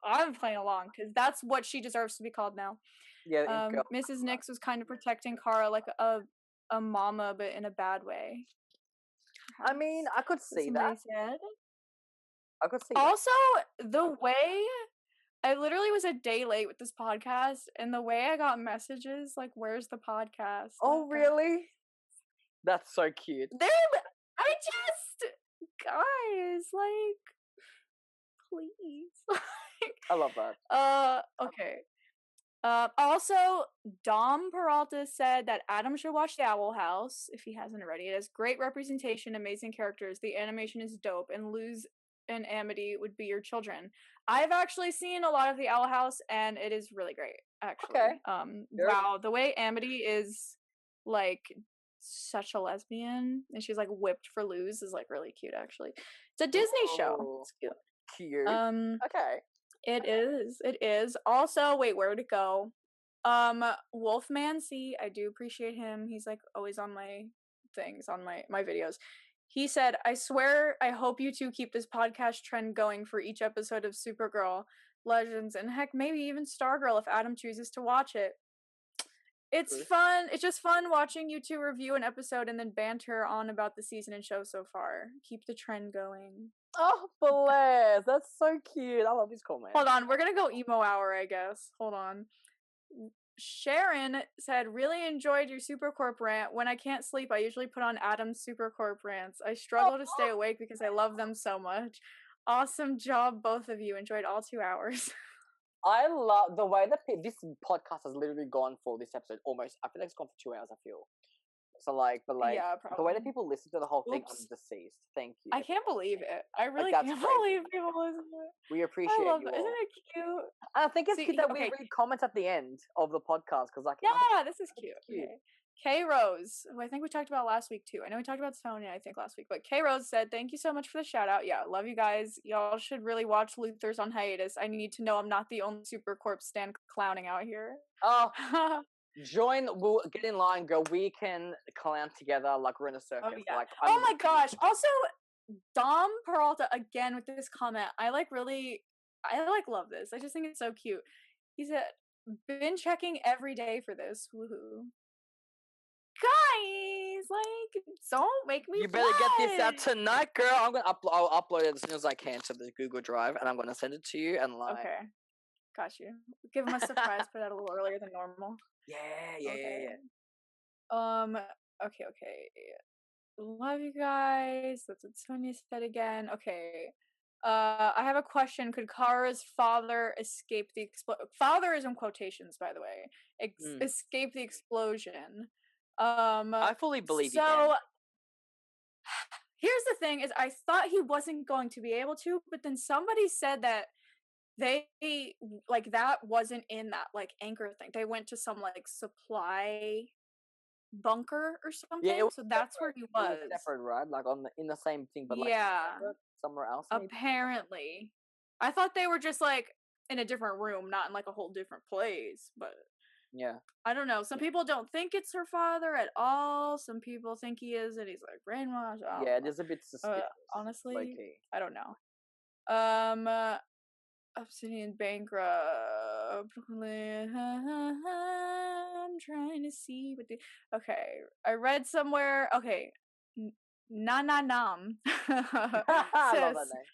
Speaker 2: I'm playing along because that's what she deserves to be called now.
Speaker 1: Yeah.
Speaker 2: Mrs. Nix was kind of protecting Kara like a mama, but in a bad way.
Speaker 1: Perhaps. I mean, I could see that. I could see.
Speaker 2: Also, the way I literally was a day late with this podcast, and the way I got messages like, "Where's the podcast?"
Speaker 1: Oh, really? That's so cute.
Speaker 2: Guys, like, please.
Speaker 1: I love that.
Speaker 2: Okay. Also, Dom Peralta said that Adam should watch The Owl House if he hasn't already. It has great representation, amazing characters, the animation is dope, and Luz and Amity would be your children. I've actually seen a lot of The Owl House, and it is really great, actually.
Speaker 1: Okay.
Speaker 2: Wow, the way Amity is, like, such a lesbian, and she's, like, whipped for Luz is, like, really cute, actually. It's a Disney show. It's cute.
Speaker 1: Cute. Okay.
Speaker 2: It is. Also, wait, where would it go? Wolfman C, I do appreciate him. He's, like, always on my things, on my videos. He said, I swear, I hope you two keep this podcast trend going for each episode of Supergirl, Legends, and heck, maybe even Stargirl if Adam chooses to watch it. It's fun. It's just fun watching you two review an episode and then banter on about the season and show so far. Keep the trend going.
Speaker 1: Oh, bless. That's so cute. I love these comments.
Speaker 2: Hold on. We're going to go emo hour, I guess. Hold on. Sharon said, really enjoyed your Supercorp rant. When I can't sleep, I usually put on Adam's Supercorp rants. I struggle to stay awake because I love them so much. Awesome job, both of you. Enjoyed all 2 hours.
Speaker 1: I love the way that this podcast has literally gone for this episode. Almost, I feel like it's gone for 2 hours. I feel so yeah, the way that people listen to the whole thing, I'm deceased. Thank you.
Speaker 2: I can't believe it. I really can't believe people listen to it.
Speaker 1: We appreciate you all. Isn't
Speaker 2: it cute?
Speaker 1: And I think it's cute that we read comments at the end of the podcast because, like,
Speaker 2: this is cute. Okay. K Rose, who I think we talked about last week too. I know we talked about Sonia, I think, last week, but K Rose said, "Thank you so much for the shout out. Yeah, love you guys. Y'all should really watch Luthor's on hiatus. I need to know I'm not the only Supercorp stan clowning out here."
Speaker 1: Oh, join. We'll get in line, girl. We can clown together like we're in a circus.
Speaker 2: Oh, yeah.
Speaker 1: Like,
Speaker 2: oh my gosh! Also, Dom Peralta again with this comment. I love this. I just think it's so cute. He said, "Been checking every day for this. Woohoo." Guys, like, don't make me.
Speaker 1: You better get this out tonight, girl. I'm gonna I'll upload it as soon as I can to the Google Drive, and I'm gonna send it to you. And like,
Speaker 2: okay, got you. Give them a surprise. Put it out a little earlier than normal.
Speaker 1: Yeah.
Speaker 2: Okay. Love you guys. That's what Sonia said again. Okay. I have a question. Could Kara's father escape the father is in quotations, by the way. Escape the explosion.
Speaker 1: I fully believe you can.
Speaker 2: So here's the thing: is I thought he wasn't going to be able to, but then somebody said that they like that wasn't in that like anchor thing. They went to some like supply bunker or something.
Speaker 1: Yeah,
Speaker 2: so that's where he was.
Speaker 1: Separate, right? Like in the same thing, but like somewhere else. Maybe?
Speaker 2: Apparently, I thought they were just like in a different room, not in like a whole different place, but.
Speaker 1: Yeah.
Speaker 2: I don't know. Some people don't think it's her father at all. Some people think he is, and he's like brainwashed.
Speaker 1: Yeah, it is a bit suspicious.
Speaker 2: Honestly, I don't know. Obsidian bankrupt. I'm trying to see what the. Okay, I read somewhere. Okay, Nam.
Speaker 1: I love that name.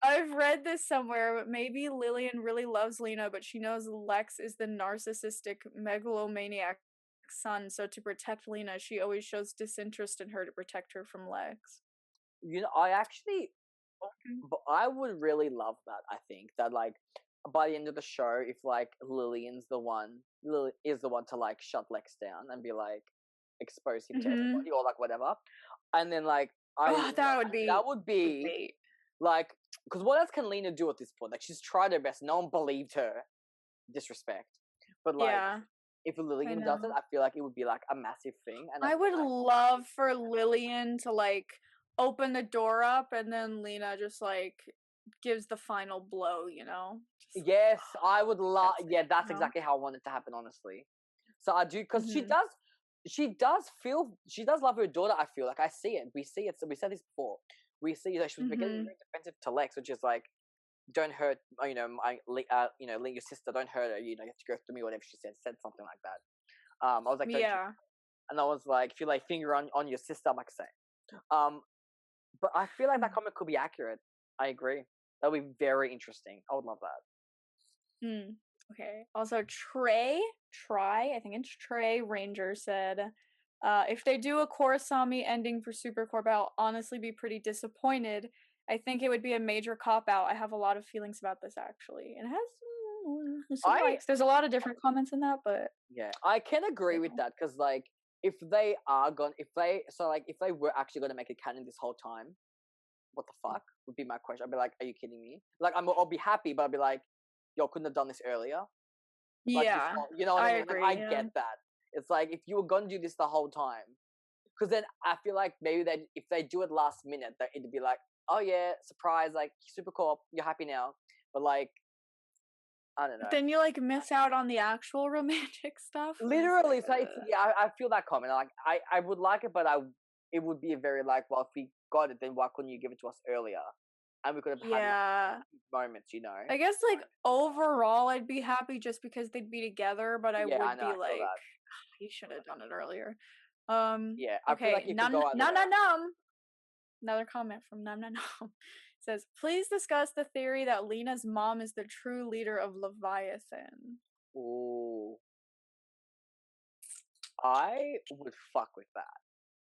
Speaker 2: I've read this somewhere, but maybe Lillian really loves Lena, but she knows Lex is the narcissistic megalomaniac son, so to protect Lena, she always shows disinterest in her to protect her from Lex.
Speaker 1: You know, but I would really love that, I think, that, like, by the end of the show, if, like, Lily is the one to, like, shut Lex down and be, like, expose him to everybody or, like, whatever. And then, like, that would be like, because what else can Lena do at this point? Like, she's tried her best. No one believed her. Disrespect. But, like, if Lillian does it, I feel like it would be, like, a massive thing. And
Speaker 2: I would love for Lillian to, like, open the door up and then Lena just, like, gives the final blow, you know?
Speaker 1: Yes, I would love... Yeah, that's exactly how I want it to happen, honestly. So I do... Because she does love her daughter, I feel. Like, I see it. We see it. So we said this before. We see that she was getting very defensive to Lex, which is like, don't hurt, your sister, don't hurt her, you know, you have to go through me, whatever she said something like that. I was like, and I was like, if you lay finger on your sister, I'm like, same. But I feel like that comment could be accurate. I agree. That would be very interesting. I would love that.
Speaker 2: Okay. Also, I think it's Trey Ranger said, if they do a Korosami ending for Supercorp, I'll honestly be pretty disappointed. I think it would be a major cop-out. I have a lot of feelings about this, actually. And it has some likes. There's a lot of different comments in that, but... Yeah,
Speaker 1: I can agree with that, because, like, if they were actually going to make it canon this whole time, what the fuck would be my question. I'd be like, are you kidding me? Like, I'll be happy, but I'd be like, y'all couldn't have done this earlier. Like, you know what I mean?
Speaker 2: Agree,
Speaker 1: like, I get that. It's like, if you were going to do this the whole time, because then I feel like maybe if they do it last minute, that it'd be like, oh yeah, surprise, like, Supercorp, you're happy now. But, like, I don't know.
Speaker 2: But then you, like, miss out on the actual romantic stuff.
Speaker 1: Literally, it's like, I feel that comment. Like, I would like it, but it would be a very, like, well, if we got it, then why couldn't you give it to us earlier? and we could have had moments, you know.
Speaker 2: I guess like overall, I'd be happy just because they'd be together, but I would be like, he should have done it earlier.
Speaker 1: Yeah, I feel like
Speaker 2: Another comment from Num says, please discuss the theory that Lena's mom is the true leader of Leviathan.
Speaker 1: Ooh. I would fuck with that.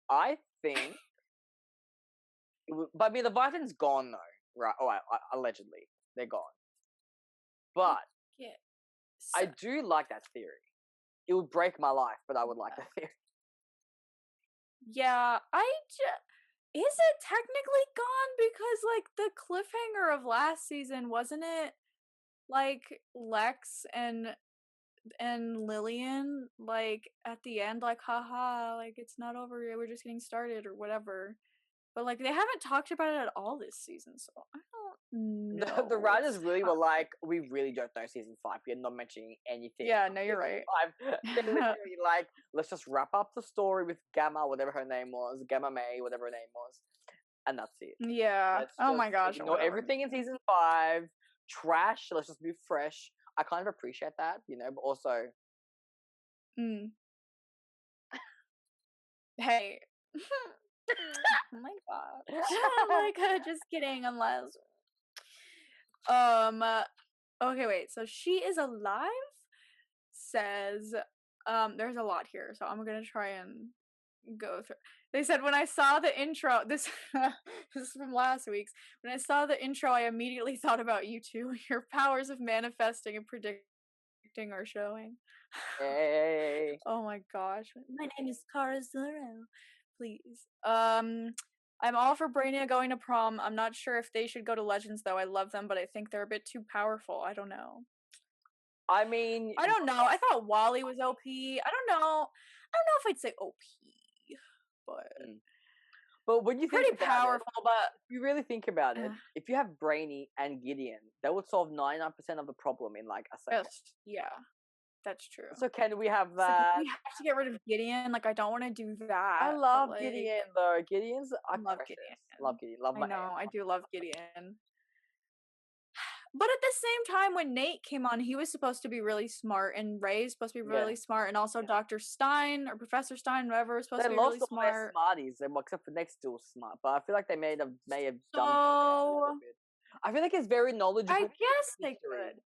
Speaker 1: I think but I mean, Leviathan's gone though, right? Oh, allegedly. They're gone. But I do like that theory. It would break my life, but I would like that theory.
Speaker 2: Yeah, is it technically gone? Because, like, the cliffhanger of last season, wasn't it, like, Lex and Lillian, like, at the end, like, haha, like, it's not over yet, we're just getting started, or whatever. But, like, they haven't talked about it at all this season, so I don't know.
Speaker 1: The writers really were like, we really don't know season 5. We're not mentioning anything.
Speaker 2: Yeah, no, you're right.
Speaker 1: They're literally like, let's just wrap up the story with Gamma, whatever her name was, Gamma May, whatever her name was, and that's it.
Speaker 2: Yeah. Oh my gosh.
Speaker 1: Ignore everything in season 5. Trash. Let's just be fresh. I kind of appreciate that, you know, but also.
Speaker 2: Hey. Oh my god. Like, just kidding, unless. Okay, wait. So she is alive? Says, there's a lot here, so I'm gonna try and go through. They said, when I saw the intro, this is from last week's. When I saw the intro, I immediately thought about you two. Your powers of manifesting and predicting are showing.
Speaker 1: Hey.
Speaker 2: Oh my gosh. My name is Kara Zor-El. Please. I'm all for Brainy going to prom. I'm not sure if they should go to Legends, though. I love them, but I think they're a bit too powerful. I don't know.
Speaker 1: I mean,
Speaker 2: I don't know. I thought Wally was OP. I don't know if I'd say OP, but
Speaker 1: when you
Speaker 2: think pretty powerful. But
Speaker 1: if you really think about it, if you have Brainy and Gideon, that would solve 99% of the problem in like a second.
Speaker 2: Yeah, that's true.
Speaker 1: So can we have that?
Speaker 2: Like, we have to get rid of Gideon. Like, I don't want to do that.
Speaker 1: I love Gideon though. Gideon's
Speaker 2: I love Gideon.
Speaker 1: Love Gideon. Love
Speaker 2: I know. I do love Gideon. But at the same time, when Nate came on, he was supposed to be really smart, and Ray's supposed to be really smart, and also Dr. Stein or Professor Stein, whoever, was supposed to be really smart. They lost all their
Speaker 1: smarties, except for Nate's still smart, but I feel like they may have done a little bit. I feel like it's very knowledgeable.
Speaker 2: I guess they could.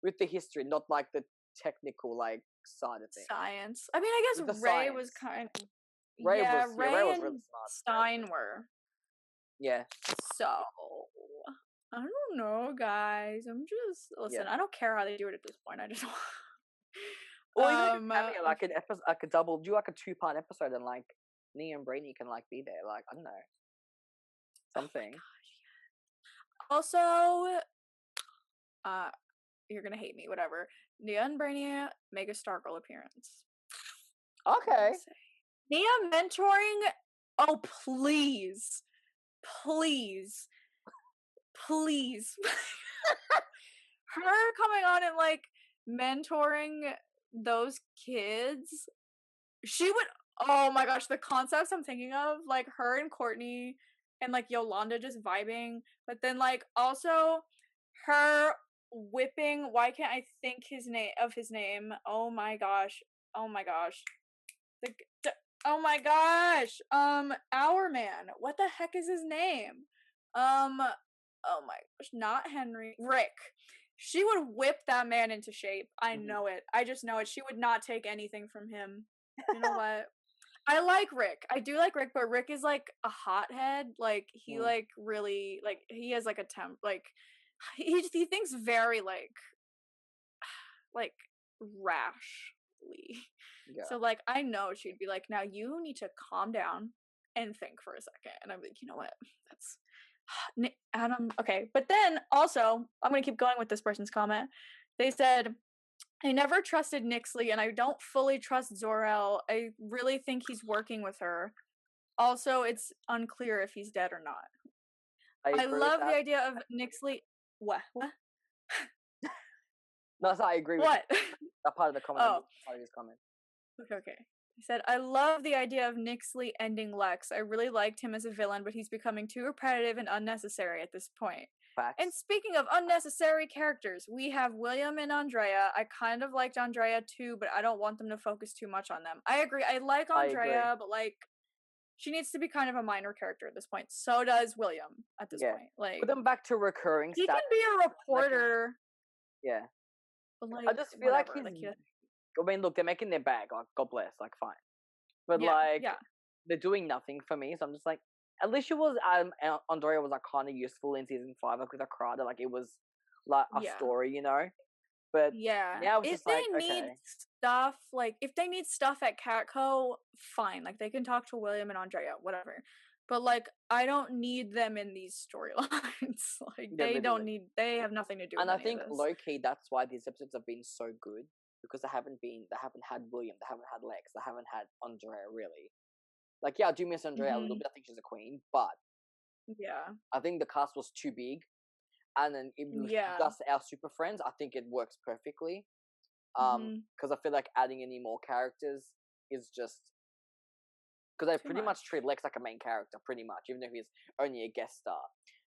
Speaker 1: With the history, not like the technical like side of things.
Speaker 2: Science. I mean, I guess Ray was kind of. Ray was
Speaker 1: really smart.
Speaker 2: Stein were.
Speaker 1: Yeah.
Speaker 2: So. I don't know, guys. I'm just listen. I don't care how they do it at this point. I just want.
Speaker 1: Or even like an episode, like a do like a 2-part episode, and like Nia and Brainy can like be there. Like I don't know, something.
Speaker 2: Oh also, you're gonna hate me. Whatever. Nia and Brainy make a Stargirl appearance.
Speaker 1: Okay.
Speaker 2: Nia mentoring. Oh please. Her coming on and like mentoring those kids, she would. Oh my gosh, the concepts I'm thinking of, like her and Courtney and like Yolanda just vibing, but then like also her whipping. Why can't I think his name? Oh my gosh. Oh my gosh. Our man. What the heck is his name? Oh my gosh, not Henry. Rick. She would whip that man into shape. I know it. I just know it. She would not take anything from him. You know what? I like Rick. I do like Rick, but Rick is like a hothead. Like he like really like he has like a like he thinks very like rashly. Yeah. So like I know she'd be like, now you need to calm down and think for a second. And I'm like, you know what? That's Adam. Okay, but then also I'm gonna keep going with this person's comment. They said, I never trusted Nixley and I don't fully trust Zor-El. I really think he's working with her. Also, it's unclear if he's dead or not. I love the idea of Nixley. What?
Speaker 1: No, I agree with
Speaker 2: what?
Speaker 1: That part of the comment. Part of his comment.
Speaker 2: Okay. He said, I love the idea of Nixley ending Lex. I really liked him as a villain, but he's becoming too repetitive and unnecessary at this point.
Speaker 1: Facts.
Speaker 2: And speaking of unnecessary characters, we have William and Andrea. I kind of liked Andrea too, but I don't want them to focus too much on them. I agree. I like Andrea, but like, she needs to be kind of a minor character at this point. So does William at this point. Like,
Speaker 1: put them back to recurring.
Speaker 2: He can be a reporter.
Speaker 1: Yeah.
Speaker 2: But like,
Speaker 1: I just feel like he's. I mean, look, they're making their bag. Like, God bless. Like, fine. But they're doing nothing for me. So I'm just like, at least Andrea was like kind of useful in season 5, like with her Crowder. Like, it was like a story, you know. But now it's
Speaker 2: if they need stuff, like if they need stuff at Catco, fine. Like they can talk to William and Andrea, whatever. But like, I don't need them in these storylines. Like they have nothing to do.
Speaker 1: And I think low key, that's why these episodes have been so good, because they haven't had William, they haven't had Lex, they haven't had Andrea really. Like, I do miss Andrea a little bit. I think she's a queen, but I think the cast was too big, and then just our super friends, I think it works perfectly. Because I feel like adding any more characters is just because they pretty much treat Lex like a main character, pretty much, even though he's only a guest star.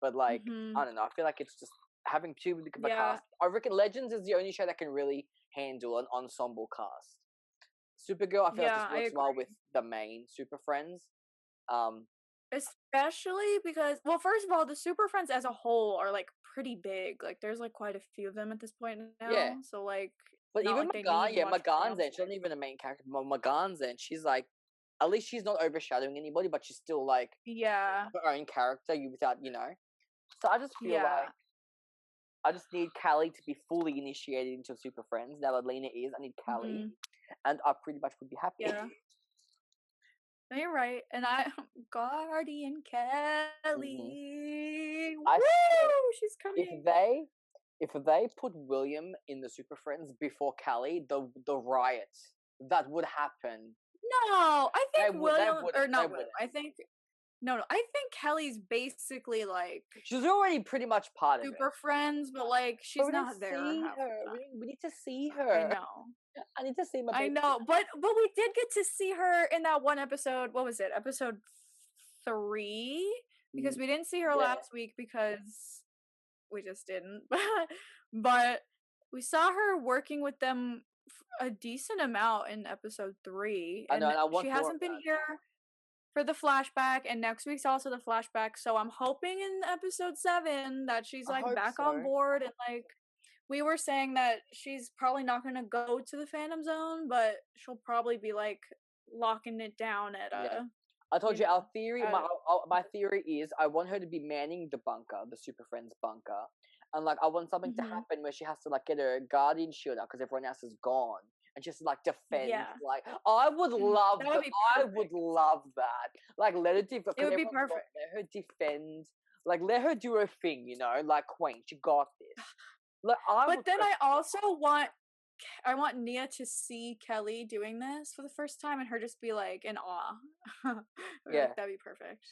Speaker 1: But like, I don't know. I feel like it's just having too big of a cast. I reckon Legends is the only show that can really handle an ensemble cast. Supergirl, I feel like this works well with the main super friends.
Speaker 2: Especially because, well, first of all, the super friends as a whole are like pretty big. Like, there's like quite a few of them at this point now. Yeah. So like,
Speaker 1: but even like Magan's in. She's not even a main character. Magan's in. She's like, at least she's not overshadowing anybody, but she's still like her own character. Without, you know. So I just feel like I just need Callie to be fully initiated into Super Friends. Now that Lena is, I need Callie, and I pretty much would be happy.
Speaker 2: Yeah. No, you're right. And Guardian Kelly. Woo! She's coming.
Speaker 1: If they put William in the Super Friends before Callie, the riot that would happen.
Speaker 2: No, I think William I think I think Kelly's basically like
Speaker 1: she's already pretty much part of
Speaker 2: Super Friends, but like she's not there.
Speaker 1: We need to see her.
Speaker 2: I know.
Speaker 1: I need to see my baby.
Speaker 2: I know, but we did get to see her in that one episode. What was it? Episode 3? Because we didn't see her last week because we just didn't. But we saw her working with them a decent amount in episode 3. And she hasn't been here for the flashback, and next week's also the flashback. So I'm hoping in episode 7 that she's like back on board, and like we were saying that she's probably not going to go to the Phantom Zone, but she'll probably be like locking it down at
Speaker 1: I told you our theory. My theory is I want her to be manning the bunker, the Super Friends bunker, and like I want something to happen where she has to like get her guardian shield out because everyone else is gone, and just like defend. Like I would love that. I would love that. Like let her defend.
Speaker 2: It would be perfect.
Speaker 1: Let her defend. Like let her do her thing. You know, like Queen. She got this. Like,
Speaker 2: I also want Nia to see Kelly doing this for the first time and her just be like in awe. Like, that'd be perfect.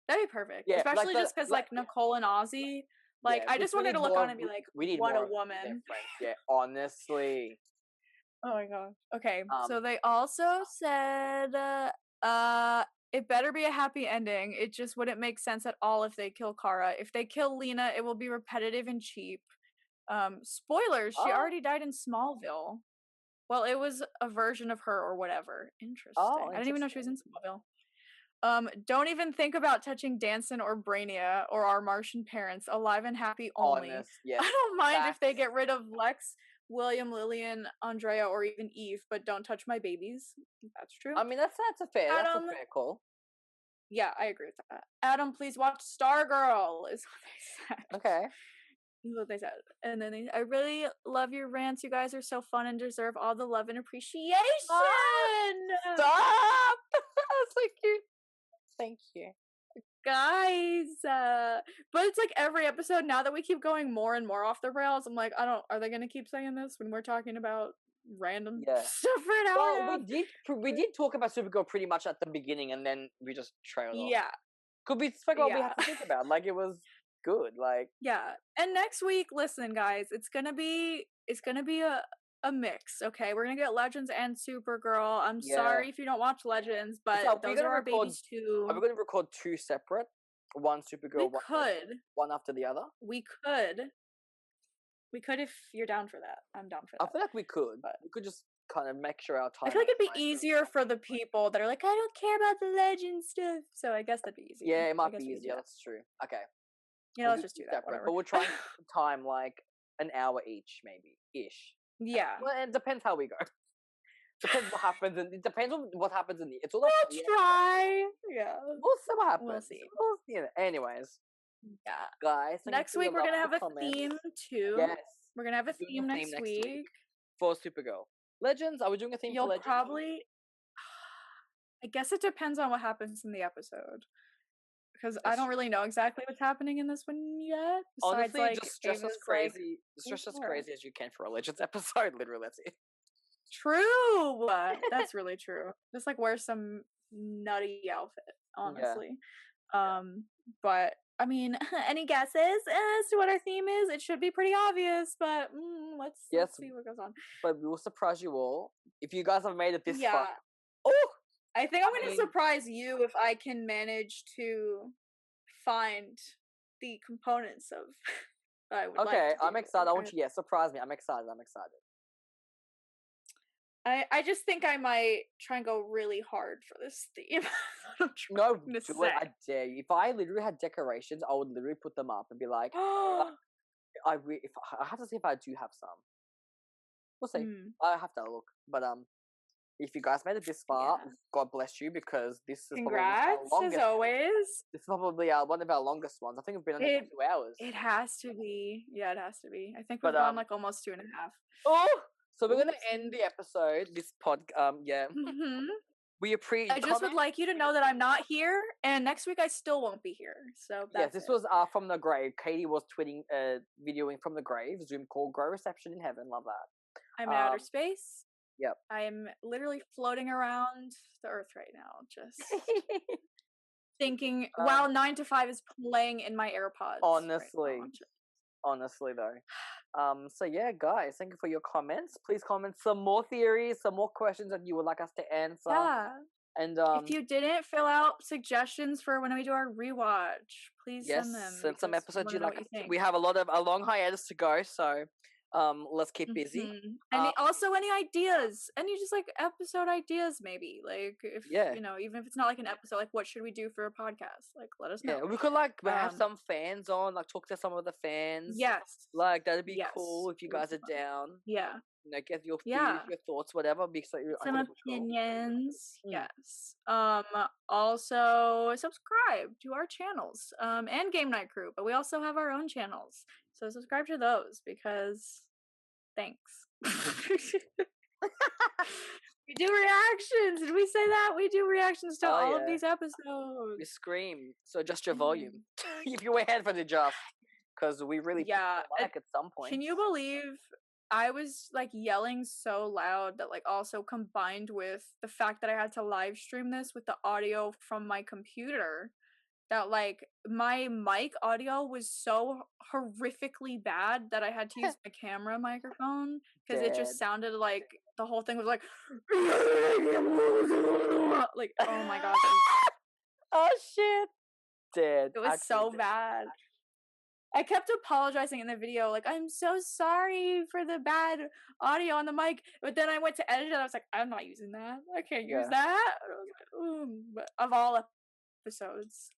Speaker 2: That'd be perfect. Yeah, especially like just because like Nicole and Ozzy. Like I just want her to look on and be like, what a woman.
Speaker 1: Yeah, honestly.
Speaker 2: Oh my gosh. Okay. So they also said it better be a happy ending. It just wouldn't make sense at all if they kill Kara. If they kill Lena, it will be repetitive and cheap. Spoilers, she already died in Smallville. Well, it was a version of her or whatever. Interesting. I didn't even know she was in Smallville. Don't even think about touching Danson or Brainia or our Martian parents, alive and happy only.
Speaker 1: Yes.
Speaker 2: I don't mind if they get rid of Lex, William, Lillian, Andrea, or even Eve, but don't touch my babies. That's true.
Speaker 1: I mean, that's a fair call.
Speaker 2: Yeah, I agree with that. Adam, please watch Stargirl, is what they said.
Speaker 1: Okay.
Speaker 2: Is what they said. And then I really love your rants. You guys are so fun and deserve all the love and appreciation.
Speaker 1: Stop! That's so cute. Thank you.
Speaker 2: Guys, but it's like every episode now that we keep going more and more off the rails. I'm like, are they gonna keep saying this when we're talking about random stuff for an hour?
Speaker 1: Well, we did talk about Supergirl pretty much at the beginning, and then we just trailed off.
Speaker 2: Yeah,
Speaker 1: could be what we have to think about. Like it was good. Like
Speaker 2: and next week, listen, guys, it's gonna be a a mix, okay? We're gonna get Legends and Supergirl. I'm sorry if you don't watch Legends, but those are our babies too.
Speaker 1: Are we gonna record 2 separate? One Supergirl, one after the other?
Speaker 2: We could if you're down for that. I'm down for that.
Speaker 1: I feel like we could, but we could just kind of make sure our time.
Speaker 2: I feel like it'd be easier for the people that are like, I don't care about the Legends stuff. So I guess that'd be easier.
Speaker 1: Yeah, it might be easier. That's true. Okay.
Speaker 2: Yeah, let's just do that.
Speaker 1: But we'll try and time like an hour each, maybe ish.
Speaker 2: Yeah.
Speaker 1: Well, it depends how we go. Depends what happens, and it depends on what happens in the. It's all.
Speaker 2: We'll try. Yeah.
Speaker 1: We'll see what happens.
Speaker 2: We'll see.
Speaker 1: Anyways.
Speaker 2: Yeah.
Speaker 1: Guys.
Speaker 2: Next week we're gonna have a theme too.
Speaker 1: Yes.
Speaker 2: We're gonna have a theme next week
Speaker 1: for Supergirl. Legends. Are we doing a theme for Legends?
Speaker 2: Probably. I guess it depends on what happens in the episode. Because I don't really know exactly what's happening in this one yet.
Speaker 1: Honestly, just stress as crazy. Stress as crazy as you can for a Legends episode. Literally, that's it.
Speaker 2: True. That's really true. Just like wear some nutty outfit, honestly. Yeah. But I mean, any guesses as to what our theme is? It should be pretty obvious, but let's see what goes on.
Speaker 1: But we will surprise you all if you guys have made it this far. Oh,
Speaker 2: I think I'm going to surprise you if I can manage to find the components of.
Speaker 1: I'm excited. I want you. Surprise me. I'm excited.
Speaker 2: I just think I might try and go really hard for this theme.
Speaker 1: No, do it. I dare you. If I literally had decorations, I would literally put them up and be like, I have to see if I do have some. We'll see. I have to look. But if you guys made it this far, God bless you, because this is
Speaker 2: congrats as always.
Speaker 1: This is probably one of our longest ones. I think we've been on it for 2 hours.
Speaker 2: It has to be. Yeah, it has to be. I think we've gone like almost 2.5.
Speaker 1: Oh. So we're gonna end the episode. This We appreciate.
Speaker 2: I just would like you to know that I'm not here, and next week I still won't be here. So that's
Speaker 1: this was from the grave. Katie was tweeting, videoing from the grave. Zoom call, grow reception in heaven. Love that.
Speaker 2: I'm in outer space.
Speaker 1: Yep.
Speaker 2: I'm literally floating around the Earth right now, just thinking while 9 to 5 is playing in my AirPods.
Speaker 1: Honestly. Honestly though. So yeah, guys, thank you for your comments. Please comment some more theories, some more questions that you would like us to answer.
Speaker 2: Yeah.
Speaker 1: And
Speaker 2: if you didn't fill out suggestions for when we do our rewatch, please send them.
Speaker 1: Send some episodes you like. We have a long hiatus to go, so let's keep busy.
Speaker 2: And also any ideas, any just like episode ideas, maybe like if you know, even if it's not like an episode, like what should we do for a podcast? Like let us know.
Speaker 1: Yeah, we could like have some fans on, like talk to some of the fans.
Speaker 2: Yes,
Speaker 1: like that'd be cool if you guys are down.
Speaker 2: Yeah,
Speaker 1: you know, get your views, your thoughts, whatever.
Speaker 2: Some opinions. Cool. Yes. Also subscribe to our channels. And Game Night Crew, but we also have our own channels. So subscribe to those because thanks. We do reactions. Did we say that? We do reactions to all of these episodes. We
Speaker 1: scream. So adjust your volume. If you wear headphones, adjust. Because we really like at some point.
Speaker 2: Can you believe I was like yelling so loud that like also combined with the fact that I had to live stream this with the audio from my computer, that like my mic audio was so horrifically bad that I had to use my camera microphone because it just sounded like the whole thing was like oh my god.
Speaker 1: Oh shit. Dead.
Speaker 2: It was so bad. I kept apologizing in the video, like, I'm so sorry for the bad audio on the mic. But then I went to edit it, I was like, I'm not using that. I can't use that. But of all episodes.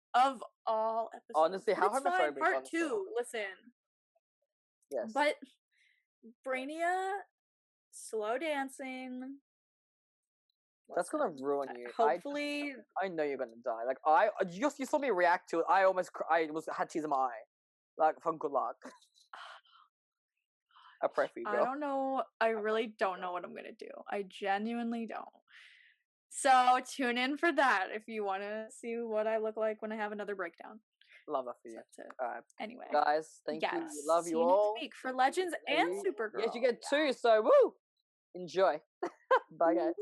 Speaker 1: Honestly, how homophobic.
Speaker 2: Part 2, listen.
Speaker 1: Yes.
Speaker 2: But Brainia, slow dancing.
Speaker 1: That's gonna ruin you.
Speaker 2: Hopefully,
Speaker 1: I know you're gonna die. Like you saw me react to it. I had tears in my eye. Like from good luck. I pray for you, girl.
Speaker 2: I don't know. I really don't know what I'm gonna do. I genuinely don't. So tune in for that if you want to see what I look like when I have another breakdown.
Speaker 1: Love that for you.
Speaker 2: That's it.
Speaker 1: All right.
Speaker 2: Anyway,
Speaker 1: guys, thank you. Love you all.
Speaker 2: Next week for Legends and Supergirl.
Speaker 1: Yes, you get 2. So woo! Enjoy. Bye, guys.